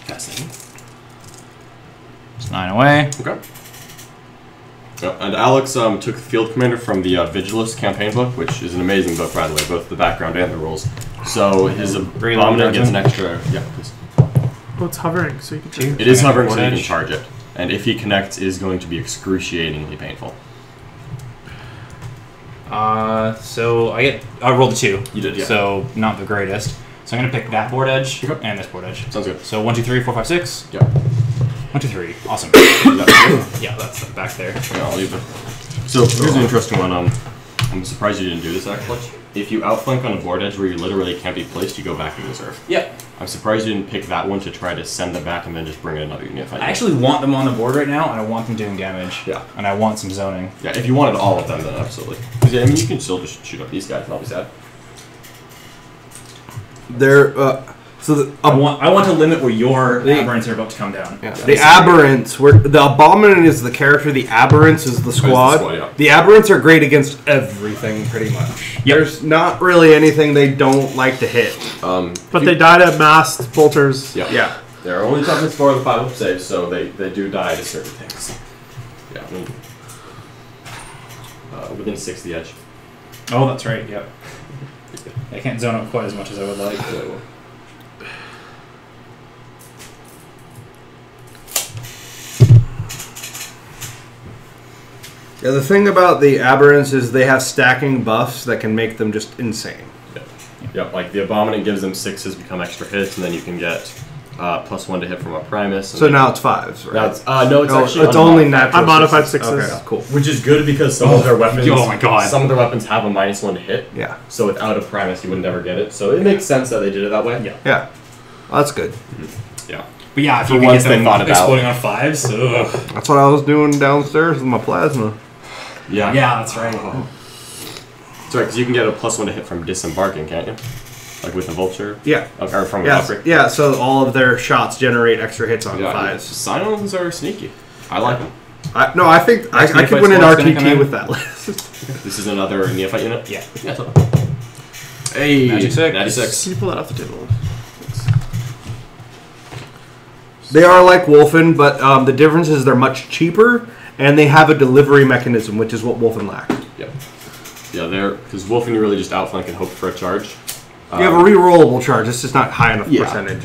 Speaker 2: Fascinating.
Speaker 3: It's 9 away.
Speaker 2: Okay. And Alex took Field Commander from the Vigilus campaign book, which is an amazing book, by the way, both the background and the rules. So his Abominant gets an extra... Yeah, please.
Speaker 1: Oh, it's hovering, so you can change
Speaker 2: It is hovering, so you can charge it. And if he connects, it is going to be excruciatingly painful.
Speaker 3: So I rolled a 2.
Speaker 2: You did, yeah.
Speaker 3: So not the greatest. So I'm gonna pick that board edge and this board edge.
Speaker 2: Sounds good.
Speaker 3: So 1, 2, 3, 4, 5, 6.
Speaker 2: Yeah.
Speaker 3: 1, 2, 3. Awesome. Yeah, that's back there.
Speaker 2: Yeah, I'll leave it. So here's an interesting one. I'm surprised you didn't do this actually. If you outflank on a board edge where you literally can't be placed, you go back and reserve.
Speaker 3: Yep.
Speaker 2: I'm surprised you didn't pick that one to try to send them back and then just bring in another unit.
Speaker 3: I actually want them on the board right now, and I want them doing damage.
Speaker 2: Yeah.
Speaker 3: And I want some zoning.
Speaker 2: Yeah, if you wanted all of them, then absolutely. Because, yeah, I mean, you can still just shoot up these guys and I'll be sad.
Speaker 4: They're
Speaker 3: I want to limit where your aberrants are about to come down.
Speaker 4: Yeah. The aberrants, the Abominant is the character, the aberrants is the squad.
Speaker 2: Yeah.
Speaker 4: The aberrants are great against everything, pretty much.
Speaker 3: Yep.
Speaker 4: There's not really anything they don't like to hit.
Speaker 1: But they die to masked bolters.
Speaker 2: Yeah.
Speaker 4: Yeah.
Speaker 2: They're only toughness 4 of the 5 saves, so they do die to certain things. Yeah. Within 6 of the edge.
Speaker 3: Oh, that's right, yep. I can't zone out quite as much as I would like.
Speaker 2: So.
Speaker 4: Yeah, the thing about the aberrants is they have stacking buffs that can make them just insane.
Speaker 2: Yep, like the Abominant gives them 6s, become extra hits, and then you can get +1 to hit from a Primus.
Speaker 4: So now it's 5s, right?
Speaker 2: Now it's, no, it's actually
Speaker 4: it's only natural.
Speaker 1: Unmodified 6s.
Speaker 4: Okay, cool.
Speaker 2: Which is good because some of their weapons.
Speaker 3: Oh my god!
Speaker 2: Some of their weapons have a -1 to hit.
Speaker 4: Yeah.
Speaker 2: So without a Primus, you would never get it. So it makes sense that they did it that way.
Speaker 3: Yeah.
Speaker 4: Yeah. Well, that's good.
Speaker 2: Yeah.
Speaker 3: But yeah, if
Speaker 2: For
Speaker 3: you can
Speaker 2: once
Speaker 3: get
Speaker 2: they
Speaker 3: them
Speaker 2: thought about
Speaker 3: exploding on 5s, ugh.
Speaker 4: That's what I was doing downstairs with my plasma.
Speaker 2: Yeah.
Speaker 3: Yeah, that's right.
Speaker 2: That's right, because you can get a +1 to hit from disembarking, can't you? Like with the vulture?
Speaker 4: Yeah.
Speaker 2: Or from an
Speaker 4: Yeah,
Speaker 2: outbreak?
Speaker 4: yeah, so all of their shots generate extra hits on 5s.
Speaker 2: Silence are sneaky. I like them.
Speaker 4: I think I could win an RTT with that list.
Speaker 2: This is another Neophyte unit?
Speaker 3: Yeah.
Speaker 2: Hey!
Speaker 3: Magic 6.
Speaker 2: Magic 6.
Speaker 1: Can you pull that off the table?
Speaker 4: They are like Wolfen, but the difference is they're much cheaper, and they have a delivery mechanism, which is what Wolfen lack.
Speaker 2: Yep. Yeah, because Wolfen you really just outflank and hope for a charge.
Speaker 4: You have a rerollable charge. It's just not high enough
Speaker 2: Yeah.
Speaker 4: percentage.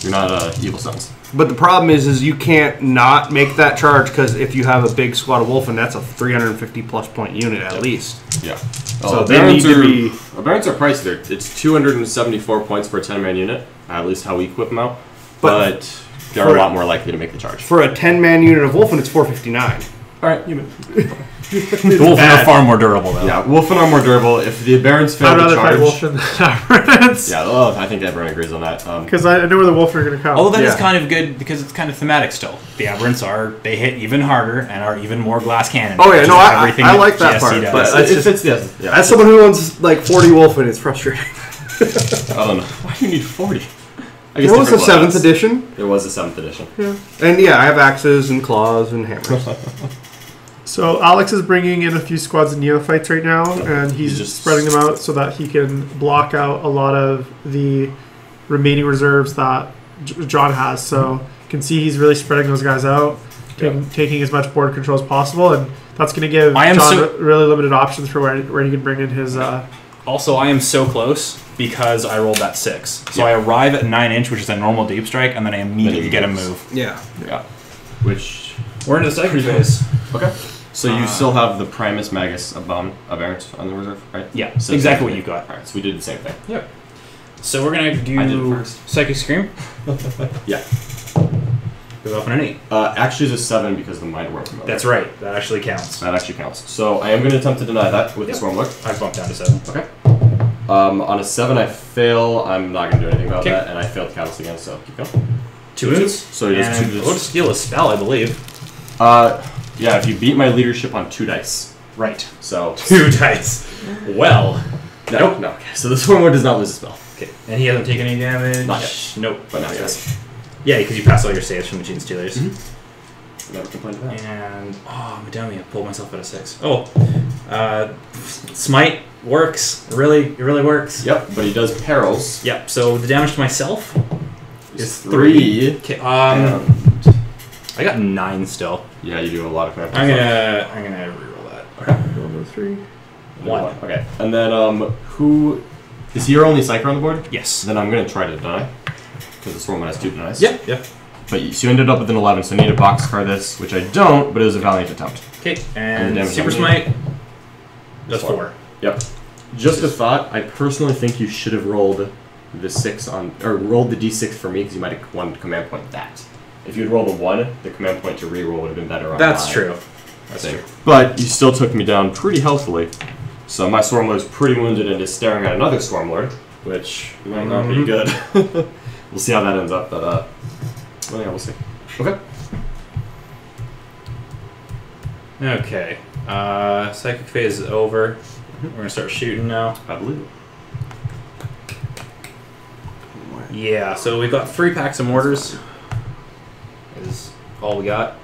Speaker 2: You're not Evil Sons.
Speaker 4: But the problem is you can't not make that charge because if you have a big squad of Wolfen, that's a 350+ point unit at least.
Speaker 2: Yeah.
Speaker 4: So they need to be.
Speaker 2: Aberrants are pricey there. It's 274 points per 10-man unit, at least how we equip them out. But they're a lot more likely to make the charge.
Speaker 4: For a 10-man unit of Wolfen, it's 459.
Speaker 2: All right.
Speaker 1: Human.
Speaker 3: The Wolfen are far more durable, though.
Speaker 2: Yeah, Wolfen are more durable. If the Aberrants fail
Speaker 1: I'd
Speaker 2: to
Speaker 1: rather fight
Speaker 2: charge...
Speaker 1: Wolfen than Aberrants.
Speaker 2: Yeah, well, I think everyone agrees on that.
Speaker 1: Because I know where the Wolfen are going to come.
Speaker 3: Although that is kind of good because it's kind of thematic still. The Aberrants they hit even harder and are even more glass cannon.
Speaker 4: Oh yeah, no,
Speaker 3: I
Speaker 4: like that part.
Speaker 3: does.
Speaker 4: But
Speaker 2: it fits the... Yeah.
Speaker 4: As someone who owns like 40 Wolfen, it's frustrating.
Speaker 2: I don't know. Why do you need 40? I
Speaker 4: What was the
Speaker 2: different
Speaker 4: 7th edition?
Speaker 2: There was a 7th edition.
Speaker 4: Yeah. And yeah, I have axes and claws and hammers.
Speaker 1: So Alex is bringing in a few squads of neophytes right now, and he's just spreading them out so that he can block out a lot of the remaining reserves that John has. So you can see he's really spreading those guys out, taking as much board control as possible, and that's going to give John really limited options for where he can bring in his...
Speaker 3: Also, I am so close because I rolled that 6. So I arrive at 9-inch, which is a normal deep strike, and then I immediately get a move.
Speaker 4: Yeah.
Speaker 2: Which...
Speaker 3: We're into the second phase.
Speaker 2: Okay. So you still have the Primus Magus Aberrants on the reserve, right?
Speaker 3: Yeah,
Speaker 2: so
Speaker 3: exactly what you've got.
Speaker 2: Alright, so we did the same thing.
Speaker 3: Yep. So we're going to do
Speaker 2: I did it first.
Speaker 3: Psychic Scream.
Speaker 2: Yeah.
Speaker 3: Goes off on an 8.
Speaker 2: Actually, it's a 7 because of the Mind Warp remover.
Speaker 3: That's right. That actually counts.
Speaker 2: That actually counts. So I am going to attempt to deny that with the Swarm Lord.
Speaker 3: I bumped down to 7.
Speaker 2: Okay. On a 7, I fail. I'm not going to do anything about that, and I failed Catalyst again, so keep going.
Speaker 3: 2 wounds.
Speaker 2: So he does 2
Speaker 3: wounds. We'll steal a spell, I believe.
Speaker 2: Yeah, if you beat my leadership on 2 dice.
Speaker 3: Right.
Speaker 2: So
Speaker 3: 2 dice. Well.
Speaker 2: No. Okay. So the Swarm Lord does not lose a spell.
Speaker 3: Okay. And he hasn't taken any damage?
Speaker 2: Not yet.
Speaker 3: Nope.
Speaker 2: But now he does.
Speaker 3: Yeah, because you passed all your saves from the Gene Stealers.
Speaker 2: Never complained about that.
Speaker 3: And, Madame, I pulled myself out of 6. Smite works. It really works.
Speaker 2: Yep, but he does perils.
Speaker 3: Yep, so the damage to myself is
Speaker 2: 3.
Speaker 3: Okay, I got 9 still.
Speaker 2: Yeah, you do a lot of crap.
Speaker 3: I'm gonna reroll that.
Speaker 2: Okay.
Speaker 1: 1, 3.
Speaker 3: 1.
Speaker 2: Okay. And then who is he your only psyker on the board?
Speaker 3: Yes.
Speaker 2: Then I'm gonna try to deny. Because the Swarm has 2 denies.
Speaker 3: Yep.
Speaker 2: But so you ended up with an 11, so I need to boxcar this, which I don't, but it was a valiant attempt.
Speaker 3: Okay,
Speaker 2: And
Speaker 3: and Super Smite does 4.
Speaker 2: Yep. Just a thought, I personally think you should have rolled the 6 on, or rolled the d6 for me, because you might have wanted to command point that. If you'd rolled a 1, the command point to reroll would have been better on
Speaker 3: That's
Speaker 2: mine.
Speaker 3: true. That's true.
Speaker 2: But you still took me down pretty healthily. So my Swarm Lord is pretty wounded and is staring at another Swarm Lord, which might not be good. We'll see how that ends up, but well, yeah, we'll see. Okay.
Speaker 3: Okay. Psychic phase is over. We're gonna start shooting now.
Speaker 2: I believe it.
Speaker 3: Yeah, so we've got 3 packs of mortars. Is all we got.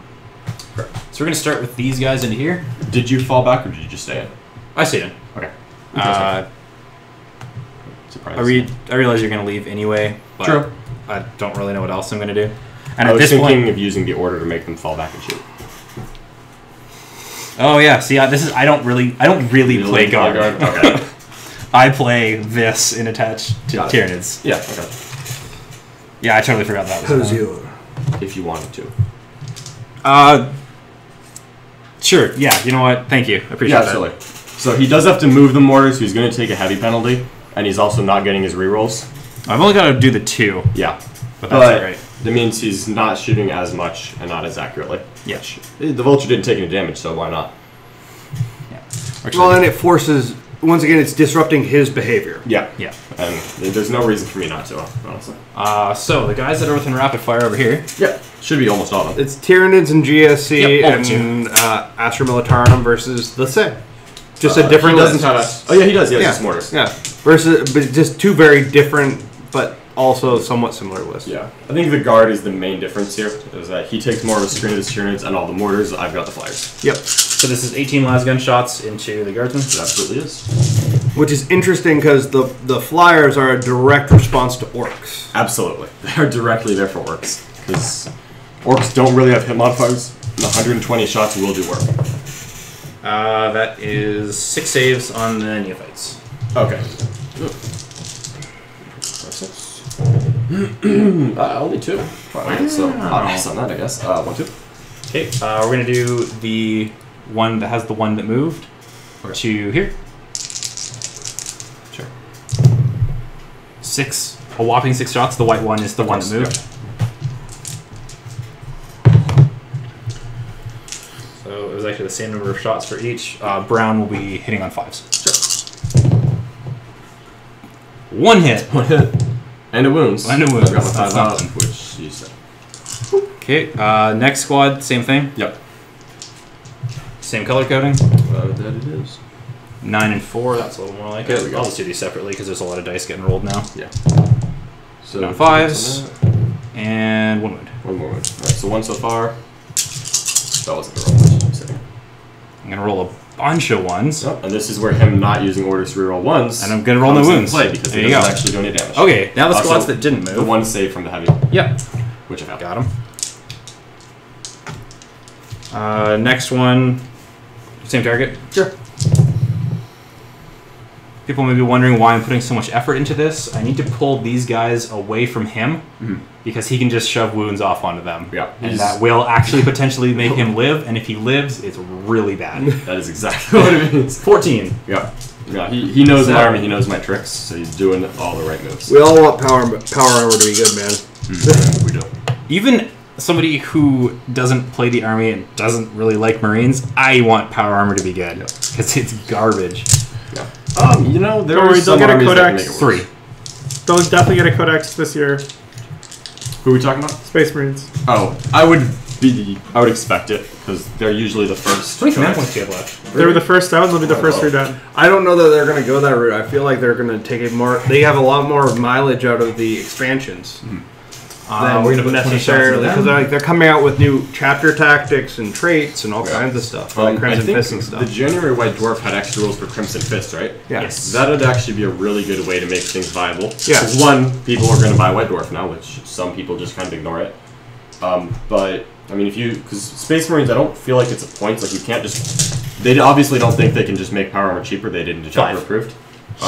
Speaker 3: So we're gonna start with these guys into here.
Speaker 2: Did you fall back or did you just stay in?
Speaker 3: I stayed in.
Speaker 2: Okay.
Speaker 3: I realize you're gonna leave anyway, but
Speaker 2: True.
Speaker 3: I don't really know what else I'm gonna do. And
Speaker 2: I
Speaker 3: at
Speaker 2: was
Speaker 3: this
Speaker 2: thinking
Speaker 3: point,
Speaker 2: of using the order to make them fall back and shoot.
Speaker 3: oh yeah, see, I don't really play guard.
Speaker 2: Okay.
Speaker 3: I play this in attached to Tyranids.
Speaker 2: Yeah. Okay.
Speaker 3: Yeah, I totally forgot that was
Speaker 2: If you wanted to.
Speaker 3: Sure. Yeah. You know what? Thank you. I appreciate that.
Speaker 2: Absolutely. So he does have to move the mortar, so he's going to take a heavy penalty, and he's also not getting his rerolls.
Speaker 3: I've only got to do the 2.
Speaker 2: Yeah.
Speaker 3: But that's alright.
Speaker 2: That means he's not shooting as much and not as accurately.
Speaker 3: Yeah.
Speaker 2: The Vulture didn't take any damage, so why not?
Speaker 3: Yeah.
Speaker 4: Well, and it forces, once again, it's disrupting his behavior.
Speaker 2: Yeah.
Speaker 3: Yeah.
Speaker 2: And there's no reason for me not to, honestly.
Speaker 3: So the guys that are within rapid fire over here.
Speaker 2: Yeah. Should be almost all of them.
Speaker 4: It's Tyranids and GSC
Speaker 3: Yep,
Speaker 4: and Astra Militarum versus the same. Just a different
Speaker 2: He doesn't
Speaker 4: list.
Speaker 2: have a... Oh, yeah, he does. He has just mortars.
Speaker 4: Yeah. Versus, but just 2 very different, but also somewhat similar lists.
Speaker 2: Yeah. I think the guard is the main difference here, is that he takes more of a screen of the Tyranids and all the mortars. I've got the flyers.
Speaker 4: Yep.
Speaker 3: So this is 18 lasgun shots into the guardsmen.
Speaker 2: It absolutely is.
Speaker 4: Which is interesting because the flyers are a direct response to orcs.
Speaker 2: Absolutely. They are directly there for orcs. Because orcs don't really have hit modifiers. And 120 shots will do work.
Speaker 3: That is 6 saves on the neophytes.
Speaker 2: Okay. Only 2. Right, so I'll pass on that, I guess. 1, 2.
Speaker 3: Okay, we're going to do the one that has the one that moved to here.
Speaker 2: Sure.
Speaker 3: 6, a whopping 6 shots. The white one is the one that moved.
Speaker 2: Yeah.
Speaker 3: So it was actually the same number of shots for each. Brown will be hitting on 5s.
Speaker 2: Sure.
Speaker 3: One hit.
Speaker 2: One hit. And it wounds.
Speaker 3: And it wounds.
Speaker 2: I've got my
Speaker 3: That's
Speaker 2: 5 out,
Speaker 3: something.
Speaker 2: which you said.
Speaker 3: Okay, next squad, same thing.
Speaker 2: Yep.
Speaker 3: Same color coding.
Speaker 2: That it is.
Speaker 3: 9 and 4, that's a little more like
Speaker 2: There
Speaker 3: it.
Speaker 2: we go.
Speaker 3: I'll just do these separately because there's a lot of dice getting rolled now.
Speaker 2: Yeah. So
Speaker 3: No 5s. And 1 wound.
Speaker 2: One more wound. Alright, so 1 so far. That wasn't the roll. I'm sitting.
Speaker 3: I'm going to roll a bunch of 1s.
Speaker 2: Oh, and this is where him not using orders to reroll 1s.
Speaker 3: And I'm going to roll no
Speaker 2: comes into
Speaker 3: wounds.
Speaker 2: play because
Speaker 3: There
Speaker 2: he
Speaker 3: you
Speaker 2: doesn't
Speaker 3: go.
Speaker 2: actually do any damage.
Speaker 3: Okay, now the
Speaker 2: Also,
Speaker 3: squads that didn't move.
Speaker 2: The 1 save from the heavy,
Speaker 3: Yep.
Speaker 2: which I have.
Speaker 3: Got him. Next one, same target.
Speaker 2: Sure.
Speaker 3: People may be wondering why I'm putting so much effort into this. I need to pull these guys away from him because he can just shove wounds off onto them.
Speaker 2: Yeah.
Speaker 3: And that will actually potentially make him live, and if he lives, it's really bad.
Speaker 2: That is exactly what it means.
Speaker 3: 14.
Speaker 2: Yeah. Yeah, he knows my army, he knows my tricks, so he's doing all the right moves.
Speaker 4: We all want power armor to be good, man.
Speaker 2: We do.
Speaker 3: Even somebody who doesn't play the army and doesn't really like Marines, I want power armor to be good because it's garbage.
Speaker 2: Yeah. You know, there
Speaker 1: Don't
Speaker 2: are
Speaker 1: worry,
Speaker 2: some
Speaker 1: they'll get a
Speaker 2: armies that can
Speaker 1: codex.
Speaker 2: make it worse.
Speaker 3: 3.
Speaker 1: They'll definitely get a codex this year.
Speaker 2: Who are we talking about?
Speaker 1: Space Marines.
Speaker 2: Oh, I would expect it because they're usually the first.
Speaker 3: How many command points do you have left?
Speaker 1: They were the first out, they'll be the first 3 done.
Speaker 4: I don't know that they're going to go that route. I feel like they're going to take a more. They have a lot more mileage out of the expansions than
Speaker 3: We're gonna put 20 shots
Speaker 4: necessarily
Speaker 3: into
Speaker 4: because
Speaker 3: them.
Speaker 4: they're coming out with new chapter tactics and traits and all
Speaker 2: Yeah.
Speaker 4: kinds of stuff, like
Speaker 2: I
Speaker 4: Crimson
Speaker 2: think
Speaker 4: Fist and stuff.
Speaker 2: the January White Dwarf had extra rules for Crimson Fist, right?
Speaker 4: Yeah.
Speaker 3: Yes.
Speaker 2: That would actually be a really good way to make things viable.
Speaker 4: Yeah.
Speaker 2: Because one, people are going to buy White Dwarf now, which some people just kind of ignore it. But I mean, because Space Marines, I don't feel like it's a point. Like you can't just. They obviously don't think they can just make power armor cheaper. They didn't do chapter
Speaker 3: 5.
Speaker 2: approved.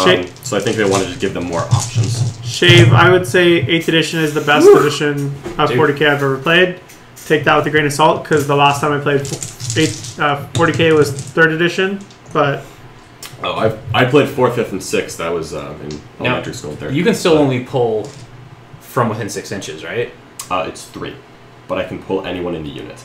Speaker 1: Shit.
Speaker 2: So I think they want to just give them more options.
Speaker 1: Shave, I would say 8th edition is the best edition of
Speaker 3: Dude.
Speaker 1: 40k I've ever played. Take that with a grain of salt, because the last time I played 40k was 3rd edition, but
Speaker 2: Oh, I played 4th, 5th, and 6th. That was in elementary school and 3rd.
Speaker 3: You can still only pull from within 6 inches, right?
Speaker 2: It's 3, but I can pull anyone in the unit.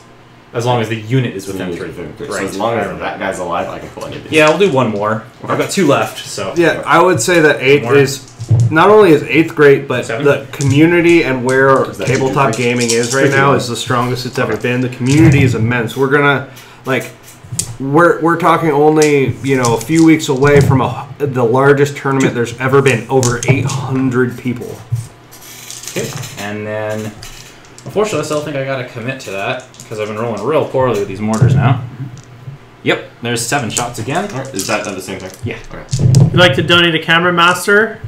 Speaker 3: As long as the unit is within
Speaker 2: Unit
Speaker 3: 3.
Speaker 2: is within 3.
Speaker 3: Right.
Speaker 2: So as long
Speaker 3: I
Speaker 2: as
Speaker 3: remember
Speaker 2: that guy's alive, I can pull any of these.
Speaker 3: Yeah, I'll do one more. I've got 2 left, so.
Speaker 4: Yeah, I would say that 8th
Speaker 3: More.
Speaker 4: is not only is 8th great, but
Speaker 3: 7?
Speaker 4: the community and where
Speaker 2: Is that
Speaker 4: tabletop
Speaker 2: 2-3?
Speaker 4: gaming is right now is the strongest it's ever been. The community is immense. We're gonna we're talking only a few weeks away from the largest tournament there's ever been. Over 800 people.
Speaker 3: Okay. And then, unfortunately, I still think I gotta commit to that because I've been rolling real poorly with these mortars now. Yep, there's 7 shots again.
Speaker 2: All right, is that the same thing?
Speaker 3: Yeah.
Speaker 2: Okay.
Speaker 1: if you'd like to donate a Camera Master,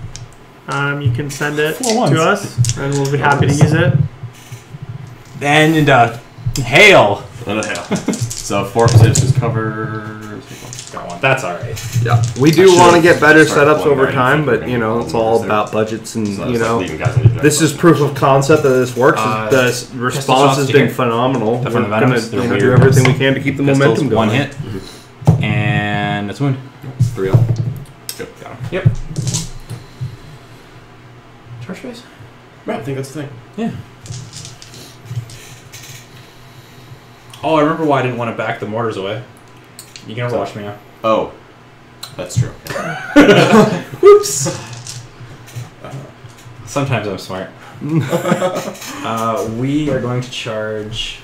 Speaker 1: you can send it
Speaker 3: 4 ones.
Speaker 1: to us, and we'll be happy to use it.
Speaker 3: And hail.
Speaker 2: Not a hail. So 4 positions cover.
Speaker 3: Got one. That's all right.
Speaker 2: Yeah.
Speaker 4: We do
Speaker 2: I
Speaker 4: want to
Speaker 2: should
Speaker 4: get better
Speaker 2: start
Speaker 4: setups
Speaker 2: pulling
Speaker 4: over
Speaker 2: right
Speaker 4: time,
Speaker 2: if we're
Speaker 4: but
Speaker 2: gonna do
Speaker 4: it's all
Speaker 2: there.
Speaker 4: about budgets and
Speaker 2: So it's like leaving guys in the
Speaker 4: this is proof of concept that this works. The response
Speaker 3: shots
Speaker 4: has
Speaker 3: to
Speaker 4: been
Speaker 3: here.
Speaker 4: phenomenal.
Speaker 3: From
Speaker 4: We're
Speaker 3: the
Speaker 4: going
Speaker 3: Venoms,
Speaker 4: to
Speaker 3: they're
Speaker 4: do
Speaker 3: weird.
Speaker 4: everything we can to keep the
Speaker 3: Pistols,
Speaker 4: momentum going.
Speaker 3: 1 hit. And that's a wound.
Speaker 2: 3 up. Good.
Speaker 3: Got him. Yep. Charge phase?
Speaker 2: Right, I think that's the thing.
Speaker 3: Yeah. Oh, I remember why I didn't want to back the mortars away. You can overwatch me now.
Speaker 2: Oh, that's true.
Speaker 3: Whoops. Sometimes I'm smart. We are going to charge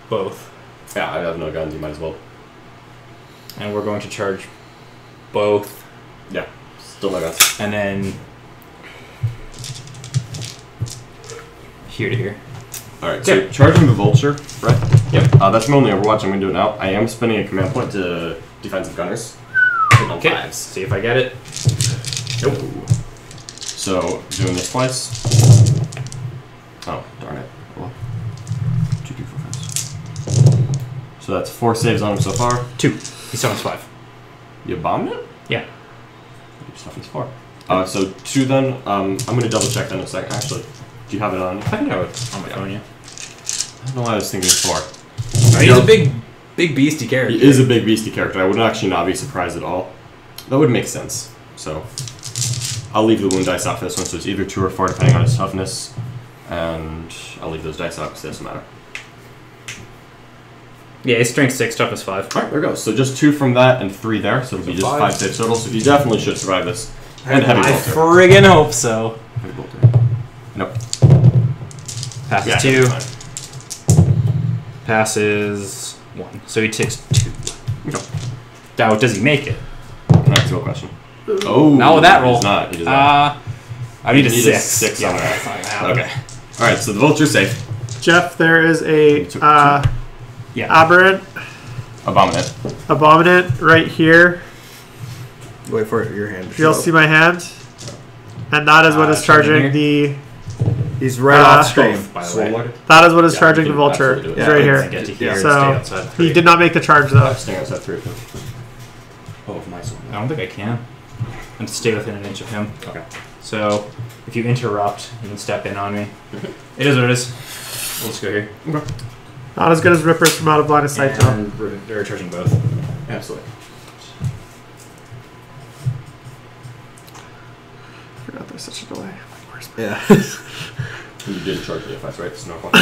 Speaker 3: both.
Speaker 2: Yeah, I have no guns. You might as well.
Speaker 3: And we're going to charge both.
Speaker 2: Yeah, still no guns.
Speaker 3: And then here to here.
Speaker 2: All right, so charging the vulture, right?
Speaker 3: Yep.
Speaker 2: That's my only Overwatch. I'm gonna do it now. I am spending a command point to defensive gunners. Hitting on
Speaker 3: Okay.
Speaker 2: 5s.
Speaker 3: See if I get it. Nope.
Speaker 2: So doing this twice. Oh darn it! Well, 2, 3, 4, 5. So that's 4 saves on him so far.
Speaker 3: 2. He still has 5.
Speaker 2: You bombed it?
Speaker 3: Yeah.
Speaker 2: Your stuff is 4. So 2 then. I'm gonna double check that in a second. Actually, do you have it on?
Speaker 3: I think I would on my phone, yeah.
Speaker 2: I don't know why I was thinking 4.
Speaker 3: He's a big beastie character.
Speaker 2: He is a big beastie character. I would actually not be surprised at all. That would make sense. So I'll leave the wound dice out for this one. So it's either 2 or 4 depending on his toughness, and I'll leave those dice out because it doesn't matter.
Speaker 3: Yeah, he's strength 6, toughness 5.
Speaker 2: Alright, there we go. So just 2 from that and 3 there, so it'll be just 5 saves total. So you definitely should survive this. And heavy
Speaker 3: I
Speaker 2: bolter.
Speaker 3: friggin' hope so.
Speaker 2: Heavy bolter. Nope.
Speaker 3: Passes
Speaker 2: Yeah,
Speaker 3: 2.
Speaker 2: fine.
Speaker 3: Passes 1. So he takes 2.
Speaker 2: Okay.
Speaker 3: Now, does he make it?
Speaker 2: Alright, to a question. Oh,
Speaker 3: Not with that roll.
Speaker 2: He does not. He does not.
Speaker 3: I need a
Speaker 2: You
Speaker 3: 6.
Speaker 2: 6
Speaker 3: Yeah,
Speaker 2: on
Speaker 3: that's not
Speaker 2: that.
Speaker 3: gonna happen.
Speaker 2: Okay. Alright, so the vulture's safe.
Speaker 1: Jeff, there is a
Speaker 3: Yeah.
Speaker 1: aberrant,
Speaker 2: Abominate.
Speaker 1: abominant right here.
Speaker 4: Wait for your hand. to
Speaker 1: You'll
Speaker 4: show.
Speaker 1: see my hand. And that is what is
Speaker 3: charging
Speaker 1: charging
Speaker 3: here?
Speaker 1: the...
Speaker 4: He's right off screen.
Speaker 3: Both, by the
Speaker 2: Swarm
Speaker 3: way.
Speaker 2: Lord.
Speaker 1: That is what is
Speaker 2: Yeah,
Speaker 1: charging
Speaker 2: you
Speaker 1: the
Speaker 2: can
Speaker 1: vulture.
Speaker 2: absolutely do
Speaker 1: It's
Speaker 2: it.
Speaker 1: right
Speaker 3: I
Speaker 1: here.
Speaker 3: get to here and
Speaker 1: So,
Speaker 3: stay outside 3.
Speaker 1: He did not make the charge though.
Speaker 2: Staying outside 3. Oh, my sword.
Speaker 3: I don't think I can. And stay within an inch of him.
Speaker 2: Okay.
Speaker 3: So, if you interrupt, you can step in on me. It is what it is. We'll just go here.
Speaker 1: Not as good as Rippers from out of line of sight though.
Speaker 3: And they're charging both.
Speaker 2: Absolutely.
Speaker 1: I forgot there's such a delay. Where's my...
Speaker 4: Yeah.
Speaker 2: You did charge the FS, right? It's no point.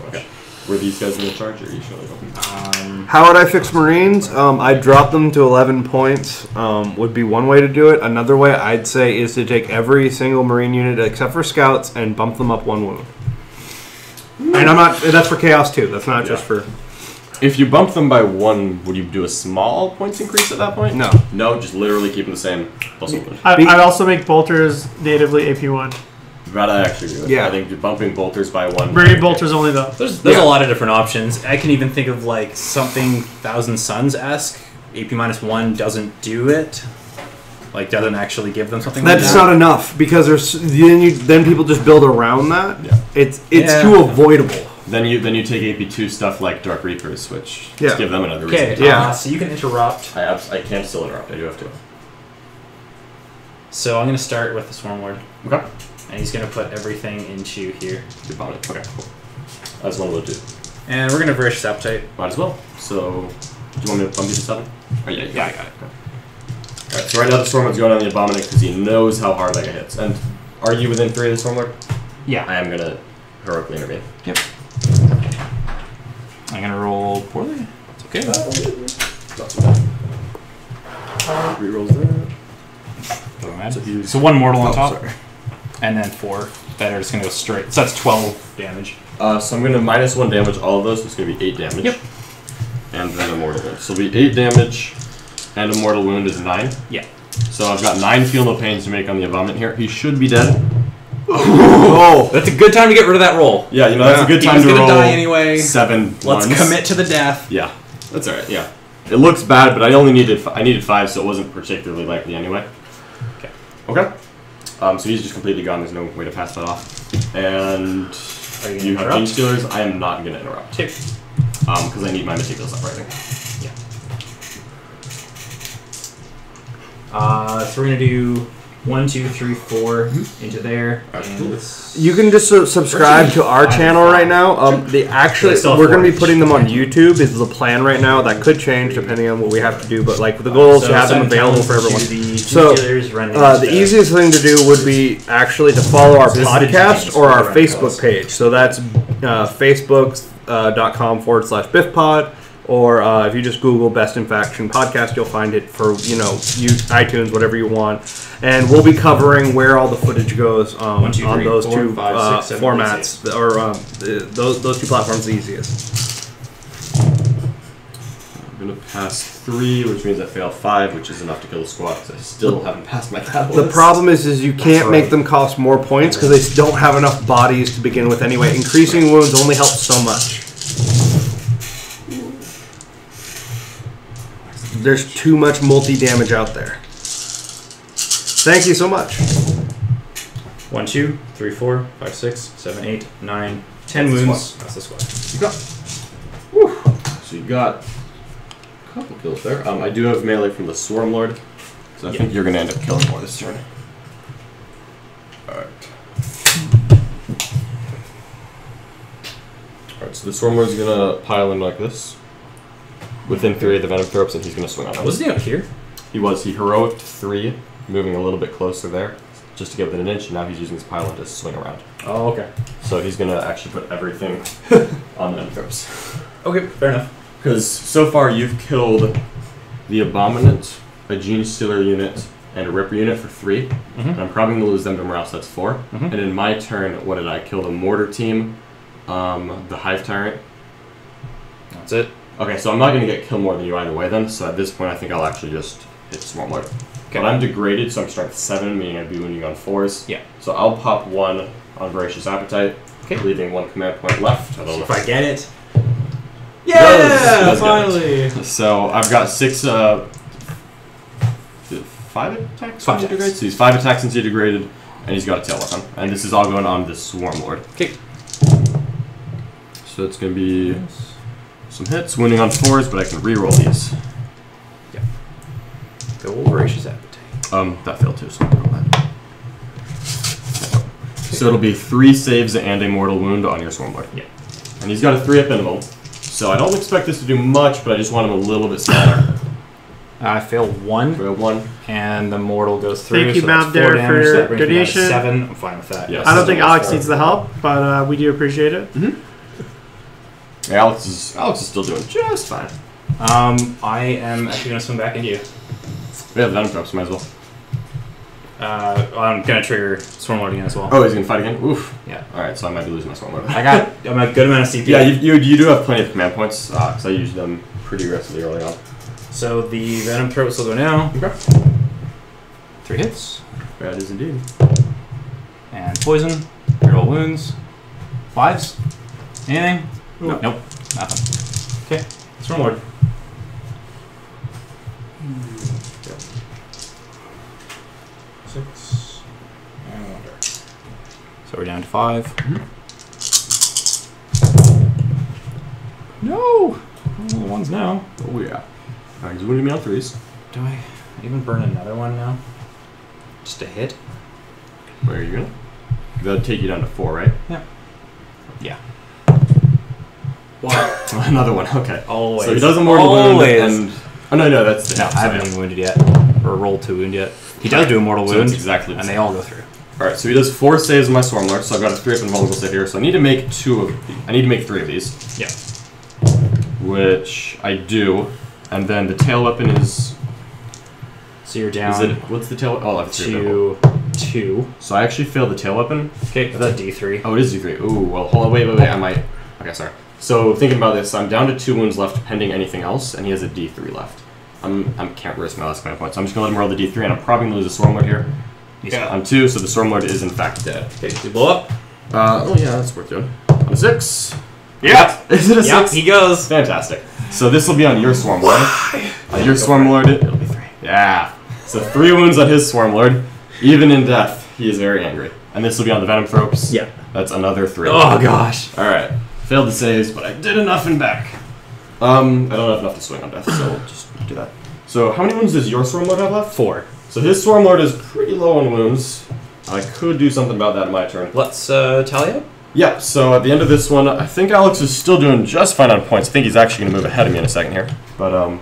Speaker 2: Okay. Were these guys going to charge, or are you sure they don't?
Speaker 4: How would I fix Marines? I'd drop them to 11 points. Would be one way to do it. Another way I'd say is to take every single Marine unit except for scouts and bump them up 1 wound. And I'm not. That's for chaos too. That's not just for.
Speaker 2: If you bump them by 1, would you do a small points increase at that point?
Speaker 4: No.
Speaker 2: No, just literally keep them the same. Plus 1 wound.
Speaker 1: I'd also make bolters natively AP1.
Speaker 2: That I actually agree with.
Speaker 4: Yeah.
Speaker 2: I think you're bumping bolters by 1.
Speaker 1: Marine bolters only though.
Speaker 3: There's
Speaker 4: Yeah.
Speaker 3: a lot of different options. I can even think of like something Thousand Suns-esque. AP -1 doesn't do it. Like doesn't actually give them something
Speaker 4: That's
Speaker 3: like that.
Speaker 4: not enough because there's then people just build around that.
Speaker 2: Yeah.
Speaker 4: It's
Speaker 3: Yeah.
Speaker 4: too avoidable.
Speaker 2: Then you take AP2 stuff like Dark Reapers, which
Speaker 4: Yeah.
Speaker 2: just give them another
Speaker 3: Okay,
Speaker 2: reason.
Speaker 4: Yeah.
Speaker 3: so you can interrupt.
Speaker 2: I can still interrupt. I do have to.
Speaker 3: So I'm going to start with the Swarm Lord.
Speaker 2: Okay.
Speaker 3: And he's going to put everything into here.
Speaker 2: Good opponent. Okay, cool. That's one we'll do.
Speaker 3: And we're going to Voracious Appetite.
Speaker 2: Might as well. So, do you want me to bump you to 7? Oh, yeah,
Speaker 3: I got it.
Speaker 2: Okay. Alright, so right now the Stormlord's going on the Abominate because he knows how hard that guy hits. And are you within 3 of the Stormlord?
Speaker 3: Yeah.
Speaker 2: I am going to heroically intervene.
Speaker 3: Yep. I'm going to roll poorly. It's okay.
Speaker 2: Not too bad. Rerolls there.
Speaker 3: So 1 mortal on
Speaker 2: Oh,
Speaker 3: top.
Speaker 2: sorry.
Speaker 3: And then 4 that are just going to go straight. So that's 12 damage.
Speaker 2: So I'm going to -1 damage all of those, so it's going to be 8 damage.
Speaker 3: Yep.
Speaker 2: And then a mortal wound. So it'll be 8 damage, and a mortal wound is 9.
Speaker 3: Yeah.
Speaker 2: So I've got 9 feel no pains to make on the Abominate here. He should be dead.
Speaker 3: Oh, that's a good time to get rid of that roll.
Speaker 2: Yeah, you know, that's a good time
Speaker 3: He's
Speaker 2: to
Speaker 3: gonna
Speaker 2: roll
Speaker 3: die anyway.
Speaker 2: 7
Speaker 3: Let's
Speaker 2: ones.
Speaker 3: commit to the death.
Speaker 2: Yeah, that's alright, yeah. It looks bad, but I only needed I needed 5, so it wasn't particularly likely anyway.
Speaker 3: Okay.
Speaker 2: Okay. So he's just completely gone. There's no way to pass that off. And
Speaker 3: Are
Speaker 2: you have
Speaker 3: interrupt?
Speaker 2: Gene Stealers. I am not going to interrupt.
Speaker 3: 2.
Speaker 2: Because I need my meticulous uprising.
Speaker 3: Yeah. So we're gonna do 1, 2, 3, 4 into there. And
Speaker 4: You can just subscribe to our channel right now. The actually,
Speaker 3: Still have
Speaker 4: we're going to
Speaker 3: 4.
Speaker 4: be putting them on YouTube. Is the plan right now? That could change depending on what we have to do. But like the goal is to have them available for everyone. So the easiest thing to do would be actually to follow our
Speaker 3: So this is the
Speaker 4: podcast
Speaker 3: James
Speaker 4: or our
Speaker 3: Run
Speaker 4: Facebook
Speaker 3: Post.
Speaker 4: page. So that's facebook.com/biffpod. Or if you just Google Best in Faction podcast, you'll find it for iTunes, whatever you want. And we'll be covering where all the footage goes
Speaker 3: 1, 2, 3,
Speaker 4: on those
Speaker 3: 4,
Speaker 4: two
Speaker 3: 5, 6, 7, 8,
Speaker 4: formats, or those two platforms the easiest.
Speaker 2: I'm going to pass 3, which means I fail 5, which is enough to kill the squad because I still haven't passed my catalyst.
Speaker 4: The problem is you can't
Speaker 3: right.
Speaker 4: make them cost more points because they don't have enough bodies to begin with anyway. Increasing wounds only helps so much. There's too much multi-damage out there. Thank you so much.
Speaker 3: 1, 2, 3, 4, 5, 6, 7, 8, 9, 10
Speaker 2: That's the
Speaker 3: wounds.
Speaker 2: squad.
Speaker 3: That's the squad.
Speaker 2: You got. Whew. So you got a couple kills there. I do have melee from the Swarm Lord, so I think you're going to end up killing more this turn. Alright. Alright, so the Swarm Lord's going to pile in like this. Within 3 of the Venom Throps, and he's going to swing on them.
Speaker 3: Wasn't he up here?
Speaker 2: He heroic 3, moving a little bit closer there, just to get within an inch, and now he's using his pylon to swing around.
Speaker 3: Oh, okay.
Speaker 2: So he's going to actually put everything on the Venom Throps.
Speaker 3: Okay, fair enough.
Speaker 2: Because so far you've killed the Abominant, a Gene Stealer unit, and a Ripper unit for 3. And I'm probably going to lose them to morale, so that's 4. And in my turn, what did I kill? The Mortar team, the Hive Tyrant.
Speaker 3: That's it.
Speaker 2: Okay, so I'm not going to get killed more than you either way then, so at this point I think I'll actually just hit Swarmlord. Okay. But I'm degraded, so I'm strength 7, meaning I'd be wounding on 4s.
Speaker 3: Yeah.
Speaker 2: So I'll pop 1 on Voracious Appetite, leaving 1 command point left. I don't know
Speaker 3: if I get it.
Speaker 2: Yeah, finally! So I've got 6, 5 attacks?
Speaker 3: 5 attacks.
Speaker 2: So he's 5 attacks since he degraded, and he's got a tail weapon. And this is all going on the Swarmlord.
Speaker 3: Okay.
Speaker 2: So it's going to be some hits, wounding on 4s, but I can reroll these.
Speaker 3: Yeah. Go Voracious Appetite.
Speaker 2: That failed too, so I'll roll that. So it'll be 3 saves and a mortal wound on your Swarmlord.
Speaker 3: Yeah.
Speaker 2: And he's got a 3 up interval. So I don't expect this to do much, but I just want him a little bit smaller.
Speaker 3: I fail 1.
Speaker 2: Fail 1.
Speaker 3: And the mortal goes through.
Speaker 1: Thank you,
Speaker 3: so that's 4
Speaker 1: Mabdare,
Speaker 3: damage.
Speaker 1: for
Speaker 3: That brings me down to
Speaker 1: donation.
Speaker 3: 7. I'm fine with that.
Speaker 2: Yes.
Speaker 1: I don't think Alex
Speaker 3: 4.
Speaker 1: needs the help, but we do appreciate it.
Speaker 2: Yeah, Alex is still doing just fine.
Speaker 3: I am actually going to swim back into you.
Speaker 2: We have Venom Drops, might as well.
Speaker 3: I'm going to trigger Swarmlord again as well.
Speaker 2: Oh, he's going to fight again? Oof.
Speaker 3: Yeah.
Speaker 2: Alright, so I might be losing my Swarmlord.
Speaker 3: I'm a good amount of CP.
Speaker 2: Yeah, you do have plenty of command points, because I used them pretty aggressively early on.
Speaker 3: So the Venom Throat will go now.
Speaker 2: Okay.
Speaker 3: 3 hits.
Speaker 2: That is indeed.
Speaker 3: And poison. Reroll wounds. 5s. Anything?
Speaker 2: No.
Speaker 3: Nope. Nothing. Okay. Swarmlord.
Speaker 2: Yeah.
Speaker 3: 6. And Wonder. So we're down to 5. No! Only 1s now.
Speaker 2: Oh, yeah. Alright, he's wounding me on 3s.
Speaker 3: Do I even burn another one now? Just a hit?
Speaker 2: Where are you going? That'll take you down to 4, right?
Speaker 3: Yeah. Yeah.
Speaker 2: Wow. Another one, okay.
Speaker 3: Always.
Speaker 2: So he does a mortal wound and... Oh, no, that's...
Speaker 3: No, I haven't even wounded yet. Or rolled to wound yet. He does do a mortal
Speaker 2: So
Speaker 3: wound.
Speaker 2: it's exactly the
Speaker 3: and
Speaker 2: same.
Speaker 3: they all go through.
Speaker 2: Alright, so he does 4 saves on my Swarmlord, so I've got a 3 up and vulnerable save here, so I need to make 3 of these.
Speaker 3: Yeah.
Speaker 2: Which I do. And then the tail weapon is...
Speaker 3: So you're down
Speaker 2: What's the tail... Oh, I have 3
Speaker 3: to 2.
Speaker 2: So I actually failed the tail weapon.
Speaker 3: Okay, that's a D3.
Speaker 2: Oh, it is D3. Ooh, well, hold on, wait, I might... Okay, sorry. So thinking about this, I'm down to 2 wounds left pending anything else, and he has a D3 left. I can't risk my last command point, so I'm just going to let him roll the D3, and I'm probably going to lose a Swarmlord here.
Speaker 3: Yeah.
Speaker 2: On 2, so the Swarmlord is in fact dead.
Speaker 3: Okay, do you blow up?
Speaker 2: Oh yeah, that's worth doing. On a 6.
Speaker 3: Yeah.
Speaker 2: Is it a 6?
Speaker 3: Yep, he goes.
Speaker 2: Fantastic. So this will be on your Swarmlord. Your Swarmlord, it'll be 3. Yeah. So 3 wounds on his Swarmlord. Even in death, he is very angry. And this will be on the Venom Thropes.
Speaker 3: Yeah.
Speaker 2: That's another 3.
Speaker 3: Oh gosh.
Speaker 2: Alright. Failed the saves, but I did enough in back. I don't have enough to swing on death, so we'll just do that. So how many wounds does your Swarmlord have left?
Speaker 3: 4.
Speaker 2: So his Swarmlord is pretty low on wounds. I could do something about that in my turn.
Speaker 3: Let's tally up.
Speaker 2: Yeah, so at the end of this one, I think Alex is still doing just fine on points. I think he's actually going to move ahead of me in a second here. But I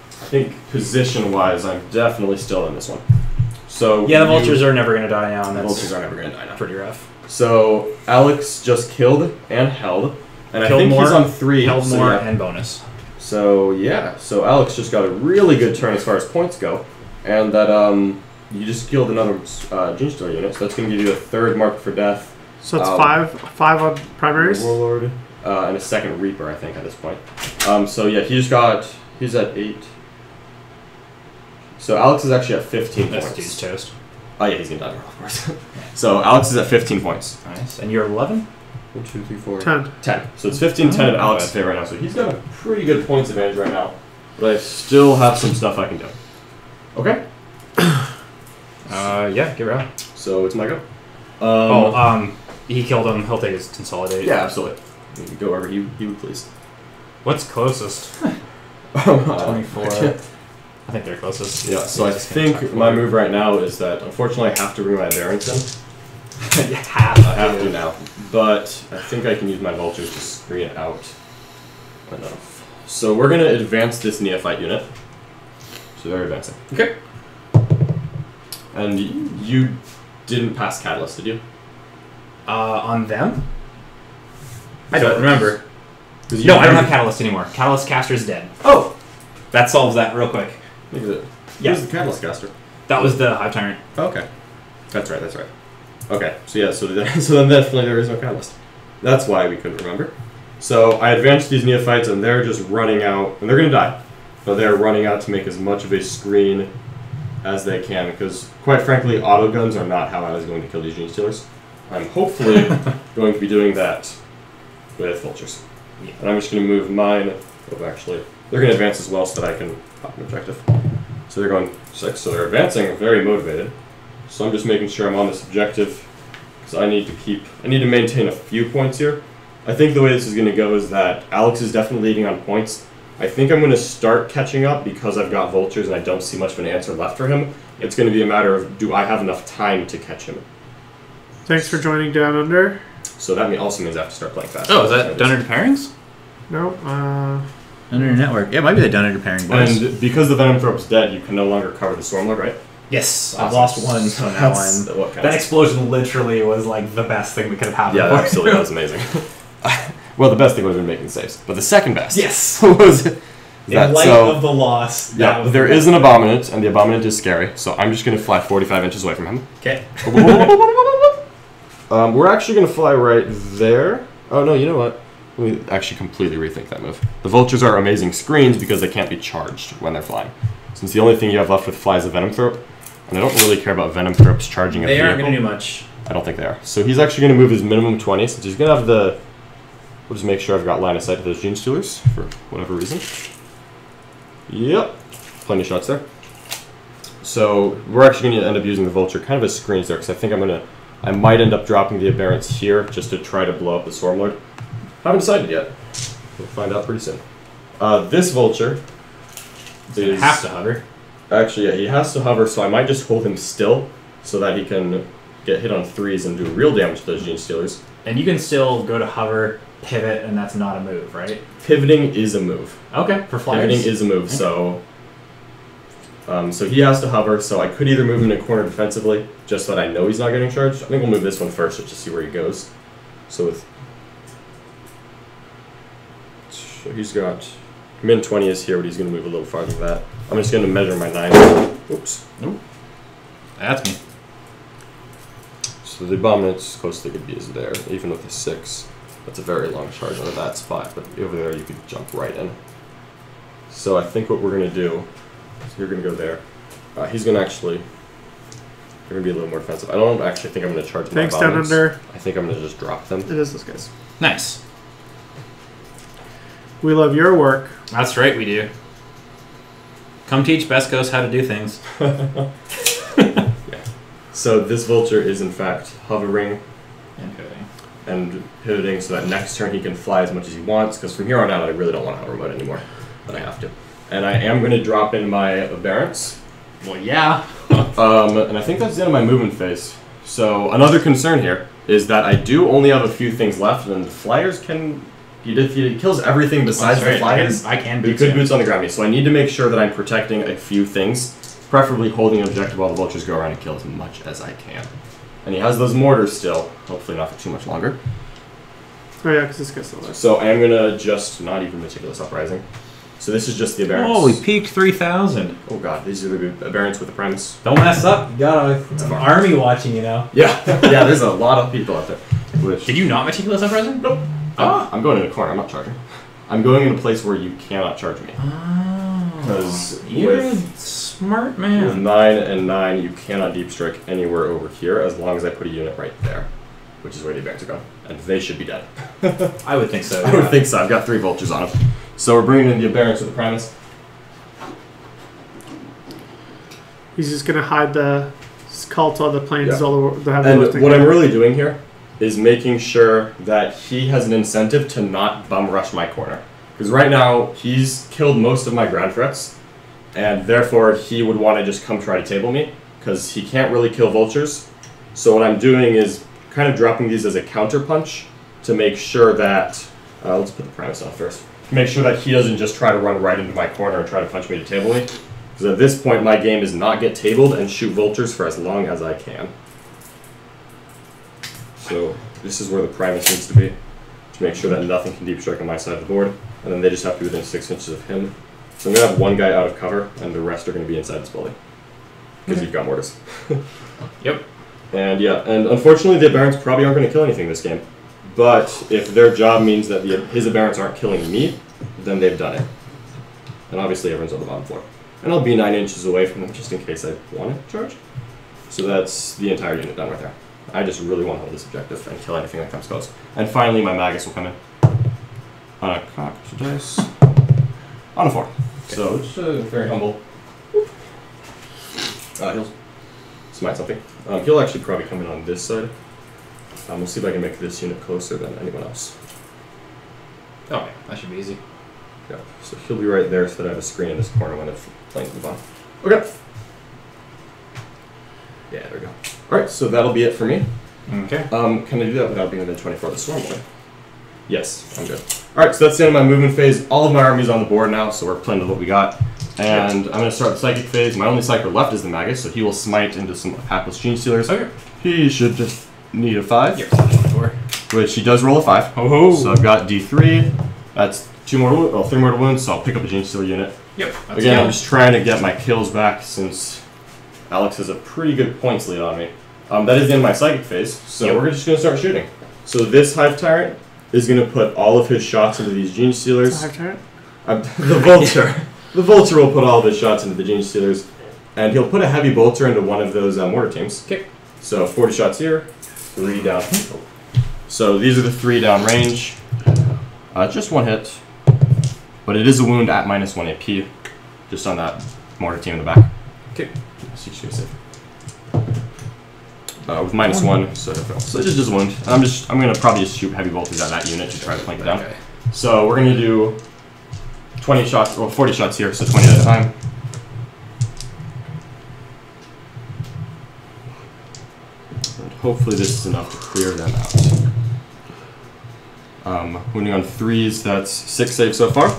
Speaker 2: think position-wise, I'm definitely still in this one. So
Speaker 3: yeah, the vultures are never going to die now, and
Speaker 2: The
Speaker 3: that's
Speaker 2: vultures are never going to die now.
Speaker 3: pretty rough.
Speaker 2: So Alex just killed and held. And I
Speaker 3: Killed
Speaker 2: think
Speaker 3: more,
Speaker 2: he's on 3.
Speaker 3: Held
Speaker 2: so
Speaker 3: more,
Speaker 2: yeah.
Speaker 3: and bonus.
Speaker 2: So yeah, so Alex just got a really good turn as far as points go. And that you just killed another Gene Stealer unit, so that's going to give you a 3rd mark for death.
Speaker 1: So it's 5 on primaries.
Speaker 2: Warlord, and a 2nd Reaper, I think, at this point. So yeah, he's at 8. So Alex is actually at 15
Speaker 3: That's
Speaker 2: points.
Speaker 3: dude's toast.
Speaker 2: Oh yeah, he's gonna die tomorrow, of course. So Alex is at 15 points.
Speaker 3: Nice. And you're 11?
Speaker 2: 1, 2, 3, 4.
Speaker 1: 10.
Speaker 2: 10. So it's 15-10 in Alex's favor right now. So he's got a pretty good points advantage right now. But I still have some stuff I can do. Okay?
Speaker 3: Yeah, get around.
Speaker 2: So it's my go.
Speaker 3: He killed him. He'll take his consolidate.
Speaker 2: Yeah, absolutely. You can go wherever you would please.
Speaker 3: What's closest? 24. I think they're closest.
Speaker 2: Yeah, so I think my move right now is that, unfortunately, I have to bring my Variants in.
Speaker 3: You have
Speaker 2: I have to now. But I think I can use my Vultures to screen it out enough. So we're going to advance this Neophyte unit. So they're advancing. Okay. And you didn't pass Catalyst, did you?
Speaker 3: On them? I don't remember. No, I don't have Catalyst anymore. Catalyst Caster's dead. Oh! That solves that real quick.
Speaker 2: Look at it.
Speaker 3: Yeah.
Speaker 2: Who's the Catalyst caster?
Speaker 3: That was the Hive Tyrant.
Speaker 2: Oh, okay. That's right. Okay, so yeah, so then definitely there is no Catalyst. That's why we couldn't remember. So I advanced these Neophytes, and they're just running out, and they're going to die. But they're running out to make as much of a screen as they can, because, quite frankly, auto guns are not how I was going to kill these Gene Stealers. I'm hopefully going to be doing that with Vultures.
Speaker 3: Yeah.
Speaker 2: And I'm just going to move mine. Oh, actually, they're going to advance as well so that I can pop an objective. So they're going 6, so they're advancing, very motivated. So I'm just making sure I'm on this objective, because I need to maintain a few points here. I think the way this is going to go is that Alex is definitely leading on points. I think I'm going to start catching up because I've got Vultures and I don't see much of an answer left for him. It's going to be a matter of, do I have enough time to catch him?
Speaker 1: Thanks for joining Down Under.
Speaker 2: So that also means I have to start playing fast.
Speaker 3: Oh, is that Down Under Pairings?
Speaker 1: No,
Speaker 3: Under Network. Yeah, it might be the Down Under Pairing boys.
Speaker 2: And because the Venom Thrope's dead, you can no longer cover the Stormlord, right?
Speaker 3: Yes,
Speaker 2: Awesome.
Speaker 3: I've lost one, so now that explosion literally was like the best thing that could have happened.
Speaker 2: Yeah, that absolutely was amazing. Well, the best thing would have been making saves, but the second best
Speaker 3: yes
Speaker 2: was
Speaker 3: in light of the loss.
Speaker 2: Yeah, there is an Abominant, and the Abominant is scary, so I'm just going to fly 45 inches away from him.
Speaker 3: Okay.
Speaker 2: We're actually going to fly right there. Oh, no, you know what? Let me actually completely rethink that move. The Vultures are amazing screens because they can't be charged when they're flying. Since the only thing you have left with fly is a Venom Thrope, and I don't really care about Venom Thropes charging a vehicle.
Speaker 3: They aren't going to do much.
Speaker 2: I don't think they are. So he's actually going to move his minimum 20, since he's going to have the... We'll just make sure I've got line of sight to those Gene Stealers, for whatever reason. Yep. Plenty of shots there. So we're actually going to end up using the Vulture kind of as screens there, because I think I might end up dropping the Aberrants here just to try to blow up the Stormlord. Haven't decided yet. We'll find out pretty soon. This Vulture is...
Speaker 3: have to hover.
Speaker 2: Actually, yeah, he has to hover, so I might just hold him still so that he can get hit on 3s and do real damage to those Gene Stealers.
Speaker 3: And you can still go to hover, pivot, and that's not a move, right?
Speaker 2: Pivoting is a move.
Speaker 3: Okay, for flyers.
Speaker 2: Pivoting is a move, so... so he has to hover, so I could either move him in a corner defensively, just so that I know he's not getting charged. I think we'll move this one first, just to see where he goes. So he's got... Min 20 is here, but he's going to move a little farther than that. I'm just going to measure my 9. Oops.
Speaker 3: Nope. That's me.
Speaker 2: So the Abominant's close to the good is there, even with a 6. That's a very long charge out of that spot, but over there you could jump right in. So I think what we're going to do is you're going to go there. He's going to actually... They're going to be a little more defensive. I don't actually think I'm going to charge my
Speaker 1: thanks, Down
Speaker 2: Abominants.
Speaker 1: Under.
Speaker 2: I think I'm going to just drop them.
Speaker 1: It is those guys.
Speaker 3: Nice.
Speaker 1: We love your work.
Speaker 3: That's right, we do. Come teach Best Coast how to do things.
Speaker 2: Yeah. So this Vulture is in fact hovering and pivoting so that next turn he can fly as much as he wants, because from here on out I really don't want to hover mode anymore, but I have to. And I am going to drop in my Aberrants.
Speaker 3: Well, yeah.
Speaker 2: And I think that's the end of my movement phase. So another concern here is that I do only have a few things left, and the Flyers can... He kills everything besides the Flyers.
Speaker 3: I can
Speaker 2: But he could boots on the ground. So I need to make sure that I'm protecting a few things, preferably holding an objective while the Vultures go around and kill as much as I can. And he has those mortars still, hopefully not for too much longer.
Speaker 1: Oh yeah, because this guy's still there.
Speaker 2: So I am going to just not even Meticulous Uprising. So this is just the Aberrants.
Speaker 3: Oh, we peaked 3,000.
Speaker 2: Oh god, these are the Aberrants with the Primus.
Speaker 3: Don't mess up. You got an army watching you now.
Speaker 2: Yeah, yeah, there's a lot of people out there.
Speaker 3: Did you not Meticulous Uprising?
Speaker 2: Nope. I'm going in a corner, I'm not charging. I'm going in a place where you cannot charge me.
Speaker 3: Oh.
Speaker 2: Because
Speaker 3: you're a smart man.
Speaker 2: With 9 and 9, you cannot deep strike anywhere over here as long as I put a unit right there, which is where the Aberrants are going. And they should be dead.
Speaker 3: I would think so.
Speaker 2: I would think so. I've got 3 Vultures on them. So we're bringing in the Aberrants with the Primus.
Speaker 1: He's just going to hide the cult all the planes,
Speaker 2: Yeah.
Speaker 1: all the heavy
Speaker 2: And
Speaker 1: lifting.
Speaker 2: what I'm really doing here is making sure that he has an incentive to not bum rush my corner. Because right now, he's killed most of my ground threats, and therefore he would want to just come try to table me, because he can't really kill Vultures. So what I'm doing is kind of dropping these as a counter punch to make sure that... let's put the Primus on first. To make sure that he doesn't just try to run right into my corner and try to punch me to table me. Because at this point, my game is not get tabled and shoot Vultures for as long as I can. So this is where the Primus needs to be. to make sure that nothing can deep strike on my side of the board, and then they just have to be within 6 inches of him. So I'm going to have one guy out of cover, and the rest are going to be inside this building. Because you've got mortars.
Speaker 3: Yep.
Speaker 2: And yeah, and unfortunately the Aberrants probably aren't going to kill anything this game. But if their job means that his Aberrants aren't killing me, then they've done it. And obviously everyone's on the bottom floor. And I'll be 9 inches away from them just in case I want to charge. So that's the entire unit done right there. I just really want to hold this objective and kill anything that comes close. And finally my Magus will come in. On a cock dice. On a 4. Okay. So just very humble. He'll smite something. He'll actually probably come in on this side. We'll see if I can make this unit closer than anyone else.
Speaker 3: Okay, that should be easy.
Speaker 2: Yeah, so he'll be right there so that I have a screen in this corner when it's playing the bottom. Okay. Yeah, there we go. Alright, so that'll be it for me.
Speaker 3: Okay.
Speaker 2: Can I do that without being within 24 of the storm boy? Yes, I'm good. Alright, so that's the end of my movement phase. All of my army's on the board now, so we're playing to what we got. And I'm going to start the psychic phase. My only psyker left is the Magus, so he will smite into some hapless Gene Stealers.
Speaker 3: Okay.
Speaker 2: He should just need a 5.
Speaker 3: You're 24.
Speaker 2: Which he does roll a 5.
Speaker 3: Oh.
Speaker 2: So I've got D3. That's 3 mortal wounds, so I'll pick up a Gene Stealer unit.
Speaker 3: Yep.
Speaker 2: Again, I'm just trying to get my kills back since Alex has a pretty good points lead on me. That is the end of my psychic phase, so we're just going to start shooting. So this Hive Tyrant is going to put all of his shots into these Gene Stealers.
Speaker 1: Hive Tyrant?
Speaker 2: The Vulture. The Vulture will put all of his shots into the Gene Stealers, and he'll put a heavy bolter into one of those mortar teams.
Speaker 3: Okay.
Speaker 2: So 40 shots here, 3 down. So these are the 3 down range. Just 1 hit, but it is a wound at -1 AP, just on that mortar team in the back.
Speaker 3: Okay.
Speaker 2: So you should be safe. With -1, so it's just a wound. And I'm gonna probably just shoot heavy bolters at that unit to try to flank it down.
Speaker 3: Okay.
Speaker 2: So we're gonna do 20 shots, or 40 shots here, so 20 at a time. And hopefully this is enough to clear them out. Wounding on 3s, that's 6 saves so far,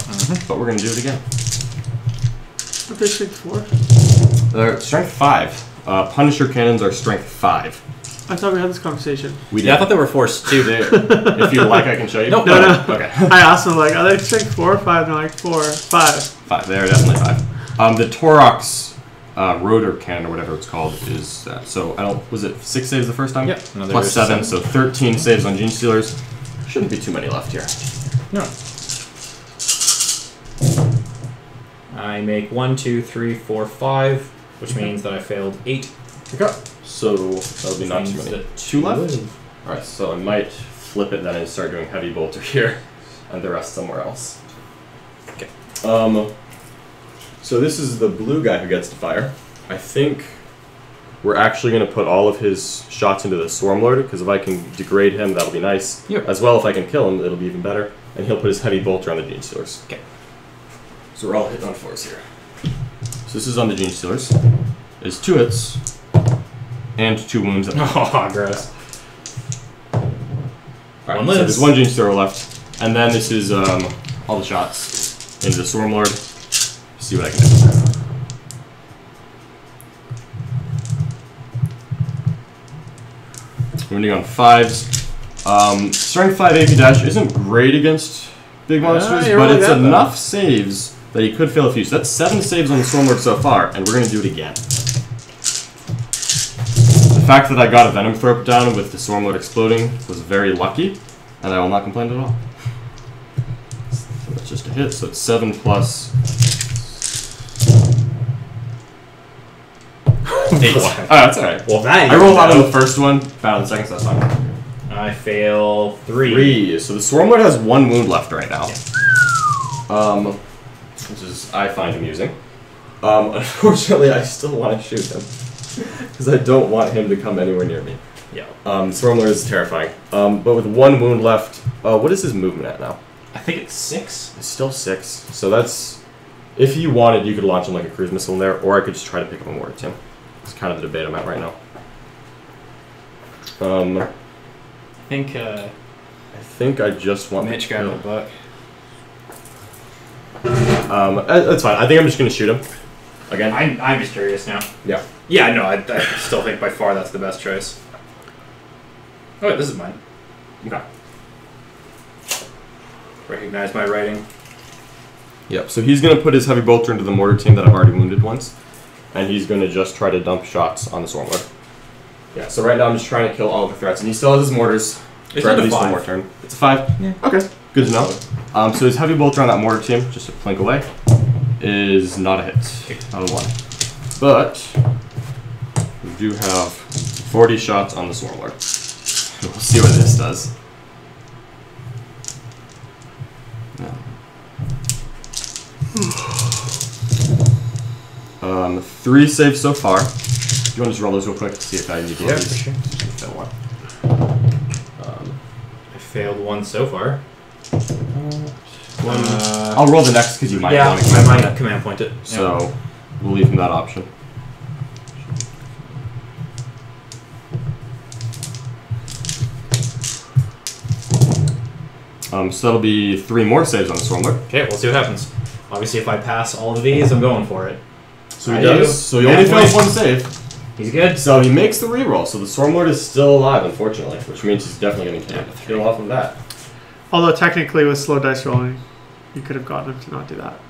Speaker 2: but we're gonna do it again.
Speaker 1: What they strength 4?
Speaker 2: They're strength 5. Punisher cannons are strength 5.
Speaker 1: I thought we had this conversation.
Speaker 2: We did.
Speaker 3: Yeah, I thought they were forced too.
Speaker 2: If you like, I can show you.
Speaker 3: Nope.
Speaker 1: No.
Speaker 2: Okay.
Speaker 1: I asked them, like, are they strength 4 or 5? And they're like, 4, 5.
Speaker 2: 5. They're definitely 5. The Torox rotor cannon, or whatever it's called, is that. So, was it 6 saves the first time?
Speaker 3: Yep.
Speaker 2: Plus 7, so 13 saves on Gene Stealers. Shouldn't be too many left here.
Speaker 3: No. I make 1, 2, 3, 4, 5, which means that I failed 8.
Speaker 2: Okay. So that'll be not too many. 2 left? Alright, so I might flip it then and start doing heavy bolter here, and the rest somewhere else. Okay. So this is the blue guy who gets to fire. I think we're actually going to put all of his shots into the Swarmlord, because if I can degrade him, that'll be nice.
Speaker 3: Yep.
Speaker 2: As well, if I can kill him, it'll be even better. And he'll put his heavy bolter on the Gene Stealers.
Speaker 3: Okay.
Speaker 2: So we're all hitting on 4s here. So this is on the Gene Stealers. It's 2 hits. And 2 wounds.
Speaker 3: Oh, gross.
Speaker 2: Alright, so there's 1 Gene Stealer left. And then this is all the shots into the Swarmlord. See what I can do. Wounding on 5s. Strength 5 AP dash isn't great against big monsters, but it's enough saves that he could fail a few. So that's 7 saves on the Swarmlord so far, and we're going to do it again. The fact that I got a Venom Throw down with the Swarmlord exploding was very lucky, and I will not complain at all. So that's just a hit, so it's 7 plus 8. Oh, that's alright.
Speaker 3: Well, that
Speaker 2: I rolled out on the first one, found the second, so that's fine.
Speaker 3: I fail 3.
Speaker 2: 3. So the Swarmlord has 1 wound left right now. Which is, I find amusing. Unfortunately, I still want to shoot him. Because I don't want him to come anywhere near me.
Speaker 3: Yeah.
Speaker 2: Swarmlord is terrifying. But with 1 wound left, what is his movement at now?
Speaker 3: I think it's 6.
Speaker 2: It's still 6. So that's... If you wanted, you could launch him like a cruise missile in there, or I could just try to pick up a mortar team. It's kind of the debate I'm at right now.
Speaker 3: I think
Speaker 2: I just want
Speaker 3: Mitch got a buck.
Speaker 2: That's fine. I think I'm just going to shoot him. Again?
Speaker 3: I'm just curious now.
Speaker 2: Yeah.
Speaker 3: Yeah, no, I still think by far that's the best choice. Oh, wait, this is mine.
Speaker 2: Okay.
Speaker 3: Recognize my writing.
Speaker 2: Yep, so he's going to put his heavy bolter into the mortar team that I've already wounded once, and he's going to just try to dump shots on the Swarmlord. Yeah, so right now I'm just trying to kill all of the threats, and he still has his mortars.
Speaker 3: It's
Speaker 2: for at
Speaker 3: not a
Speaker 2: least
Speaker 3: 5.
Speaker 2: one more turn. It's a 5?
Speaker 3: Yeah.
Speaker 2: Okay, good to know. So his heavy bolter on that mortar team, just to plink away, is not a hit. Not a 1. But we do have 40 shots on the Swarmlord. We'll see what this does. No. 3 saves so far. Do you want to just roll those real quick to see if I need to
Speaker 3: Yeah, for sure.
Speaker 2: Fail one.
Speaker 3: I failed 1 so far.
Speaker 2: I'll roll the next because you might want to
Speaker 3: I might command point it.
Speaker 2: So we'll leave him that option. So that'll be 3 more saves on the Swarmlord.
Speaker 3: Okay, we'll see what happens. Obviously, if I pass all of these, I'm going for it.
Speaker 2: So he does. So he only fails 1 save.
Speaker 3: He's good.
Speaker 2: So he makes the reroll. So the Swarmlord is still alive, unfortunately, which means he's definitely going to kill off of that.
Speaker 1: Although technically with slow dice rolling, you could have gotten him to not do that.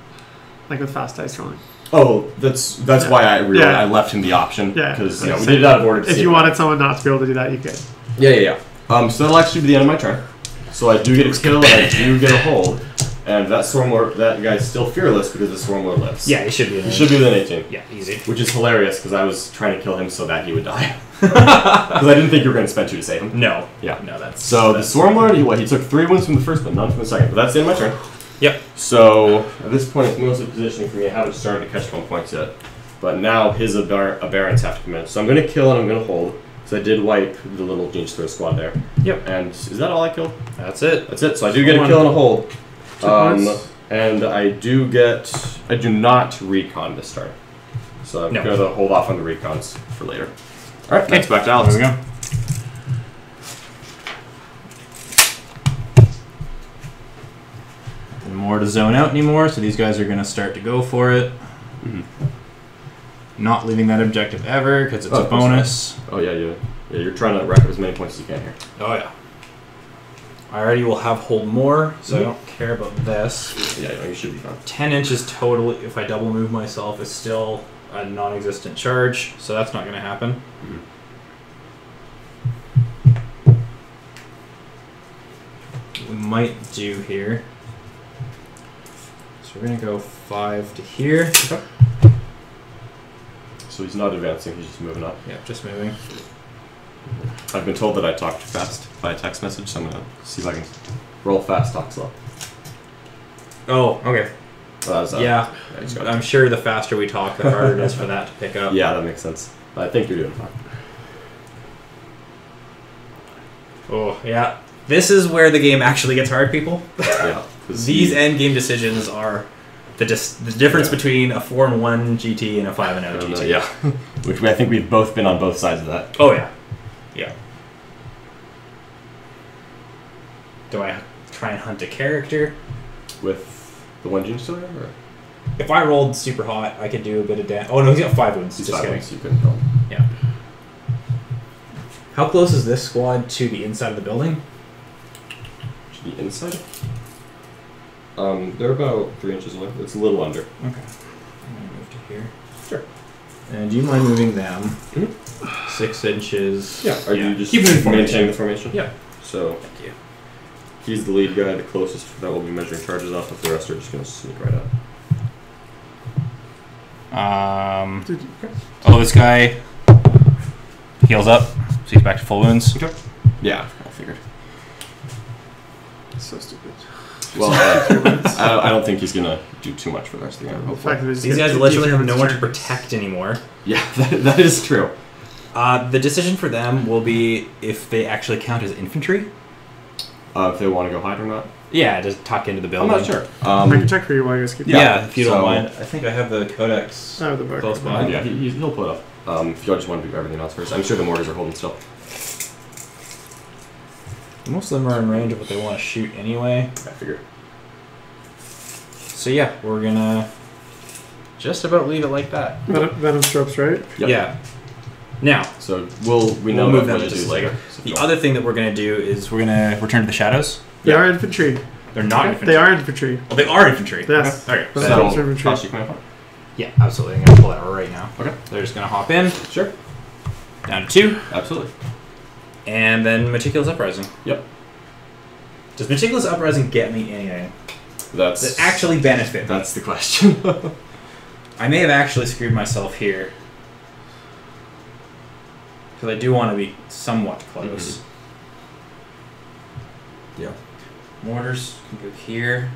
Speaker 1: Like with fast dice rolling.
Speaker 2: Oh, that's why I I left him the option.
Speaker 1: Yeah.
Speaker 2: Because we did it out of order. To
Speaker 1: if
Speaker 2: see
Speaker 1: you
Speaker 2: it.
Speaker 1: wanted someone not to be able to do that, you could.
Speaker 2: Yeah. So that'll actually be the end of my turn. So I do get a kill and I do get a hold. And that Swarmlord, that guy's still fearless because the Swarmlord lives.
Speaker 3: Yeah, he should be.
Speaker 2: He should be within 18.
Speaker 3: Yeah, easy.
Speaker 2: Which is hilarious because I was trying to kill him so that he would die. Because I didn't think you were going to spend 2 to save him.
Speaker 3: No.
Speaker 2: Yeah.
Speaker 3: No, that's...
Speaker 2: So
Speaker 3: that's
Speaker 2: the Swarmlord, he took 3 wounds from the first, but none from the second. But that's the end of my turn.
Speaker 3: Yep.
Speaker 2: So at this point, it's mostly positioning for me. I haven't started to catch 1 points yet. But now his Aberrants have to come in. So I'm going to kill and I'm going to hold. So I did wipe the little Genius Throw squad there.
Speaker 3: Yep.
Speaker 2: And is that all I killed?
Speaker 3: That's it.
Speaker 2: That's it. So I do get a kill and a hold.
Speaker 1: 2 points.
Speaker 2: And I do not recon this turn. So I'm going to hold off on the recons for later. Alright, next back to Alex.
Speaker 3: There we go. And more to zone out anymore, so these guys are going to start to go for it.
Speaker 2: Mm-hmm.
Speaker 3: Not leaving that objective ever, because it's a bonus.
Speaker 2: Oh, yeah, you're trying to rack up as many points as you can here.
Speaker 3: Oh, yeah. I already will have hold more, so I don't care about this.
Speaker 2: Yeah, you should be fine.
Speaker 3: 10 inches total, if I double move myself, is still a non-existent charge, so that's not going to happen. What we might do here. So we're going to go 5 to here.
Speaker 2: Okay. So he's not advancing, he's just moving up.
Speaker 3: Yeah, just moving.
Speaker 2: I've been told that I talk too fast by text message, so I'm going to see if I can roll fast, talk slow.
Speaker 3: Oh, okay.
Speaker 2: Yeah,
Speaker 3: I'm sure the faster we talk, the harder it is for that to pick up.
Speaker 2: Yeah, that makes sense. I think you're doing fine.
Speaker 3: Oh, yeah. This is where the game actually gets hard, people.
Speaker 2: Yeah.
Speaker 3: These end game decisions are the difference between a 4-1 GT and a 5-0 GT.
Speaker 2: Yeah. Which I think we've both been on both sides of that.
Speaker 3: Oh, yeah. Yeah. Do I try and hunt a character?
Speaker 2: With the 1 Gene still there? Or?
Speaker 3: If I rolled super hot, I could do a bit of damage. Oh, no, he's got 5 wounds.
Speaker 2: He's
Speaker 3: Just
Speaker 2: 5
Speaker 3: kidding.
Speaker 2: wounds, you couldn't kill him.
Speaker 3: Yeah. How close is this squad to the inside of the building?
Speaker 2: To the inside? They're about 3 inches away. It's a little under.
Speaker 3: Okay. I'm going to move to here.
Speaker 2: Sure.
Speaker 3: And do you mind moving them?
Speaker 2: Mm-hmm.
Speaker 3: 6 inches.
Speaker 2: Yeah. Are you just
Speaker 3: keep
Speaker 2: maintaining the formation?
Speaker 3: Yeah.
Speaker 2: So
Speaker 3: Thank you.
Speaker 2: he's the lead guy, the closest that will be measuring charges off of. The rest are just going to sneak right up.
Speaker 3: Oh, this guy heals up, so he's back to full wounds.
Speaker 2: Okay. Yeah, I figured.
Speaker 1: So stupid.
Speaker 2: Well, I don't think he's going to do too much for the rest of the game.
Speaker 1: The fact that
Speaker 3: These guys literally have no one to protect anymore.
Speaker 2: Yeah, that is true.
Speaker 3: The decision for them will be if they actually count as infantry.
Speaker 2: If they want to go hide or not.
Speaker 3: Yeah, just tuck into the
Speaker 2: I'm
Speaker 3: building.
Speaker 2: not sure.
Speaker 1: I can check for you while you guys keep.
Speaker 3: Yeah, if you don't
Speaker 2: so-
Speaker 3: mind. I think I have the codex
Speaker 1: Oh, the book.
Speaker 3: close by.
Speaker 2: Yeah, he'll pull it up. If y'all just want to do everything else first. I'm sure the mortars are holding still.
Speaker 3: Most of them are in range of what they want to shoot anyway.
Speaker 2: I figured.
Speaker 3: So yeah, we're gonna just about leave it like that.
Speaker 1: Venom strokes, right?
Speaker 2: Yep.
Speaker 3: Yeah. Now,
Speaker 2: So we know
Speaker 3: move
Speaker 2: what
Speaker 3: them
Speaker 2: to
Speaker 3: to
Speaker 2: do later. So
Speaker 3: the other thing that we're gonna do is we're gonna return to the shadows.
Speaker 1: They are infantry.
Speaker 3: They're not infantry.
Speaker 1: They are infantry.
Speaker 3: Well, they are infantry.
Speaker 1: Yes.
Speaker 3: Okay.
Speaker 2: So
Speaker 1: But
Speaker 2: that'll
Speaker 1: that's infantry.
Speaker 2: cost you command point.
Speaker 3: Yeah, absolutely. I'm going to pull that right now.
Speaker 2: Okay.
Speaker 3: They're just going to hop in.
Speaker 2: Sure.
Speaker 3: Down to 2.
Speaker 2: Absolutely.
Speaker 3: And then Meticulous Uprising.
Speaker 2: Yep.
Speaker 3: Does Meticulous Uprising get me anything
Speaker 2: That's
Speaker 3: that actually benefit me?
Speaker 2: That's the question.
Speaker 3: I may have actually screwed myself here. Because I do want to be somewhat close.
Speaker 2: Yeah.
Speaker 3: Mortars can go here.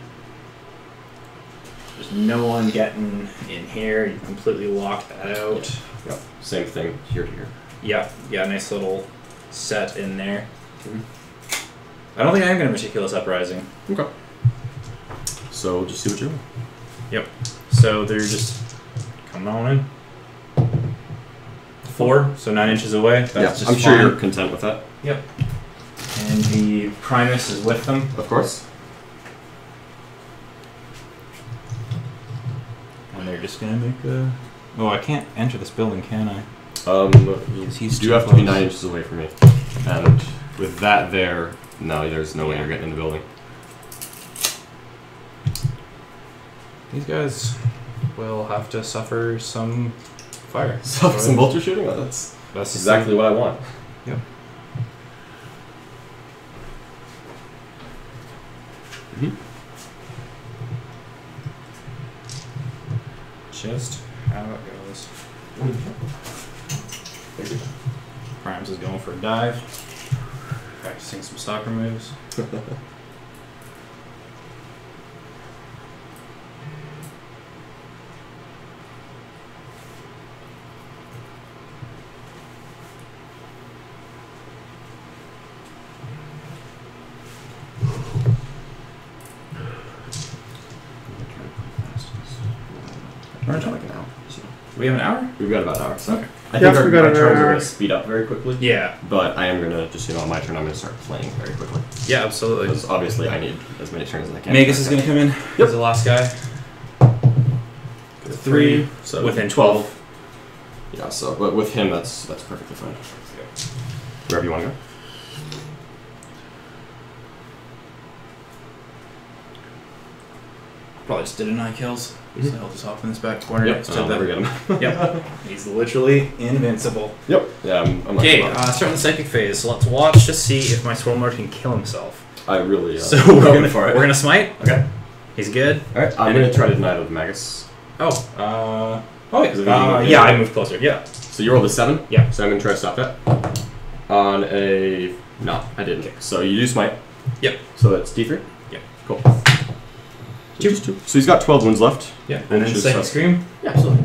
Speaker 3: There's no one getting in here. You completely lock that out.
Speaker 2: Yep. Same thing here to here.
Speaker 3: Yeah, nice little set in there. I don't think I'm going to Meticulous Uprising.
Speaker 2: Okay. So we'll just see what you want.
Speaker 3: Yep. So they're just coming on in. 4, so 9 inches away. That's just
Speaker 2: I'm sure
Speaker 3: fine.
Speaker 2: you're content with that.
Speaker 3: Yep. And the Primus is with them.
Speaker 2: Of course.
Speaker 3: And they're just going to make a... Oh, I can't enter this building, can I?
Speaker 2: You do have to be 9 inches away from me. And with that there, no, there's no way you're getting in the building.
Speaker 3: These guys will have to suffer some fire.
Speaker 2: Some vulture shooting? Oh, that's exactly what I want.
Speaker 3: Yep. Just how it goes. Primes is going for a dive. Practicing some soccer moves.
Speaker 2: We're at like an hour. So.
Speaker 3: We have an hour?
Speaker 2: We've got about an hour. So
Speaker 3: Okay.
Speaker 2: I
Speaker 1: Yes,
Speaker 2: think
Speaker 1: we got
Speaker 2: our
Speaker 1: an
Speaker 2: turns are
Speaker 1: hour.
Speaker 2: going to speed up very quickly.
Speaker 3: Yeah.
Speaker 2: But I am going to, just on my turn, I'm going to start playing very quickly.
Speaker 3: Yeah, absolutely.
Speaker 2: Because obviously I need as many turns as I can.
Speaker 3: Magus is going to come in as the last guy. 3,
Speaker 2: so
Speaker 3: within 12.
Speaker 2: Yeah, so but with him that's perfectly fine. Wherever you want to go.
Speaker 3: Probably just did a 9 kills. So he'll just hop in this back corner
Speaker 2: Yep,
Speaker 3: next to
Speaker 2: I'll never get him.
Speaker 3: Yep. He's literally invincible.
Speaker 2: Yep. Yeah, I'm not
Speaker 3: Okay,
Speaker 2: sure about it.
Speaker 3: starting the psychic phase. So let's watch to see if my Swarmlord can kill himself.
Speaker 2: I really
Speaker 3: So we're
Speaker 2: going
Speaker 3: gonna
Speaker 2: for it.
Speaker 3: we're gonna smite.
Speaker 2: Okay.
Speaker 3: He's good.
Speaker 2: Alright, I'm going to try to deny the Magus.
Speaker 3: Oh,
Speaker 2: yeah,
Speaker 3: yeah, I moved closer. Yeah.
Speaker 2: So you rolled a 7?
Speaker 3: Yeah.
Speaker 2: So I'm going to try to stop that. On a... No, I didn't. So you do smite.
Speaker 3: Yep.
Speaker 2: So that's D3?
Speaker 3: Yeah.
Speaker 2: Cool. Two. So he's got 12 wounds left.
Speaker 3: Yeah. And then
Speaker 2: Which is
Speaker 3: psychic
Speaker 2: up.
Speaker 3: scream
Speaker 2: Yeah, absolutely.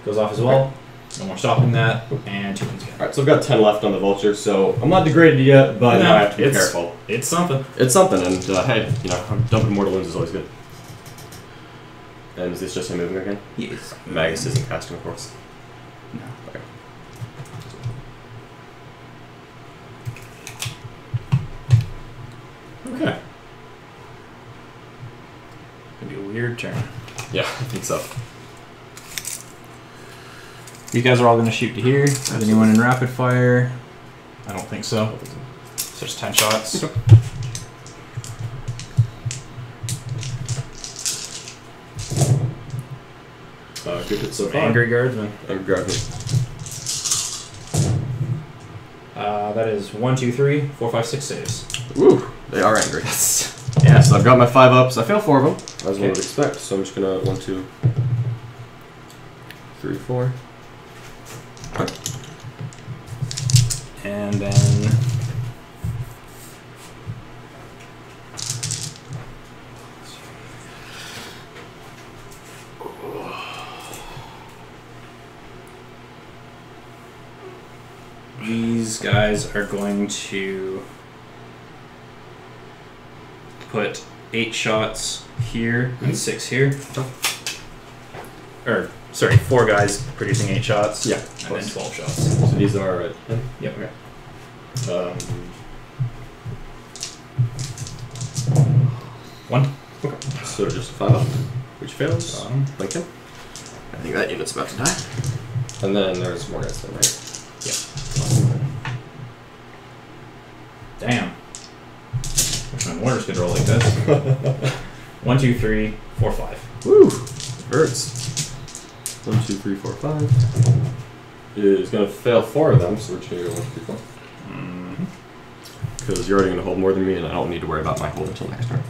Speaker 3: goes off as well. No more stopping that. And 2 wounds again.
Speaker 2: Alright, so I've got 10 left on the Vulture, so I'm not degraded yet, but
Speaker 3: No,
Speaker 2: now I have to be
Speaker 3: it's-
Speaker 2: careful.
Speaker 3: It's something.
Speaker 2: It's something, and hey, you know, dumping mortal wounds is always good. And is this just him moving again?
Speaker 3: Yes.
Speaker 2: Magus isn't casting, of course.
Speaker 3: No.
Speaker 2: Okay. Okay.
Speaker 3: Could be a weird turn.
Speaker 2: Yeah, I think so.
Speaker 3: These guys are all going to shoot to here. Is anyone in rapid fire? I don't think so. So just 10 shots.
Speaker 2: Good hit so far.
Speaker 3: Angry Guardsman.
Speaker 2: Angry Guardsman.
Speaker 3: That is 1, 2, 3, 4, 5, 6 saves.
Speaker 2: Woo! They are angry.
Speaker 3: Yeah.
Speaker 2: So I've got my 5 ups. I failed 4 of them, as one
Speaker 3: Okay.
Speaker 2: would expect. So I'm just gonna 1, 2, 3, 4.
Speaker 3: And then these guys are going to put 8 shots here and 6 here. Or sorry, 4 guys producing 8 shots.
Speaker 2: Yeah,
Speaker 3: And then 12 shots.
Speaker 2: So these are at 10?
Speaker 3: Yep.
Speaker 2: Okay.
Speaker 3: 1.
Speaker 2: Okay. So just 5 up, which fails. Lincoln.
Speaker 4: I think that unit's about to die.
Speaker 2: And then there's more guys then, right?
Speaker 3: Damn. Wish my mortars could roll like this. 1, 2, 3, 4, 5.
Speaker 2: Woo! Hurts. 1, 2, 3, 4, 5. Is going to fail 4 of them, so we're just going to go 1, 2, 3, 4. Because you're already going to hold more than me, and I don't need to worry about my hold until next turn.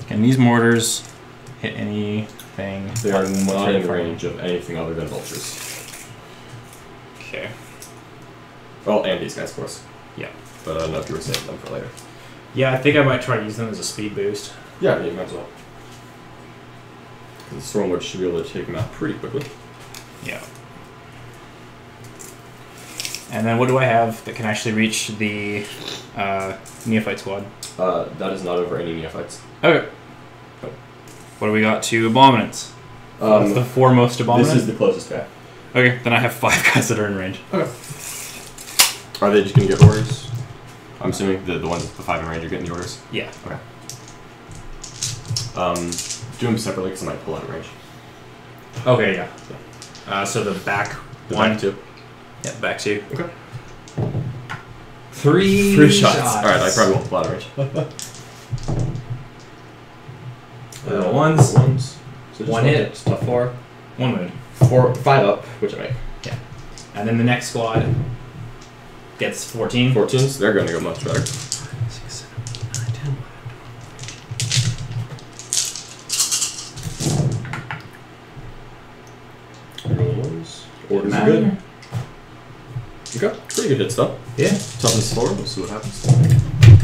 Speaker 3: Can these mortars hit anything?
Speaker 2: They are not in range of anything other than vultures.
Speaker 3: Okay.
Speaker 2: Well, and these guys, of course.
Speaker 3: Yeah.
Speaker 2: But I don't know if you were saving them for later.
Speaker 3: Yeah, I think I might try to use them as a speed boost.
Speaker 2: Yeah, you might as well. The Stormlord should be able to take them out pretty quickly.
Speaker 3: Yeah. And then what do I have that can actually reach the Neophyte squad?
Speaker 2: That is not over any Neophytes.
Speaker 3: Okay.
Speaker 2: Nope.
Speaker 3: What do we got to Abominants? That's the foremost Abominant?
Speaker 2: This is the closest guy.
Speaker 3: Okay, then I have 5 guys that are in range.
Speaker 2: Okay. Are they just going to get orders? I'm assuming the ones with the 5 in range are getting the orders?
Speaker 3: Yeah.
Speaker 2: Okay. Do them separately because I might pull out of range.
Speaker 3: Okay, yeah. So the back
Speaker 2: The
Speaker 3: one.
Speaker 2: back 2.
Speaker 3: Yeah, back 2.
Speaker 2: Okay.
Speaker 3: 3
Speaker 2: shots. Alright, I probably won't pull out of range.
Speaker 3: Ones.
Speaker 2: Ones. So just
Speaker 3: 1 hit.
Speaker 2: Stuff 4.
Speaker 3: 1 wound.
Speaker 2: 4, 5 up, which I make.
Speaker 3: Yeah. And then the next squad gets 14.
Speaker 2: 14s, they're going to go much better.
Speaker 3: 6, 7, 8, 9, 10.
Speaker 2: Roll ones. Orders are good. Okay, pretty good hits though.
Speaker 3: Yeah.
Speaker 2: Toughness 4, we'll see what happens.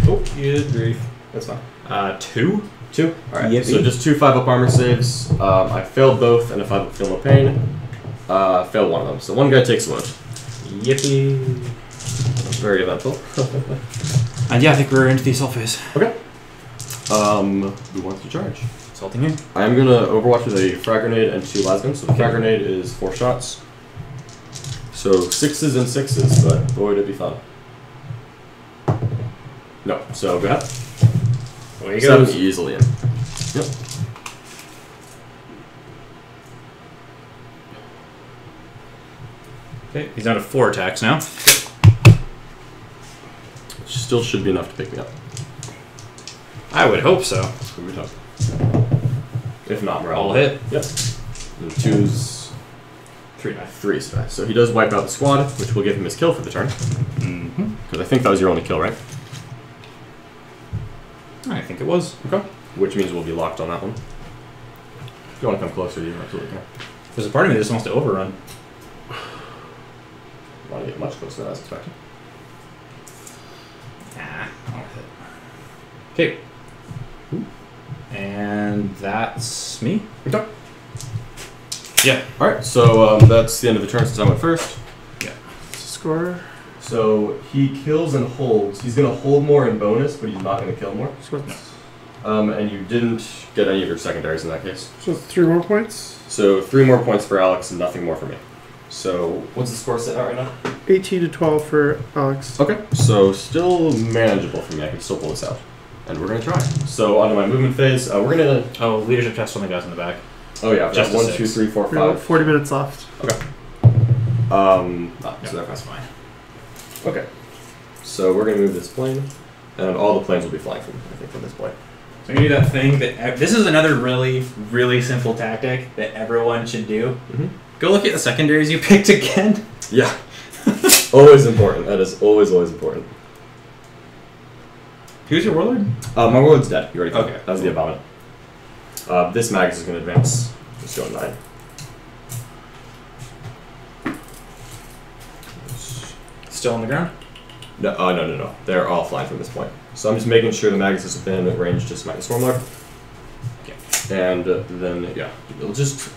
Speaker 3: Oh, good grief.
Speaker 2: That's fine.
Speaker 3: 2.
Speaker 2: 2? Alright,
Speaker 3: Yippee.
Speaker 2: so just 2 5-up armor saves. I failed both, and if I feel no pain, failed one of them. So one guy takes a wound.
Speaker 3: Yippee.
Speaker 2: Very eventful.
Speaker 3: And yeah, I think we're into the assault phase.
Speaker 2: Okay. Who wants to charge?
Speaker 3: Assaulting you.
Speaker 2: I am going to overwatch with a frag grenade and 2 lasguns. So the frag grenade is 4 shots. So 6s and 6s, but boy, it'd be fun. No, so go ahead.
Speaker 3: Away he
Speaker 2: 7
Speaker 3: goes.
Speaker 2: easily in. Yep.
Speaker 3: Okay, he's down to 4 attacks now.
Speaker 2: Still should be enough to pick me up.
Speaker 3: I would hope so.
Speaker 2: We would hope. If not, we're
Speaker 3: All hit.
Speaker 2: Yep. And 2s,
Speaker 3: 3 die.
Speaker 2: 3s die. So he does wipe out the squad, which will give him his kill for the turn.
Speaker 3: Mm-hmm.
Speaker 2: Because I think that was your only kill, right?
Speaker 3: I think it was.
Speaker 2: Okay. Which means we'll be locked on that one. If you want to come closer, you absolutely can.
Speaker 3: There's a part of me that just wants to overrun.
Speaker 2: I want to get much closer than I was expecting.
Speaker 3: Nah, not worth it. Okay. And that's me.
Speaker 2: Okay.
Speaker 3: Yeah.
Speaker 2: Alright, so that's the end of the turn since I went first.
Speaker 3: Yeah.
Speaker 1: Score.
Speaker 2: So he kills and holds. He's going to hold more in bonus, but he's not going to kill more.
Speaker 1: So it's,
Speaker 2: And you didn't get any of your secondaries in that case.
Speaker 1: so it's 3 more points.
Speaker 2: So 3 more points for Alex and nothing more for me. So what's the score sitting at right now?
Speaker 1: 18 to 12 for Alex.
Speaker 2: Okay, so still manageable for me. I can still pull this out. And we're going to try. So onto my movement phase. We're going to...
Speaker 3: Oh, leadership test on the guys in the back.
Speaker 2: Oh yeah,
Speaker 3: Just
Speaker 2: just
Speaker 3: a
Speaker 2: 1, 2,
Speaker 3: 6.
Speaker 2: 3, 4,
Speaker 1: We have
Speaker 2: 5.
Speaker 1: 40 minutes left.
Speaker 2: Okay.
Speaker 3: Yeah,
Speaker 2: So
Speaker 3: that's fine.
Speaker 2: okay. So we're going to move this plane. And all the planes will be flying from, I think, from this point.
Speaker 3: So I'm gonna do that thing that this is another really, really simple tactic that everyone should do.
Speaker 2: Mm-hmm.
Speaker 3: Go look at the secondaries you picked again.
Speaker 2: Yeah. Always important. That is always, always important.
Speaker 3: Who's your warlord?
Speaker 2: My warlord's dead. You already told me.
Speaker 3: Okay.
Speaker 2: That was the abominant. This Magus is going to advance. Let's go 9.
Speaker 3: Still on the ground?
Speaker 2: No, no. They're all flying from this point. So I'm just making sure the Magus is within range to smite the Stormlord.
Speaker 3: Okay.
Speaker 2: And then, yeah, it'll just...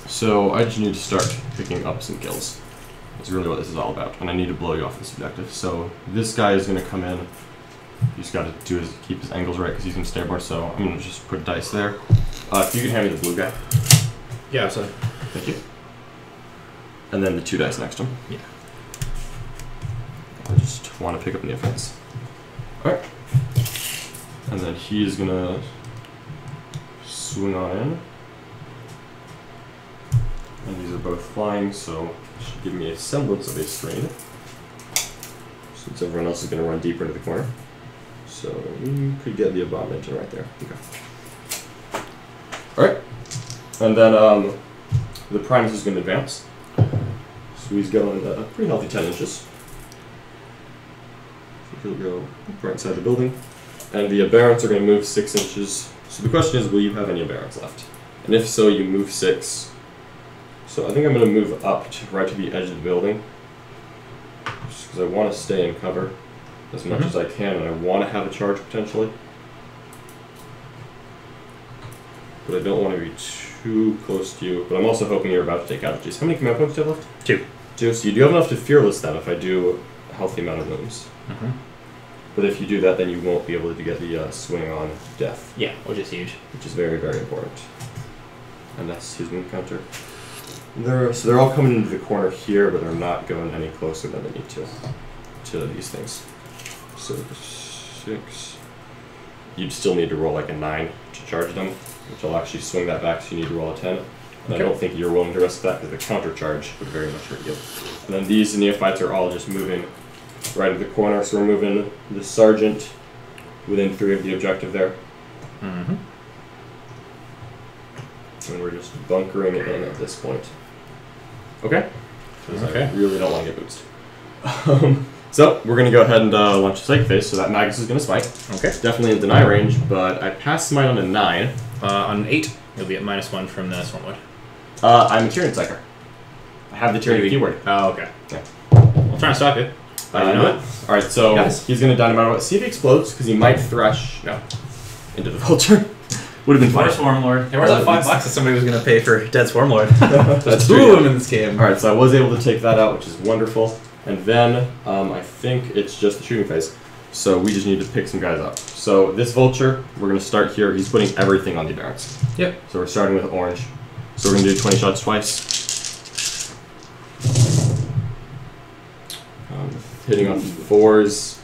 Speaker 2: So I just need to start picking up some kills. That's really what this is all about. And I need to blow you off this objective. So this guy is going to come in. He's got to do his, keep his angles right because he's going to stay more. So I'm going to just put dice there. If you can hand me the blue guy.
Speaker 3: Yeah, so.
Speaker 2: Thank you. And then the 2 dice next to him.
Speaker 3: Yeah.
Speaker 2: I just want to pick up the offense. Alright. And then he's going to swing on in. And he's both flying, so it should give me a semblance of a screen. Since everyone else is going to run deeper into the corner. So you could get the abomination right there. Okay. Alright. And then the Primus is going to advance. So he's going a pretty healthy 10 inches. So he'll go right inside the building. And the Aberrants are going to move 6 inches. So the question is, will you have any Aberrants left? And if so, you move 6. So I think I'm going to move up right to the edge of the building. Just because I want to stay in cover as much as I can, and I want to have a charge potentially. But I don't want to be too close to you. But I'm also hoping you're about to take casualties. How many command points do you have left?
Speaker 3: 2.
Speaker 2: 2. So you do have enough to fearless them if I do a healthy amount of wounds. But if you do that, then you won't be able to get the swing on death.
Speaker 3: Yeah, which is huge.
Speaker 2: Which is very, very important. And that's his wound counter. So they're all coming into the corner here, but they're not going any closer than they need to these things. So 6. You'd still need to roll like a 9 to charge them, which will actually swing that back, so you need to roll a 10. And I don't think you're willing to risk that because the counter charge would very much hurt you. And then these neophytes are all just moving right at the corner, so we're moving the sergeant within 3 of the objective there. And we're just bunkering it in at this point. Okay? Because I really don't want to get boosted. So, we're going to go ahead and launch a Psychic Phase, so that Magus is going to smite.
Speaker 3: Okay.
Speaker 2: Definitely in deny range, but I passed smite on a 9.
Speaker 3: On an 8, you'll be at -1 from the Stormwood.
Speaker 2: I'm a Tyrion Psyker. I have the Tyrion keyword.
Speaker 3: Oh, okay.
Speaker 2: Yeah.
Speaker 3: I'll try and stop it.
Speaker 2: You know it? Alright, so
Speaker 3: Yes.
Speaker 2: he's going to dynamite. See if he explodes, because he might thresh into the vulture. Would have been fun.
Speaker 3: Swarmlord. There was like $5 that somebody was going to pay for dead Swarmlord.
Speaker 2: That's
Speaker 3: two
Speaker 2: true.
Speaker 3: of them in this game.
Speaker 2: Alright, so I was able to take that out, which is wonderful. And then I think it's just the shooting phase. So we just need to pick some guys up. So this vulture, we're going to start here. He's putting everything on the Barrens.
Speaker 3: Yep.
Speaker 2: So we're starting with orange. So we're going to do 20 shots twice. Hitting on 4s.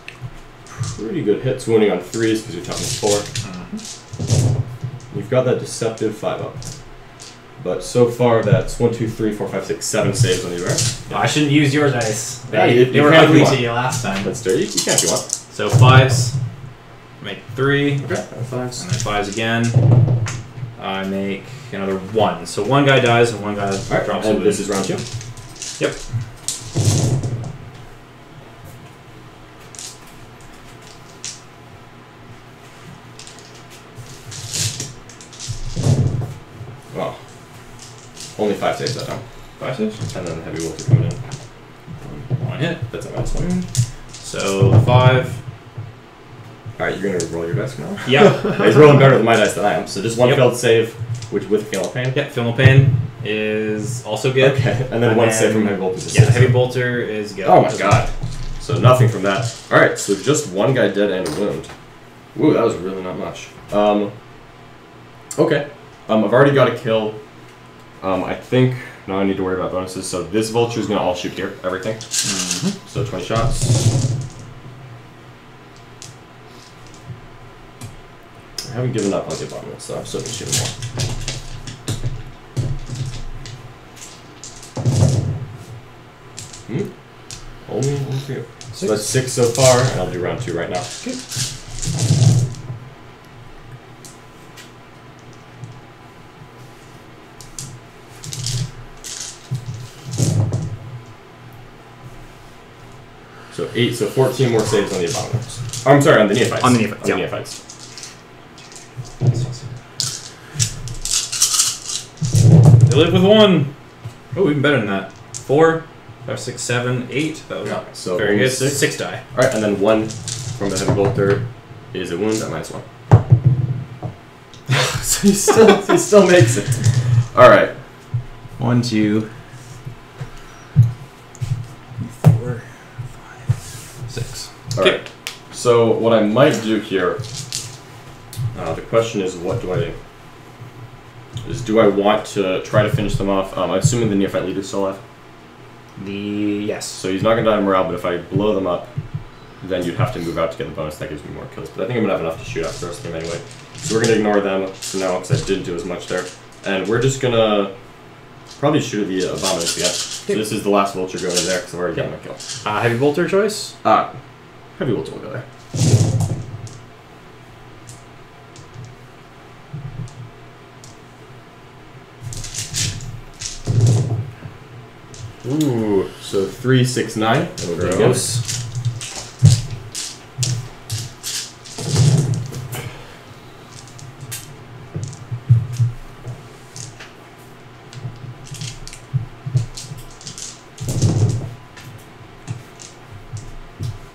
Speaker 2: Pretty good hits. Wounding on 3s because you're toughness 4. You've got that deceptive 5 up. But so far, that's 1, 2, 3, 4, 5, 6, 7 saves on the Aberrants.
Speaker 3: I shouldn't use your dice.
Speaker 2: Yeah,
Speaker 3: They were ugly to you last time.
Speaker 2: That's dirty. You can if you want.
Speaker 3: So 5s. Make 3.
Speaker 2: Okay, 5s.
Speaker 3: And then 5s again. I make another 1. So 1 guy dies and 1 guy drops.
Speaker 2: And this is round 2.
Speaker 3: Yep.
Speaker 2: Well, only 5 saves that time.
Speaker 3: 5 saves?
Speaker 2: And then the heavy wolf coming in.
Speaker 3: 1 hit.
Speaker 2: That's a -1.
Speaker 3: So 5.
Speaker 2: Alright, you're going to roll your dice now?
Speaker 3: Yeah.
Speaker 2: He's rolling better with my dice than I am. So just 1
Speaker 3: Yep.
Speaker 2: failed save, which with Feel No Pain.
Speaker 3: Yep, Feel No Pain is also good.
Speaker 2: Okay, and then 1 save from Heavy Bolt is a
Speaker 3: Yeah,
Speaker 2: 6.
Speaker 3: Heavy Bolter is good.
Speaker 2: Oh my god. So nothing from that. Alright, so just 1 guy dead and a wound. Ooh, that was really not much. Okay. I've already got a kill. I think now I need to worry about bonuses. So this vulture is going to all shoot here, everything. So 20 shots. I haven't given up on the abominable, so I'm still going to shoot more. Only 1 for you. So that's 6 so far, and I'll do round 2 right now. Okay. So 8, so 14 more saves on the abominables. Oh, I'm sorry, on the neophytes.
Speaker 3: On the neophytes,
Speaker 2: On the neophytes.
Speaker 3: They live with 1. Oh, even better than that. 4, 5, 6, 7, 8. That was
Speaker 2: So
Speaker 3: very
Speaker 2: only
Speaker 3: good.
Speaker 2: 6.
Speaker 3: 6 die.
Speaker 2: Alright, and then 1 from the heavy bolter is a wound at -1. So he still makes it. Alright.
Speaker 3: 1, 2, 4, 5, 6.
Speaker 2: Alright. So what I might do here, the question is do I want to try to finish them off? I'm assuming the neophyte leader is still alive.
Speaker 3: Yes.
Speaker 2: So he's not going to die to morale, but if I blow them up, then you'd have to move out to get the bonus. That gives me more kills. But I think I'm going to have enough to shoot after the rest of the game anyway. So we're going to ignore them for now because I didn't do as much there. And we're just going to Probably shoot at the Abominants again. So this is the last Vulture going there because I've already got my kill.
Speaker 3: Heavy Bolter choice?
Speaker 2: Heavy Vulture will go there. Ooh, so 3, 6, 9.
Speaker 3: There it goes.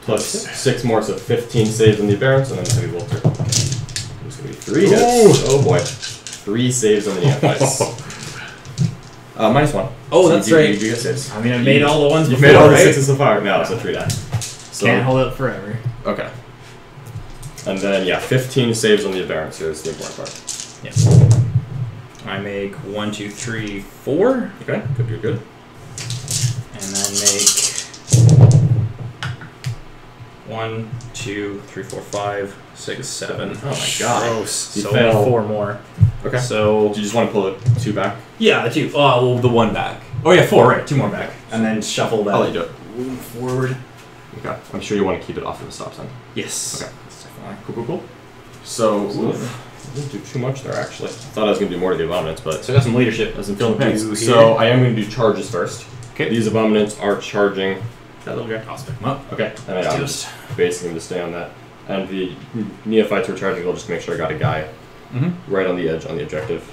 Speaker 2: Plus 6 more, so 15 saves on the Aberrants, and then the Heavy Bolter. There's going to be 3 hits. Oh boy. 3 saves on the Neophytes. -1.
Speaker 3: Oh, that's right.
Speaker 2: You get 6.
Speaker 3: I mean, I made all the ones
Speaker 2: You've
Speaker 3: before,
Speaker 2: made all the
Speaker 3: right?
Speaker 2: 6s so far. No, so 3 die. So,
Speaker 3: Can't hold it forever.
Speaker 2: okay. And then, yeah, 15 saves on the Aberrants. Here's the important part.
Speaker 3: Yes. I make 1, 2, 3, 4.
Speaker 2: Okay, good.
Speaker 3: And then make 1, 2, 3, 4, 5, 6, 7. Oh my god.
Speaker 2: Gross. You
Speaker 3: So
Speaker 2: fail.
Speaker 3: only 4 more.
Speaker 2: Okay.
Speaker 3: So
Speaker 2: Do you just want to pull it 2 back?
Speaker 3: yeah, the 2. Oh, well, the 1 back. Oh yeah, 4. Right, 2 more back, and then shuffle that.
Speaker 2: I'll let you do it.
Speaker 3: Move forward.
Speaker 2: Okay. I'm sure you want to keep it off of the stop sign.
Speaker 3: Yes.
Speaker 2: Okay.
Speaker 3: That's definitely.
Speaker 2: Cool. So, I didn't do too much there actually. I thought I was going to do more to the Abominants, but
Speaker 3: So I got some leadership.
Speaker 2: doesn't feel the pain.
Speaker 3: Do
Speaker 2: So I am going to do charges first.
Speaker 3: Okay.
Speaker 2: These Abominants are charging that little guy.
Speaker 3: I'll pick them up.
Speaker 2: Okay. And I'm just basing him to stay on that. And the Neophytes are charging. I'll just make sure I got a guy right on the edge on the objective.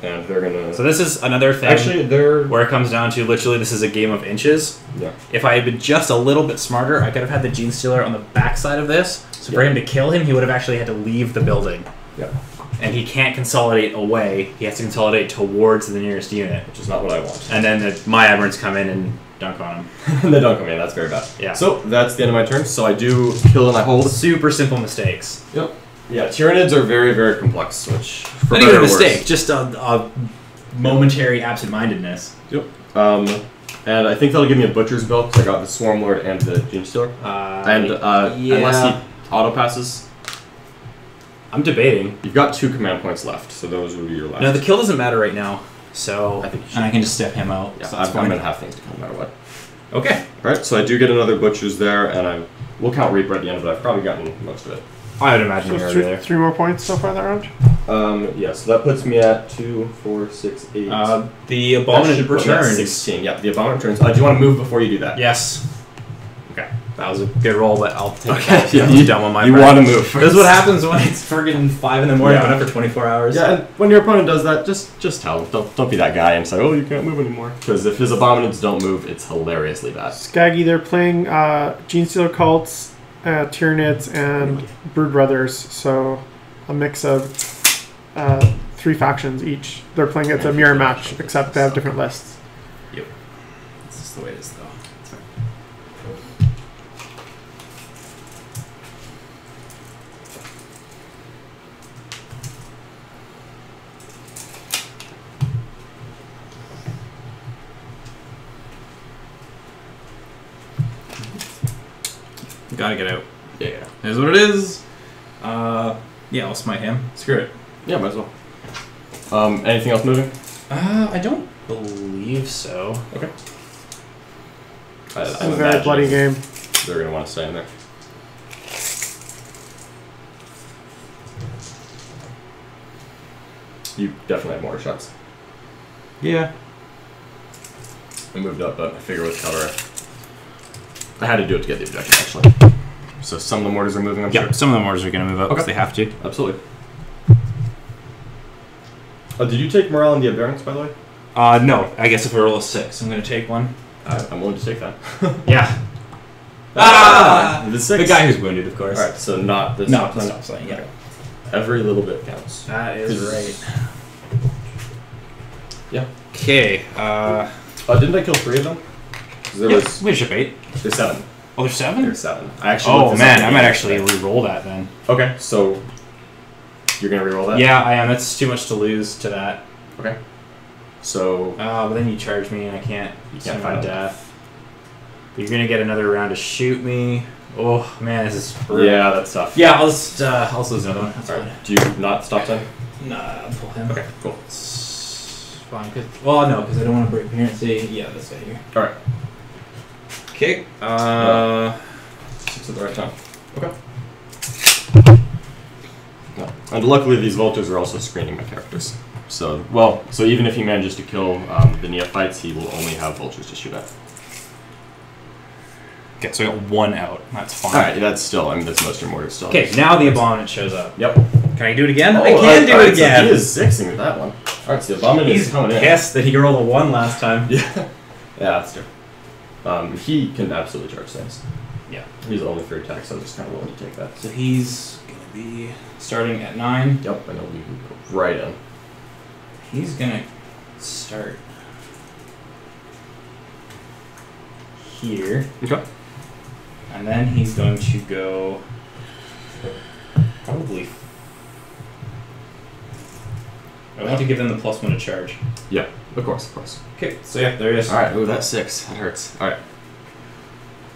Speaker 2: And they're gonna.
Speaker 3: So this is another thing.
Speaker 2: Actually, they're.
Speaker 3: Where it comes down to literally, this is a game of inches.
Speaker 2: Yeah.
Speaker 3: If I had been just a little bit smarter, I could have had the Gene Stealer on the backside of this. So for him to kill him, he would have actually had to leave the building.
Speaker 2: Yeah.
Speaker 3: And he can't consolidate away. He has to consolidate towards the nearest unit.
Speaker 2: Which is not what I want.
Speaker 3: And then my Aberrants come in and dunk on him.
Speaker 2: They don't come in. That's very bad.
Speaker 3: Yeah.
Speaker 2: So that's the end of my turn. So I do kill and I hold.
Speaker 3: Super simple mistakes.
Speaker 2: Yep. Yeah, Tyranids are very, very complex, which for
Speaker 3: Not
Speaker 2: better
Speaker 3: even a
Speaker 2: or worse.
Speaker 3: mistake, just a momentary absent-mindedness.
Speaker 2: Yep. And I think that'll give me a Butcher's Bill because I got the Swarm Lord and the Gene Stealer. Unless he auto passes,
Speaker 3: I'm debating.
Speaker 2: you've got 2 command points left, so those would be your last.
Speaker 3: No, the kill doesn't matter right now. So
Speaker 2: I think you should.
Speaker 3: and I can just step him out.
Speaker 2: Yeah,
Speaker 3: so
Speaker 2: I'm
Speaker 3: that's fine.
Speaker 2: going to have things to come no matter what.
Speaker 3: Okay.
Speaker 2: Alright, so I do get another Butcher's there, and we'll count Reaper at the end, but I've probably gotten most of it.
Speaker 3: I would imagine
Speaker 1: So
Speaker 3: you're already there.
Speaker 1: 3 more points so far that round.
Speaker 2: Yeah, so that puts me at 2, 4, 6, 8.
Speaker 3: The
Speaker 2: That
Speaker 3: Abominant
Speaker 2: should put me at
Speaker 3: returns.
Speaker 2: 16. Yeah, the Abominant returns. Do you want to move before you do that?
Speaker 3: Yes. Okay. That was a good roll, but I'll take
Speaker 2: Okay,
Speaker 3: that.
Speaker 2: yeah,
Speaker 3: You done on my
Speaker 2: You
Speaker 3: part.
Speaker 2: want to move first.
Speaker 3: This is what happens when it's friggin' 5 in the morning.
Speaker 2: Yeah.
Speaker 3: Been up for 24 hours.
Speaker 2: Yeah, and when your opponent does that, just tell him. Don't be that guy and say, oh, you can't move anymore. Because if his Abominants don't move, it's hilariously bad.
Speaker 1: Skaggy, they're playing Gene Stealer cults, Tyranids, and Brood Brothers. So a mix of 3 factions each. They're playing it's a mirror match, except they have different lists.
Speaker 3: Yep. This is the way it is, though. It's fine. Gotta get out.
Speaker 2: Yeah.
Speaker 3: Here's what it is. Yeah, I'll smite him. Screw it.
Speaker 2: Yeah, might as well. Anything else moving?
Speaker 3: I don't believe so.
Speaker 2: Okay.
Speaker 1: It's a very bloody game.
Speaker 2: They're going to want to stay in there. You definitely have mortar shots.
Speaker 3: Yeah.
Speaker 2: I moved up, but I figure with cover, I had to do it to get the objective, actually. So some of the mortars are moving, I'm
Speaker 3: Yeah,
Speaker 2: sure?
Speaker 3: some of the mortars are going to move up because
Speaker 2: Okay.
Speaker 3: they have to.
Speaker 2: Absolutely. Did you take morale in the Aberrants, by the way?
Speaker 3: No. I guess if we roll a 6, I'm going to take one.
Speaker 2: I'm willing to take that.
Speaker 3: Yeah.
Speaker 2: The 6?
Speaker 3: The guy who's wounded, of course.
Speaker 2: Alright, so not this.
Speaker 3: No, stop saying, yeah.
Speaker 2: Okay. Every little bit counts.
Speaker 3: That is right.
Speaker 2: Yeah.
Speaker 3: Okay.
Speaker 2: Didn't I kill 3 of them? 'Cause there was.
Speaker 3: We ship 8.
Speaker 2: There's 7.
Speaker 3: Oh, there's 7?
Speaker 2: There's 7. I actually.
Speaker 3: Oh
Speaker 2: looked this up
Speaker 3: man,
Speaker 2: at
Speaker 3: I
Speaker 2: the
Speaker 3: might
Speaker 2: end
Speaker 3: actually
Speaker 2: today.
Speaker 3: re-roll that then.
Speaker 2: Okay, so you're gonna re-roll that?
Speaker 3: Yeah, I am. That's too much to lose to that.
Speaker 2: Okay. So
Speaker 3: But then you charge me and I can't.
Speaker 2: You can't
Speaker 3: swing
Speaker 2: fight
Speaker 3: my
Speaker 2: on
Speaker 3: death. But you're gonna get another round to shoot me. Oh man, this is brutal.
Speaker 2: yeah, that's tough.
Speaker 3: Yeah, I'll just lose another one. That's
Speaker 2: Alright. Do you not stop then?
Speaker 3: fine. Nah, I'll pull him.
Speaker 2: Okay, cool.
Speaker 3: fine. Well, no, because I don't want to break here and see. Yeah, this guy here.
Speaker 2: All right.
Speaker 3: Okay.
Speaker 2: 6 at the right time. Okay. No. And luckily, these vultures are also screening my characters. So, so even if he manages to kill the neophytes, he will only have vultures to shoot at.
Speaker 3: Okay, so I got 1 out. That's fine.
Speaker 2: All right, that's still. I mean, that's most of your mortars still.
Speaker 3: Okay, now the abominant shows up.
Speaker 2: Yep.
Speaker 3: Can I do it again?
Speaker 2: Oh,
Speaker 3: I can do it again.
Speaker 2: So he is 6ing with that one. All right, so the abominant is coming in.
Speaker 3: Pissed that he rolled a 1 last time.
Speaker 2: Yeah. Yeah, that's true. He can absolutely charge things.
Speaker 3: Yeah.
Speaker 2: He's only 3 attacks, so I'm just kind of willing to take that.
Speaker 3: So he's gonna be starting at 9.
Speaker 2: Yep, and he'll be right in.
Speaker 3: He's gonna start here.
Speaker 2: Okay.
Speaker 3: And then he's going to go probably. I want to give them the +1 to charge.
Speaker 2: Yeah, of course, of course.
Speaker 3: Okay, so yeah, there it is.
Speaker 2: Alright, ooh, that's 6. That hurts. Alright.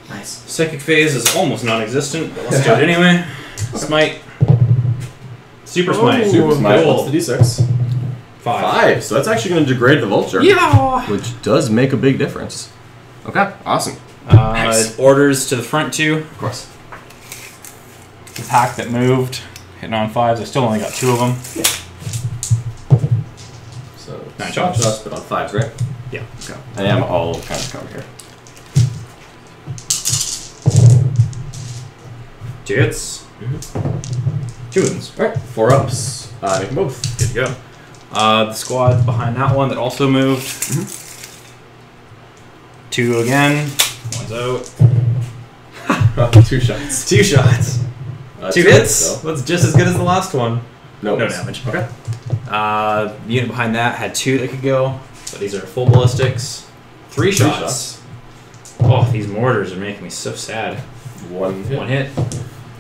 Speaker 2: Nice.
Speaker 3: Psychic phase is almost non-existent, but let's do it anyway. Smite. Super Smite.
Speaker 2: Super Smite.
Speaker 3: Cool.
Speaker 2: What's the d6? 5. So that's actually going to degrade the vulture.
Speaker 3: Yeah!
Speaker 2: Which does make a big difference. Okay, awesome.
Speaker 3: Nice. Orders to the front 2.
Speaker 2: Of course.
Speaker 3: Attack that moved. Hitting on 5s. I still only got 2 of them.
Speaker 2: Yeah. So
Speaker 3: 9 shots.
Speaker 2: But on 5s, right?
Speaker 3: Yeah.
Speaker 2: Okay. I am all kind of covered here.
Speaker 3: 2 hits. 2 wounds.
Speaker 2: Alright, 4 ups. Make them both.
Speaker 3: Good to go. The squad behind that one that also moved. 2 again. 1's out.
Speaker 2: 2 shots.
Speaker 3: 2 shots. 2 hits. That's just as good as the last one.
Speaker 2: No
Speaker 3: damage.
Speaker 2: Okay.
Speaker 3: The unit behind that had 2 that could go, but these are full ballistics. 3 shots. Oh, these mortars are making me so sad.
Speaker 2: 1 hit.
Speaker 3: 1 hit.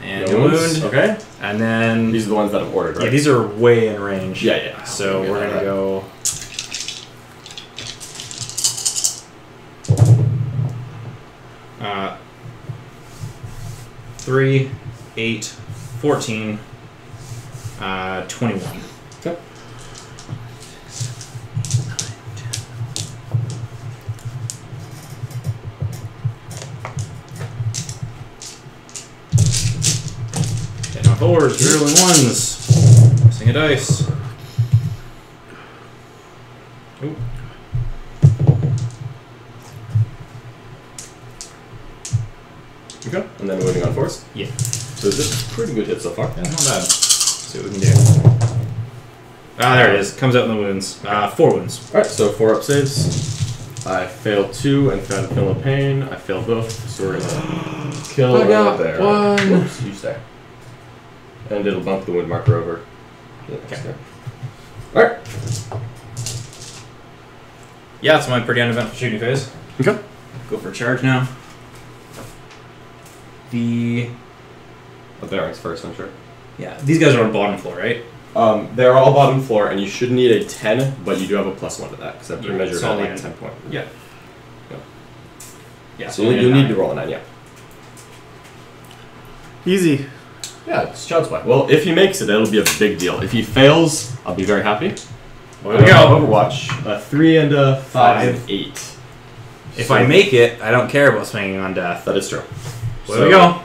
Speaker 3: And
Speaker 2: No
Speaker 3: a
Speaker 2: wounds.
Speaker 3: wound.
Speaker 2: Okay.
Speaker 3: And then...
Speaker 2: These are the ones that I've ordered, right?
Speaker 3: Yeah, these are way in range.
Speaker 2: Yeah.
Speaker 3: So we're going to go... 3, 8, 14, 21.
Speaker 2: Okay.
Speaker 3: Hitting on 4s, reroll 1s. Missing a dice. Ooh.
Speaker 2: Okay. And then moving on 4s?
Speaker 3: Yeah.
Speaker 2: So this is a pretty good hit so far.
Speaker 3: Yeah, not bad. Let's see what we can do. Ah, there it is. Comes out in the wounds. 4 wounds.
Speaker 2: Alright, so 4 up saves. I failed 2 and found a feel of pain. I failed both, so we're gonna kill
Speaker 3: I got
Speaker 2: there.
Speaker 3: 1.
Speaker 2: Oops, you stay. And it'll bump the wound marker over. Okay. Alright.
Speaker 3: Yeah, it's my pretty uneventful shooting phase.
Speaker 2: Okay.
Speaker 3: Go for a charge now. The
Speaker 2: bearings first, I'm sure.
Speaker 3: Yeah, these guys are on bottom floor, right?
Speaker 2: They're all bottom floor, and you should need a 10, but you do have a +1 to that, because I've measured
Speaker 3: so
Speaker 2: at like
Speaker 3: like
Speaker 2: 10 point.
Speaker 3: Yeah. Yeah.
Speaker 2: So you need to roll a 9, yeah.
Speaker 1: Easy.
Speaker 2: Yeah, it's child's play. Well, if he makes it, it'll be a big deal. If he fails, I'll be very happy.
Speaker 3: There we go.
Speaker 2: Overwatch, 3 and a 5 and 8.
Speaker 3: If I make it, I don't care about swinging on death.
Speaker 2: That is true.
Speaker 3: There we go.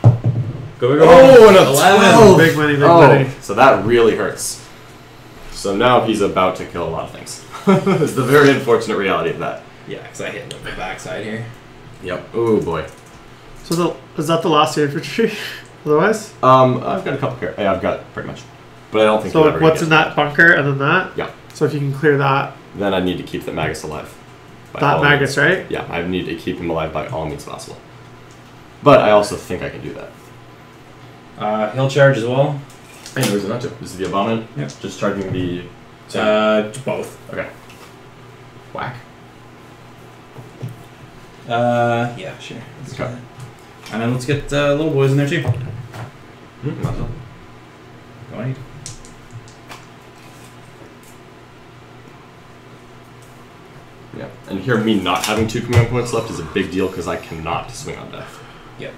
Speaker 3: Go.
Speaker 2: Oh, and a
Speaker 3: 11.
Speaker 2: 12.
Speaker 1: Big money, big
Speaker 2: Oh,
Speaker 1: money.
Speaker 2: so that really hurts. So now he's about to kill a lot of things. It's the very unfortunate reality of that.
Speaker 3: Yeah, because I hit the backside here.
Speaker 2: Yep. Oh boy.
Speaker 1: So is that the last infantry? Otherwise?
Speaker 2: I've got a couple here. Yeah, I've got pretty much. But I don't think
Speaker 1: So
Speaker 2: he'll
Speaker 1: like,
Speaker 2: ever
Speaker 1: what's
Speaker 2: get
Speaker 1: in that bunker and then that?
Speaker 2: Yeah.
Speaker 1: So if you can clear that.
Speaker 2: Then I need to keep the Magus alive. By
Speaker 1: That
Speaker 2: all
Speaker 1: Magus,
Speaker 2: means.
Speaker 1: right?
Speaker 2: Yeah, I need to keep him alive by all means possible. But I also think I can do that.
Speaker 3: He'll charge as well.
Speaker 2: Hey, no reason not to. This is the Abominant.
Speaker 3: Yep.
Speaker 2: Just charging the...
Speaker 3: Both.
Speaker 2: Okay. Whack.
Speaker 3: Yeah, sure. Let's
Speaker 2: Okay.
Speaker 3: do that. And then let's get little boys in there too.
Speaker 2: Not so.
Speaker 3: Go on.
Speaker 2: Yeah. And here, me not having 2 command points left is a big deal because I cannot swing on death.
Speaker 3: Yep.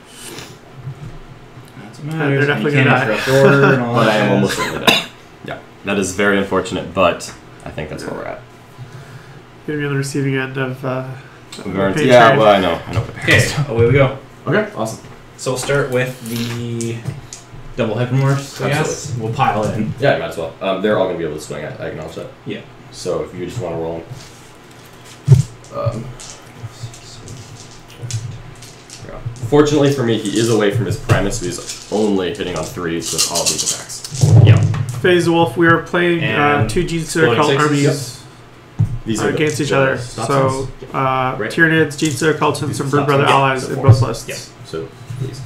Speaker 3: That's
Speaker 1: They're definitely gonna die.
Speaker 2: But I am almost certainly dead. Yeah. That is very unfortunate, but I think that's where we're at.
Speaker 1: Gonna be on the receiving end of
Speaker 2: Burns.
Speaker 1: pain
Speaker 2: Yeah,
Speaker 1: trade.
Speaker 2: well, I know.
Speaker 3: Okay, away we go.
Speaker 2: Okay, awesome.
Speaker 3: So we'll start with the double hypermorphs, I guess. We'll pile in.
Speaker 2: Yeah, you might as well. They're all going to be able to swing. I acknowledge that.
Speaker 3: Yeah.
Speaker 2: So if you just want to roll them. Yeah. Fortunately for me, he is away from his premise, so he's only hitting on 3s with all of these attacks.
Speaker 3: Yeah.
Speaker 1: Phase Wolf, we are playing
Speaker 3: And
Speaker 1: two Jutsu
Speaker 3: exploding
Speaker 1: occult
Speaker 3: sixes,
Speaker 1: armies
Speaker 2: These are
Speaker 1: against each
Speaker 2: the
Speaker 1: other.
Speaker 2: stop
Speaker 1: So,
Speaker 2: signs.
Speaker 1: Tyranids, Jutsu occults, and
Speaker 2: These
Speaker 1: some
Speaker 2: are
Speaker 1: Brood
Speaker 2: stop
Speaker 1: Brother
Speaker 2: signs.
Speaker 1: allies
Speaker 2: So
Speaker 1: in
Speaker 2: four.
Speaker 1: both lists.
Speaker 3: Yeah.
Speaker 2: So, please.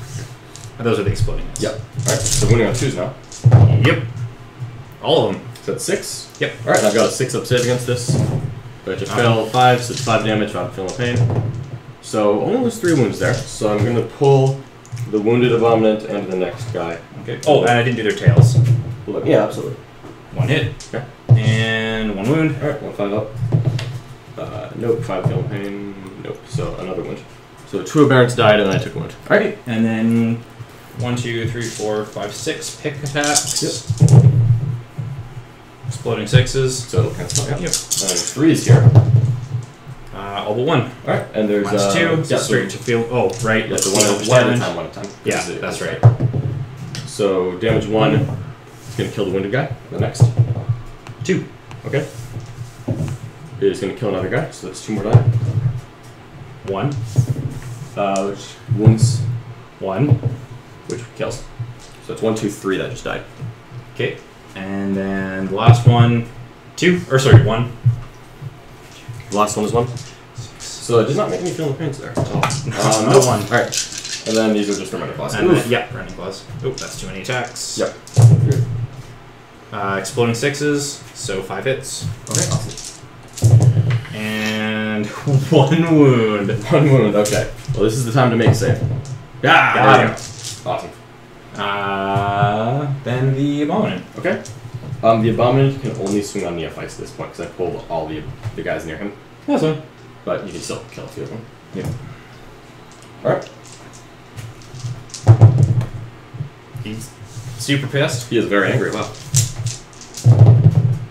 Speaker 3: Those are the exploding ones.
Speaker 2: Yep. Alright, so winning on 2s now.
Speaker 3: Yep. All of them.
Speaker 2: So that's 6.
Speaker 3: Yep.
Speaker 2: Alright, I've got a 6 up save against this. But you fail 5, so it's 5 damage, I'm feeling pain. So only lose 3 wounds there. So I'm going to pull the Wounded Abominant and the next guy.
Speaker 3: Okay. Oh, and I didn't do their tails.
Speaker 2: Yeah, absolutely.
Speaker 3: 1 hit.
Speaker 2: Okay.
Speaker 3: And 1 wound.
Speaker 2: Alright, 1 5 up. Nope, 5 feeling pain. Nope, so another wound. So 2 aberrants died and then I took a wound.
Speaker 3: Alright. And then 1, 2, 3, 4, 5, 6 pick attacks.
Speaker 2: Yep.
Speaker 3: Exploding 6s.
Speaker 2: So it'll cancel out.
Speaker 3: Yep.
Speaker 2: And 3s here.
Speaker 3: All but 1.
Speaker 2: Alright, and there's
Speaker 3: Minus 2.
Speaker 2: yeah,
Speaker 3: Straight to field. Oh, right.
Speaker 2: Yeah, so
Speaker 3: Damage
Speaker 2: one at a
Speaker 3: damage.
Speaker 2: time, one at a time.
Speaker 3: Yeah,
Speaker 2: Because
Speaker 3: that's right.
Speaker 2: So damage 1 is going to kill the wounded guy. The next.
Speaker 3: 2.
Speaker 2: Okay. It is going to kill another guy, so that's 2 more die.
Speaker 3: 1.
Speaker 2: Which wounds,
Speaker 3: 1.
Speaker 2: which kills. So it's 1, 2, 3 that just died.
Speaker 3: Okay. And then the last one, 2. Or sorry, 1.
Speaker 2: The last one is 1. So it does not make me feel the pains there.
Speaker 3: No 1.
Speaker 2: Alright. And then these are just reminder class.
Speaker 3: And then, yeah, running claws. Oh, that's too many attacks.
Speaker 2: Yep.
Speaker 3: Exploding 6s, so 5 hits.
Speaker 2: Okay, awesome.
Speaker 3: And 1 wound.
Speaker 2: 1 wound, okay. Well, this is the time to make a save.
Speaker 3: Got
Speaker 2: there you
Speaker 3: him.
Speaker 2: go. Awesome.
Speaker 3: Then the Abominant.
Speaker 2: Okay. The Abominant can only swing on neophytes at this point because I pulled all the guys near him.
Speaker 3: That's one.
Speaker 2: But you can still kill a few of them.
Speaker 3: Yep.
Speaker 2: Alright.
Speaker 3: He's super pissed.
Speaker 2: He is very angry. Wow.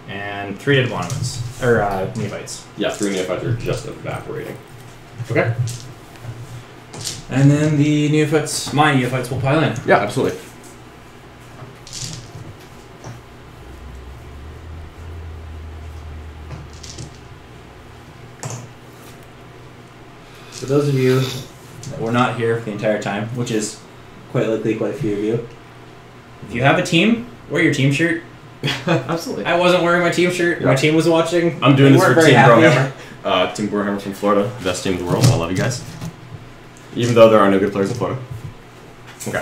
Speaker 3: And 3 dead Abominants. Or, Neophytes.
Speaker 2: Yeah, 3 neophytes are just evaporating. Okay.
Speaker 3: And then the Neophytes, my Neophytes will pile in.
Speaker 2: Yeah, absolutely.
Speaker 3: For those of you that were not here for the entire time, which is quite likely quite a few of you, if you have a team, wear your team shirt.
Speaker 2: Absolutely.
Speaker 3: I wasn't wearing my team shirt.
Speaker 2: Yeah.
Speaker 3: My team was watching.
Speaker 2: I'm doing
Speaker 3: They
Speaker 2: this for
Speaker 3: weren't very
Speaker 2: Team
Speaker 3: happy.
Speaker 2: Brohammer. Team Brohammer from Florida, best team in the world. I love you guys. Even though there are no good players in Florida. Okay.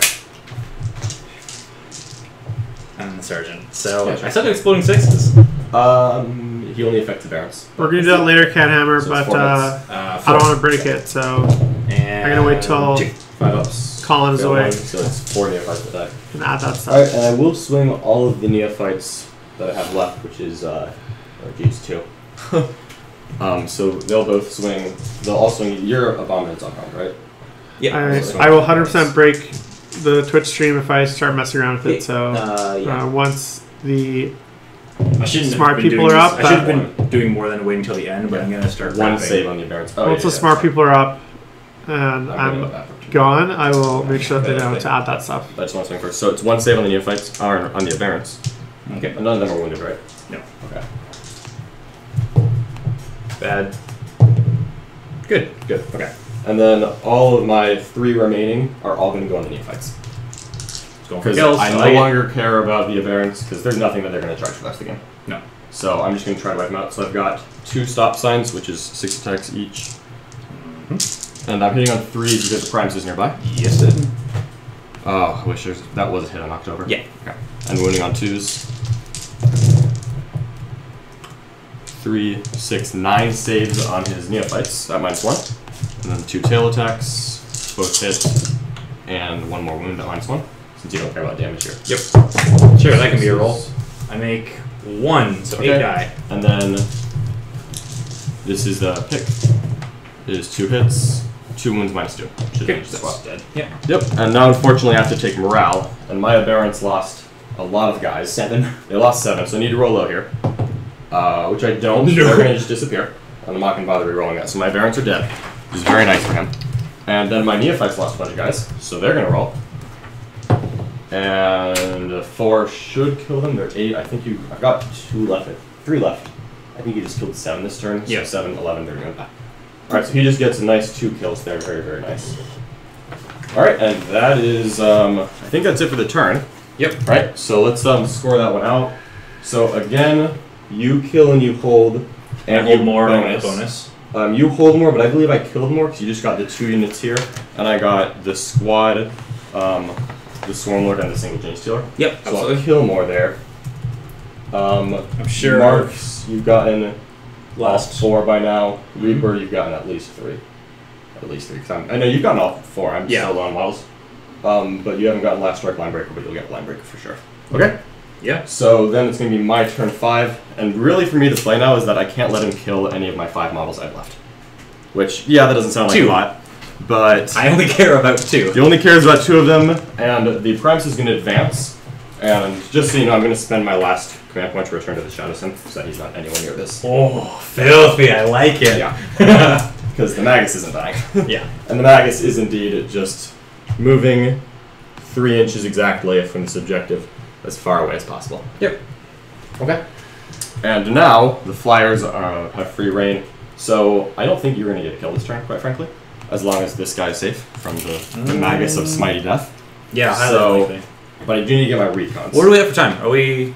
Speaker 3: I'm the sergeant. So
Speaker 2: Yeah, sure.
Speaker 3: I said exploding 6s.
Speaker 2: He only affects the Barons.
Speaker 1: We're gonna do that later, Canhammer,
Speaker 2: So
Speaker 1: but
Speaker 2: it's 4 hits.
Speaker 1: I don't want to break it, so
Speaker 3: And
Speaker 1: I'm gonna wait till
Speaker 3: 2.
Speaker 2: 5 ups.
Speaker 1: Colin is
Speaker 2: Fail
Speaker 1: away.
Speaker 2: one, so it's 4 neophytes that die.
Speaker 1: and add that stuff.
Speaker 2: Alright, and I will swing all of the neophytes that I have left, which is, geez, 2. So they'll both swing. They'll all swing. Your Abominant's unarmed, right?
Speaker 3: Yeah.
Speaker 1: I will 100% break the Twitch stream if I start messing around with it. So
Speaker 3: yeah.
Speaker 1: once the
Speaker 3: I shouldn't
Speaker 1: smart
Speaker 3: have been
Speaker 1: people
Speaker 3: doing
Speaker 1: are
Speaker 3: this.
Speaker 1: up,
Speaker 3: I should have been doing more than waiting until the end, but I'm gonna start
Speaker 2: One
Speaker 3: wrapping.
Speaker 2: save on the Barons. Oh,
Speaker 1: once the smart people are up and I'm gone, I will make sure that they know to add that stuff.
Speaker 2: I just want to swing first. So it's 1 save on the neophytes, or on the Barons.
Speaker 3: Okay.
Speaker 2: And none of them are wounded, right?
Speaker 3: No.
Speaker 2: Okay.
Speaker 3: Bad. Good.
Speaker 2: Good. Okay. And then all of my 3 remaining are all going to go on the neophytes.
Speaker 3: It's going for
Speaker 2: Because
Speaker 3: kills.
Speaker 2: I no longer care about the Aberrants, because there's nothing that they're going to charge for the rest of the game.
Speaker 3: No.
Speaker 2: So I'm just going to try to wipe them out. So I've got 2 stop signs, which is 6 attacks each.
Speaker 3: Mm-hmm.
Speaker 2: And I'm hitting on 3s because the Primes is nearby.
Speaker 3: Yes, it.
Speaker 2: Oh, I wish that was a hit in October.
Speaker 3: Yeah.
Speaker 2: Okay. And wounding on 2s. 3, 6, 9 saves on his neophytes at -1. And then 2 tail attacks, both hit, and 1 more wound at -1. Since you don't care about damage here.
Speaker 3: Yep. Sure, that can be a roll. I make 1, so 8 die.
Speaker 2: And then this is the pick. It is 2 hits, 2 wounds -2.
Speaker 3: Okay, that's dead. Yeah.
Speaker 2: Yep. And now unfortunately I have to take morale, and my Aberrants lost a lot of guys.
Speaker 3: 7.
Speaker 2: They lost 7, so I need to roll low here. Which I don't.
Speaker 3: No.
Speaker 2: They're gonna just disappear. and I'm not going to bother re-rolling that. So my variants are dead, which is very nice for him. And then my neophytes lost a bunch of guys, so they're going to roll. And a 4 should kill them. They're 8. I think I've got 2 left. 3 left. I think he just killed 7 this turn. So
Speaker 3: Yeah.
Speaker 2: 7, 11, they're going to die. Alright, so he just gets a nice 2 kills there. Very, very nice. Alright, and that is, I think that's it for the turn.
Speaker 3: Yep.
Speaker 2: Right, so let's score that one out. So again, you kill and you hold.
Speaker 3: And
Speaker 2: you
Speaker 3: hold more bonus.
Speaker 2: You hold more, but I believe I killed more because you just got the 2 units here. And I got the squad, the Swarmlord, and the single Gene Stealer.
Speaker 3: Yep,
Speaker 2: So
Speaker 3: absolutely.
Speaker 2: I'll kill more there.
Speaker 3: I'm sure.
Speaker 2: Marks, you've gotten
Speaker 3: Last
Speaker 2: 4 by now. Reaper, you've gotten at least 3. At least 3. 'Cause I know you've gotten all 4. I'm still low on models. But you haven't gotten Last Strike Line Breaker, but you'll get Line Breaker for sure. Okay?
Speaker 3: Yeah.
Speaker 2: So then it's going to be my turn 5. And really for me, the play now is that I can't let him kill any of my 5 models I've left. Which, yeah, that doesn't sound like
Speaker 3: 2.
Speaker 2: a lot. But
Speaker 3: I only care about 2.
Speaker 2: he only cares about 2 of them. And the Primus is going to advance. And just so you know, I'm going to spend my last command point to return to the Shadow Sim, so that he's not anywhere near this.
Speaker 3: Oh, filthy. I like it.
Speaker 2: Yeah. Because the Magus isn't dying.
Speaker 3: Yeah.
Speaker 2: And the Magus is indeed just moving 3 inches exactly from this objective as far away as possible.
Speaker 3: Yep.
Speaker 2: Okay. And now the Flyers have free reign, so I don't think you're going to get a kill this turn, quite frankly, as long as this guy is safe from the Magus of Smitey Death.
Speaker 3: Yeah, highly
Speaker 2: So,
Speaker 3: likely.
Speaker 2: but I do need to get my recons.
Speaker 3: What do we have for time? Are we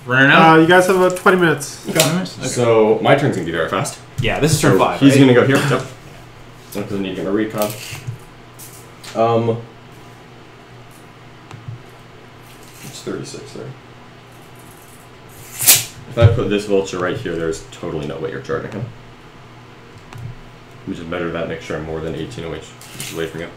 Speaker 3: running out?
Speaker 1: You guys have about 20 minutes.
Speaker 3: Okay.
Speaker 2: So my turn's going to be very fast.
Speaker 3: Yeah, this is turn 5.
Speaker 2: He's
Speaker 3: right?
Speaker 2: going to go here. Yep. Because I need to get my recon. It's 36 there. If I put this vulture right here, there's totally no way you're charging him. We just measure that, make sure I'm more than 18 inches away from you.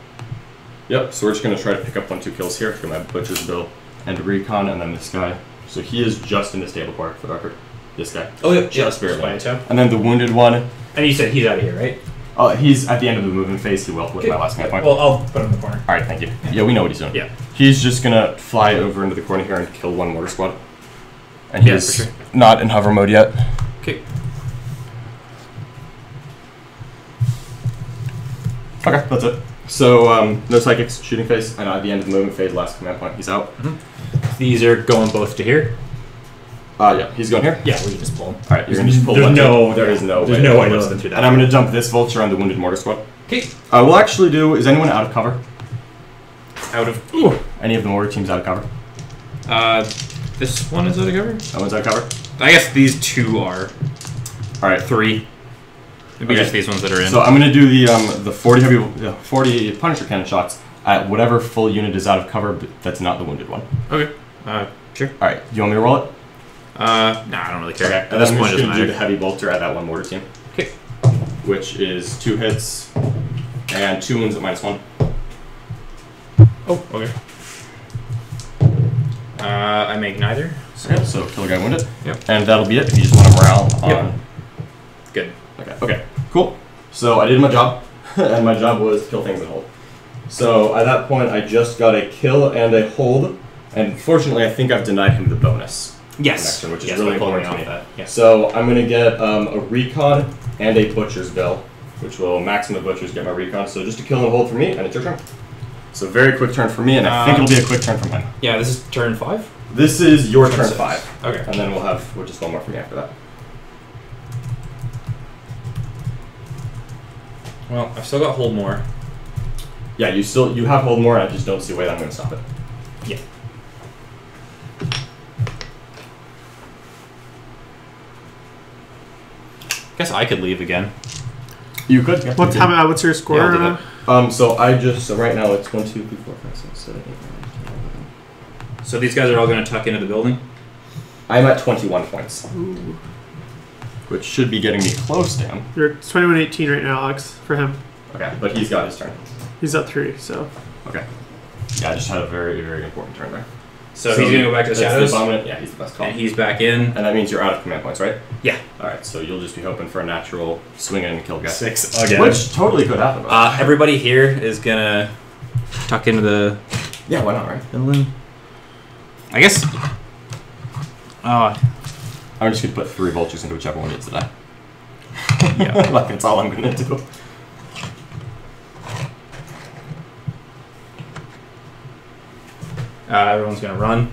Speaker 2: Yep, so we're just going to try to pick up 1-2 kills here. Get my Butcher's Bill and recon, and then this guy. So he is just in the stable quarter for the record. This guy.
Speaker 3: Oh, yeah.
Speaker 2: Just
Speaker 3: yeah.
Speaker 2: barely.
Speaker 3: Fine,
Speaker 2: And then the wounded one.
Speaker 3: And you said he's out of here, right?
Speaker 2: He's at the end of the movement phase. He will with my last command point.
Speaker 3: Well, I'll put him in the corner.
Speaker 2: Alright, thank you. Yeah, we know what he's doing.
Speaker 3: Yeah.
Speaker 2: He's just gonna fly over into the corner here and kill 1 mortar squad. And he's
Speaker 3: for sure.
Speaker 2: not in hover mode yet.
Speaker 3: Okay.
Speaker 2: Okay, that's it. So, no psychics, shooting phase, and at the end of the movement phase, last command point, he's out.
Speaker 3: These are going both to here.
Speaker 2: Yeah, he's going here.
Speaker 3: Yeah, we can just pull them.
Speaker 2: Alright, you're gonna just pull
Speaker 3: There's
Speaker 2: one.
Speaker 3: no-
Speaker 2: There is no way.
Speaker 3: there's no way to let them do that.
Speaker 2: And I'm gonna dump this vulture on the wounded mortar squad.
Speaker 3: Okay.
Speaker 2: We'll actually do. Is anyone out of cover?
Speaker 3: Out of.
Speaker 2: Any of the mortar teams out of cover?
Speaker 3: This one is out of cover?
Speaker 2: No one's out of cover?
Speaker 3: I guess these 2 are.
Speaker 2: Alright,
Speaker 3: 3. Maybe
Speaker 2: Okay.
Speaker 3: just these ones that are in.
Speaker 2: So I'm gonna do the 40 Punisher cannon shots at whatever full unit is out of cover, but that's not the wounded one.
Speaker 3: Okay. Sure.
Speaker 2: All right, do you want me to roll it?
Speaker 3: Nah, I don't really care.
Speaker 2: Okay.
Speaker 3: At
Speaker 2: And
Speaker 3: this
Speaker 2: then I'm
Speaker 3: point,
Speaker 2: just
Speaker 3: it doesn't
Speaker 2: gonna do the
Speaker 3: matter.
Speaker 2: heavy bolter at that 1 mortar team,
Speaker 3: Okay.
Speaker 2: which is 2 hits and 2 wounds at -1.
Speaker 3: Oh, okay. I make neither.
Speaker 2: Okay, so kill a guy wounded.
Speaker 3: Yep.
Speaker 2: And that'll be it. If you just want to morale on.
Speaker 3: Yep. Good.
Speaker 2: Okay. Cool. So I did my job, and my job was kill things and hold. So at that point, I just got a kill and a hold, and fortunately, I think I've denied him the bonus.
Speaker 3: Yes.
Speaker 2: Next turn, which is
Speaker 3: yes,
Speaker 2: really
Speaker 3: by pulling
Speaker 2: important to
Speaker 3: off
Speaker 2: me.
Speaker 3: that. Yes.
Speaker 2: So I'm gonna get a recon and a butcher's bill, which will maximum butchers get my recon. So just a kill and hold for me, and it's your turn. So very quick turn for me, and I think it'll be a quick turn from him.
Speaker 3: Yeah, this is turn 5.
Speaker 2: This is your turn
Speaker 3: Turn
Speaker 2: 5.
Speaker 3: Okay.
Speaker 2: And then we'll just 1 more for me after that.
Speaker 3: Well, I've still got hold more.
Speaker 2: Yeah, you have hold more, and I just don't see a way that I'm gonna stop it.
Speaker 3: Yeah. Guess I could leave again.
Speaker 2: You could. Yeah,
Speaker 1: What's your score?
Speaker 3: Yeah, I'll do that.
Speaker 2: So right now it's 1, 2, 3, 4, 5, 6, 7, 8, 9, 10, 11.
Speaker 3: So these guys are all going to tuck into the building?
Speaker 2: I'm at 21 points,
Speaker 1: Ooh.
Speaker 2: which should be getting me close to him.
Speaker 1: You're 21-18 right now, Alex, for him.
Speaker 2: Okay, but he's got his turn.
Speaker 1: He's at 3, so.
Speaker 2: Okay. Yeah, I just had a very, very important turn there.
Speaker 3: So he's going to go back to the
Speaker 2: that's
Speaker 3: shadows?
Speaker 2: The dominant, yeah, he's the best call.
Speaker 3: And he's back in.
Speaker 2: And that means you're out of command points, right?
Speaker 3: Yeah.
Speaker 2: Alright, so you'll just be hoping for a natural swing in and kill guy.
Speaker 3: 6 again.
Speaker 2: Which totally could happen.
Speaker 3: Everybody here is going to tuck into the
Speaker 2: yeah, why not, right?
Speaker 3: building. I guess... Oh,
Speaker 2: I'm just going to put 3 vultures into whichever one needs to die.
Speaker 3: Yeah.
Speaker 2: Like, that's all I'm going to do.
Speaker 3: Everyone's going to run.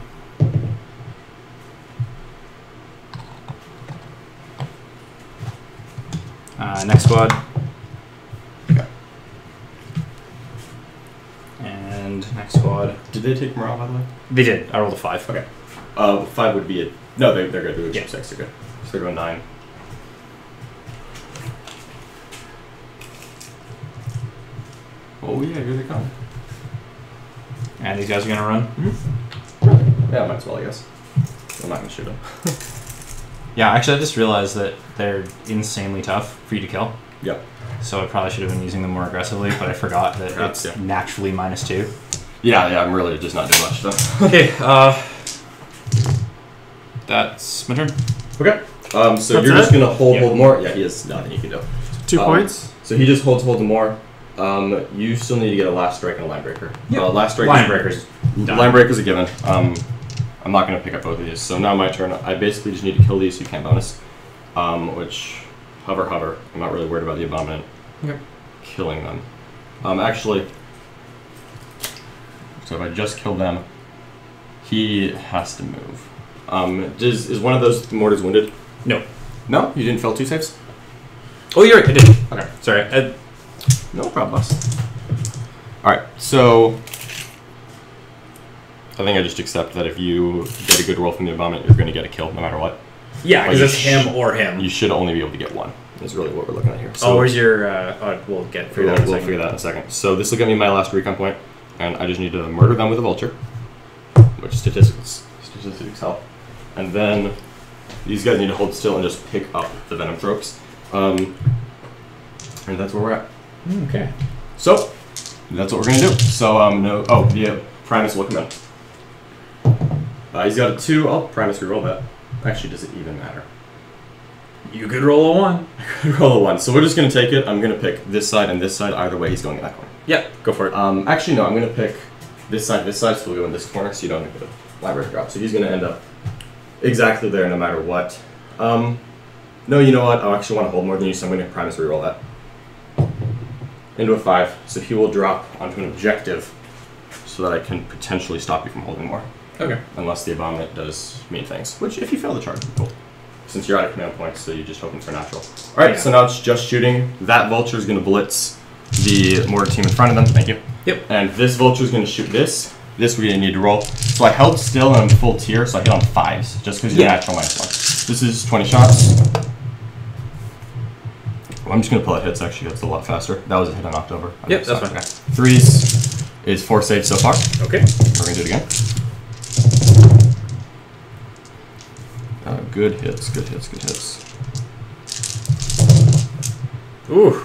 Speaker 3: Next squad.
Speaker 2: Okay.
Speaker 3: And next squad.
Speaker 2: Did they take morale, by the way?
Speaker 3: They did. I rolled a 5.
Speaker 2: Okay. 5 would be a... No, they're good. They're
Speaker 3: Yeah.
Speaker 2: 6. They're good. So they're going 9. Oh, yeah, here they come.
Speaker 3: And these guys are going to run.
Speaker 2: Yeah, might as well, I guess. I'm not going to shoot them.
Speaker 3: Yeah, actually, I just realized that they're insanely tough for you to kill.
Speaker 2: Yep.
Speaker 3: So I probably should have been using them more aggressively, but I forgot that
Speaker 2: Perhaps,
Speaker 3: it's
Speaker 2: yeah.
Speaker 3: naturally -2.
Speaker 2: Yeah, I'm really just not doing much, though.
Speaker 3: Okay, that's my turn.
Speaker 2: Okay. So
Speaker 1: That's
Speaker 2: you're just
Speaker 1: it?
Speaker 2: going to hold
Speaker 3: Yeah.
Speaker 2: more. Yeah, he has nothing you can do.
Speaker 1: 2 points.
Speaker 2: So he just holds more. You still need to get a last strike and a line breaker.
Speaker 3: Yep.
Speaker 2: Last strike.
Speaker 3: Line breakers. Done.
Speaker 2: Line breaker's a given. I'm not going to pick up both of these. So now my turn. I basically just need to kill these so you can't bonus. Which, hover. I'm not really worried about the abominant.
Speaker 3: Okay.
Speaker 2: Killing them. Actually, so if I just kill them, he has to move. Is one of those mortars wounded?
Speaker 3: No.
Speaker 2: No? You didn't fail 2 saves?
Speaker 3: Oh, you're right. I did.
Speaker 2: Okay.
Speaker 3: Sorry.
Speaker 2: No problem, boss. Alright, so I think I just accept that if you get a good roll from the abominant, you're going to get a kill no matter what.
Speaker 3: Yeah, because
Speaker 2: Like,
Speaker 3: it's him or him.
Speaker 2: You should only be able to get 1. Is really what we're looking at here.
Speaker 3: Oh, where's your... we'll get figure that out in a
Speaker 2: We'll
Speaker 3: second.
Speaker 2: figure that in a second. So this will give me my last recon point, and I just need to murder them with a vulture, which statistics help. And then these guys need to hold still and just pick up the venom tropes. And that's where we're at.
Speaker 3: Okay.
Speaker 2: So that's what we're gonna do. So no. Oh yeah, Primus will come in. He's got a 2. I'll Primus reroll that. Actually, does it even matter?
Speaker 3: You could roll a 1.
Speaker 2: Roll a 1. So we're just gonna take it. I'm gonna pick this side and this side. Either way, he's going in that corner.
Speaker 3: Yep, go for it.
Speaker 2: Actually, no. I'm gonna pick this side. So we'll go in this corner. So you don't get the library drop. So he's gonna end up exactly there, no matter what. No, you know what? I actually want to hold more than you, so I'm gonna Primus reroll that. Into a 5, so he will drop onto an objective so that I can potentially stop you from holding more.
Speaker 3: Okay.
Speaker 2: Unless the abominant does mean things. Which, if you fail the charge, cool. Since you're out of command points, so you're just hoping for natural. Alright,
Speaker 3: Yeah.
Speaker 2: so now it's just shooting. That vulture is going to blitz the mortar team in front of them. Thank you.
Speaker 3: Yep.
Speaker 2: And this vulture is going to shoot this. This we're going to need to roll. So I held still and I'm full tier, so I hit on 5s, just because you're natural -1. This is 20 shots. I'm just going to pull out hits, actually. That's a lot faster. That was a hit on October.
Speaker 3: Yep, that's fine.
Speaker 2: Okay. 3s is 4 saves so far.
Speaker 3: Okay.
Speaker 2: We're going to do it again. Good hits.
Speaker 3: Ooh.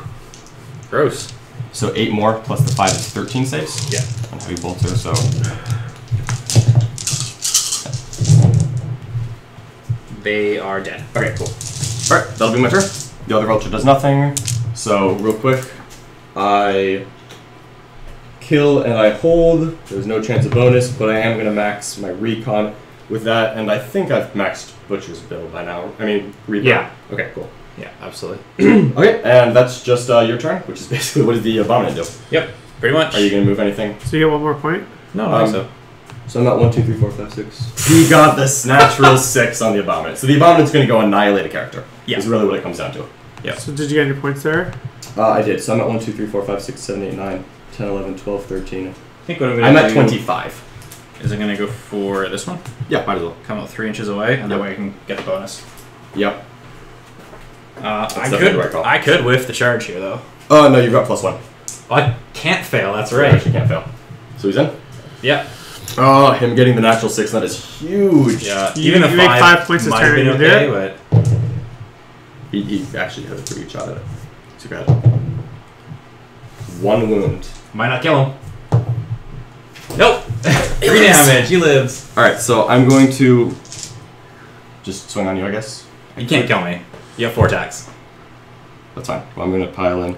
Speaker 3: Gross.
Speaker 2: So 8 more plus the 5 is 13 saves.
Speaker 3: Yeah.
Speaker 2: On heavy bolter, so...
Speaker 3: They are dead.
Speaker 2: Okay, cool. Alright, that'll be my turn. The other vulture does nothing. So, real quick, I kill and I hold. There's no chance of bonus, but I am going to max my recon with that, and I think I've maxed Butcher's build by now. I mean, Reaper.
Speaker 3: Yeah.
Speaker 2: Okay, cool.
Speaker 3: Yeah, absolutely.
Speaker 2: Okay, and that's just your turn, which is basically what does the Abominant do?
Speaker 3: Yep, pretty much.
Speaker 2: Are you going to move anything?
Speaker 1: So you get 1 more point.
Speaker 3: No, I don't think so.
Speaker 2: So I'm not 1, 2, 3, 4, 5, 6. He got this natural 6 on the Abominant. So the Abominant's going to go annihilate a character.
Speaker 3: Yeah.
Speaker 2: Is really what it comes down to.
Speaker 3: Yeah.
Speaker 1: So did you get any points there?
Speaker 2: I did. So I'm at 1, 2, 3, 4, 5, 6, 7, 8, 9, 10, 11, 12, 13.
Speaker 3: I think what I'm going to
Speaker 2: I'm
Speaker 3: do
Speaker 2: at 25.
Speaker 3: is I'm going to go for this one.
Speaker 2: Yeah, might as well.
Speaker 3: Come out 3 inches away, and that
Speaker 2: Yep.
Speaker 3: way I can get the bonus.
Speaker 2: Yep. definitely the right call.
Speaker 3: I could whiff the charge here, though.
Speaker 2: Oh, no, you've got +1.
Speaker 3: Oh, I can't fail, that's
Speaker 2: You
Speaker 3: right.
Speaker 2: actually can't fail. So he's in?
Speaker 3: Yeah.
Speaker 2: Oh, him getting the natural 6, that is huge.
Speaker 3: Yeah.
Speaker 1: You-
Speaker 3: Even a
Speaker 1: you make 5 points this
Speaker 3: might have
Speaker 1: turn
Speaker 3: been
Speaker 1: and you do
Speaker 3: okay, but
Speaker 2: He actually had a pretty good shot at it. Too bad. 1 wound.
Speaker 3: might not kill him. Nope. 3 damage. He lives.
Speaker 2: Alright, so I'm going to just swing on you, I guess.
Speaker 3: You can't kill me. You have 4 attacks.
Speaker 2: That's fine. Well, I'm going to pile in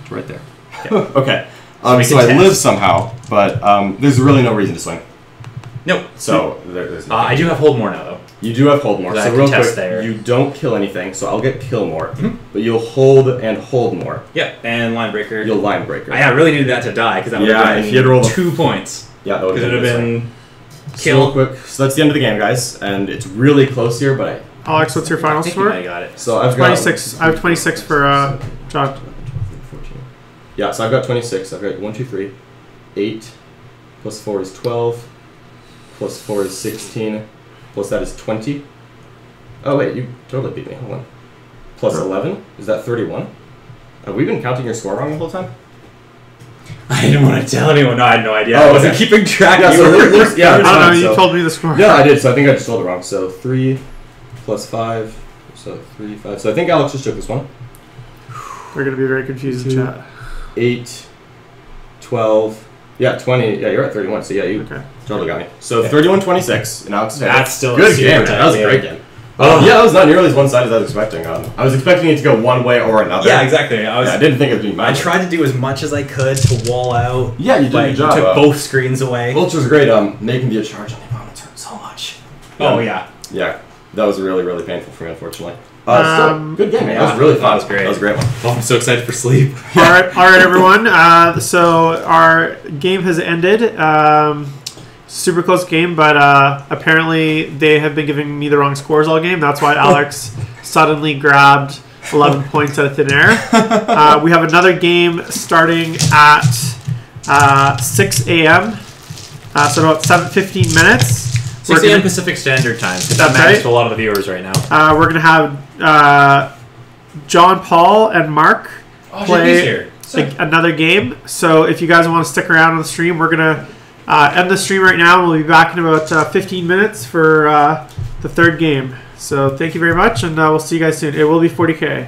Speaker 2: to right there.
Speaker 3: Okay.
Speaker 2: Okay.
Speaker 3: So we
Speaker 2: So
Speaker 3: can
Speaker 2: I
Speaker 3: test.
Speaker 2: live somehow, but there's really no reason to swing.
Speaker 3: Nope.
Speaker 2: So there's no
Speaker 3: I do have hold more now, though.
Speaker 2: You do have hold more.
Speaker 3: That
Speaker 2: So
Speaker 3: I
Speaker 2: real
Speaker 3: can test
Speaker 2: quick,
Speaker 3: there.
Speaker 2: you don't kill anything, so I'll get kill more.
Speaker 3: Mhm.
Speaker 2: But you'll hold and hold more.
Speaker 3: Yep, and line breaker.
Speaker 2: You'll line breaker.
Speaker 3: I really needed that to die because that would
Speaker 2: Yeah,
Speaker 3: have
Speaker 2: if
Speaker 3: been
Speaker 2: you had rolled a-
Speaker 3: 2 points.
Speaker 2: Yeah, that would
Speaker 3: Because it would have been
Speaker 2: So real
Speaker 3: kill.
Speaker 2: quick. So that's the end of the game, guys, and it's really close here. But
Speaker 1: Alex, what's your final
Speaker 3: I think you might
Speaker 1: score?
Speaker 3: have got it.
Speaker 2: so I've got
Speaker 1: 26. I have 26 for John.
Speaker 2: 14. Yeah, so I've got 26. I've got 1, 2, 3, 8 plus 4 is 12. Plus 4 is 16. Plus that is 20. Oh wait, you totally beat me. Hold on. Plus 11 is that 31? Have we been counting your score wrong the whole time?
Speaker 3: I didn't want to tell anyone. No, I had no idea.
Speaker 2: Oh,
Speaker 3: I wasn't
Speaker 2: okay.
Speaker 3: keeping track.
Speaker 2: Yeah,
Speaker 3: You
Speaker 2: so
Speaker 3: were-
Speaker 2: there's- yeah,
Speaker 1: I
Speaker 2: it's
Speaker 1: don't know.
Speaker 2: fine,
Speaker 1: You
Speaker 2: so-
Speaker 1: told me the score.
Speaker 2: Yeah, I did. So I think I just told it wrong. So 3 plus 5. So 3, 5. So I think Alex just took this one.
Speaker 1: We're gonna be very confused in chat.
Speaker 2: 8, 12. Yeah, 20. Yeah, you're at 31. So yeah, you
Speaker 1: Okay.
Speaker 2: totally got me. So 31-26 in Alex's favor.
Speaker 3: That's still a
Speaker 2: good
Speaker 3: super
Speaker 2: game.
Speaker 3: tight
Speaker 2: That was a
Speaker 3: game.
Speaker 2: great game.
Speaker 3: Oh.
Speaker 2: Yeah, that was not nearly as one-sided as I was expecting. I was expecting it to go one way or another.
Speaker 3: Yeah, exactly. I
Speaker 2: I didn't think it would be mine.
Speaker 3: I tried to do as much as I could to wall out.
Speaker 2: Yeah, you did a
Speaker 3: Like,
Speaker 2: good job.
Speaker 3: took both screens away.
Speaker 2: Vulture's great. Making the charge on the opponents hurt so much.
Speaker 3: Oh yeah.
Speaker 2: Yeah, that was really, really painful for me, unfortunately.
Speaker 1: Um,
Speaker 2: Still, good game. Man.
Speaker 3: yeah,
Speaker 2: that was really fun.
Speaker 3: that was great.
Speaker 2: That was a great one.
Speaker 3: Oh, I'm so excited for sleep.
Speaker 1: All right, everyone. So our game has ended. Super close game, but apparently they have been giving me the wrong scores all game. That's why Alex suddenly grabbed 11 points out of thin air. We have another game starting at 6 a.m. So about 15 minutes.
Speaker 3: 6 a.m. Pacific Standard Time. That
Speaker 1: That's
Speaker 3: matters
Speaker 1: right.
Speaker 3: to a lot of the viewers right now.
Speaker 1: We're going to have John Paul and Mark play
Speaker 3: here.
Speaker 1: another game. So if you guys want to stick around on the stream, we're going to end the stream right now. We'll be back in about 15 minutes for the third game. So thank you very much, and we'll see you guys soon. It will be 40K.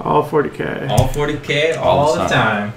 Speaker 1: All 40K.
Speaker 3: All 40K, all the time.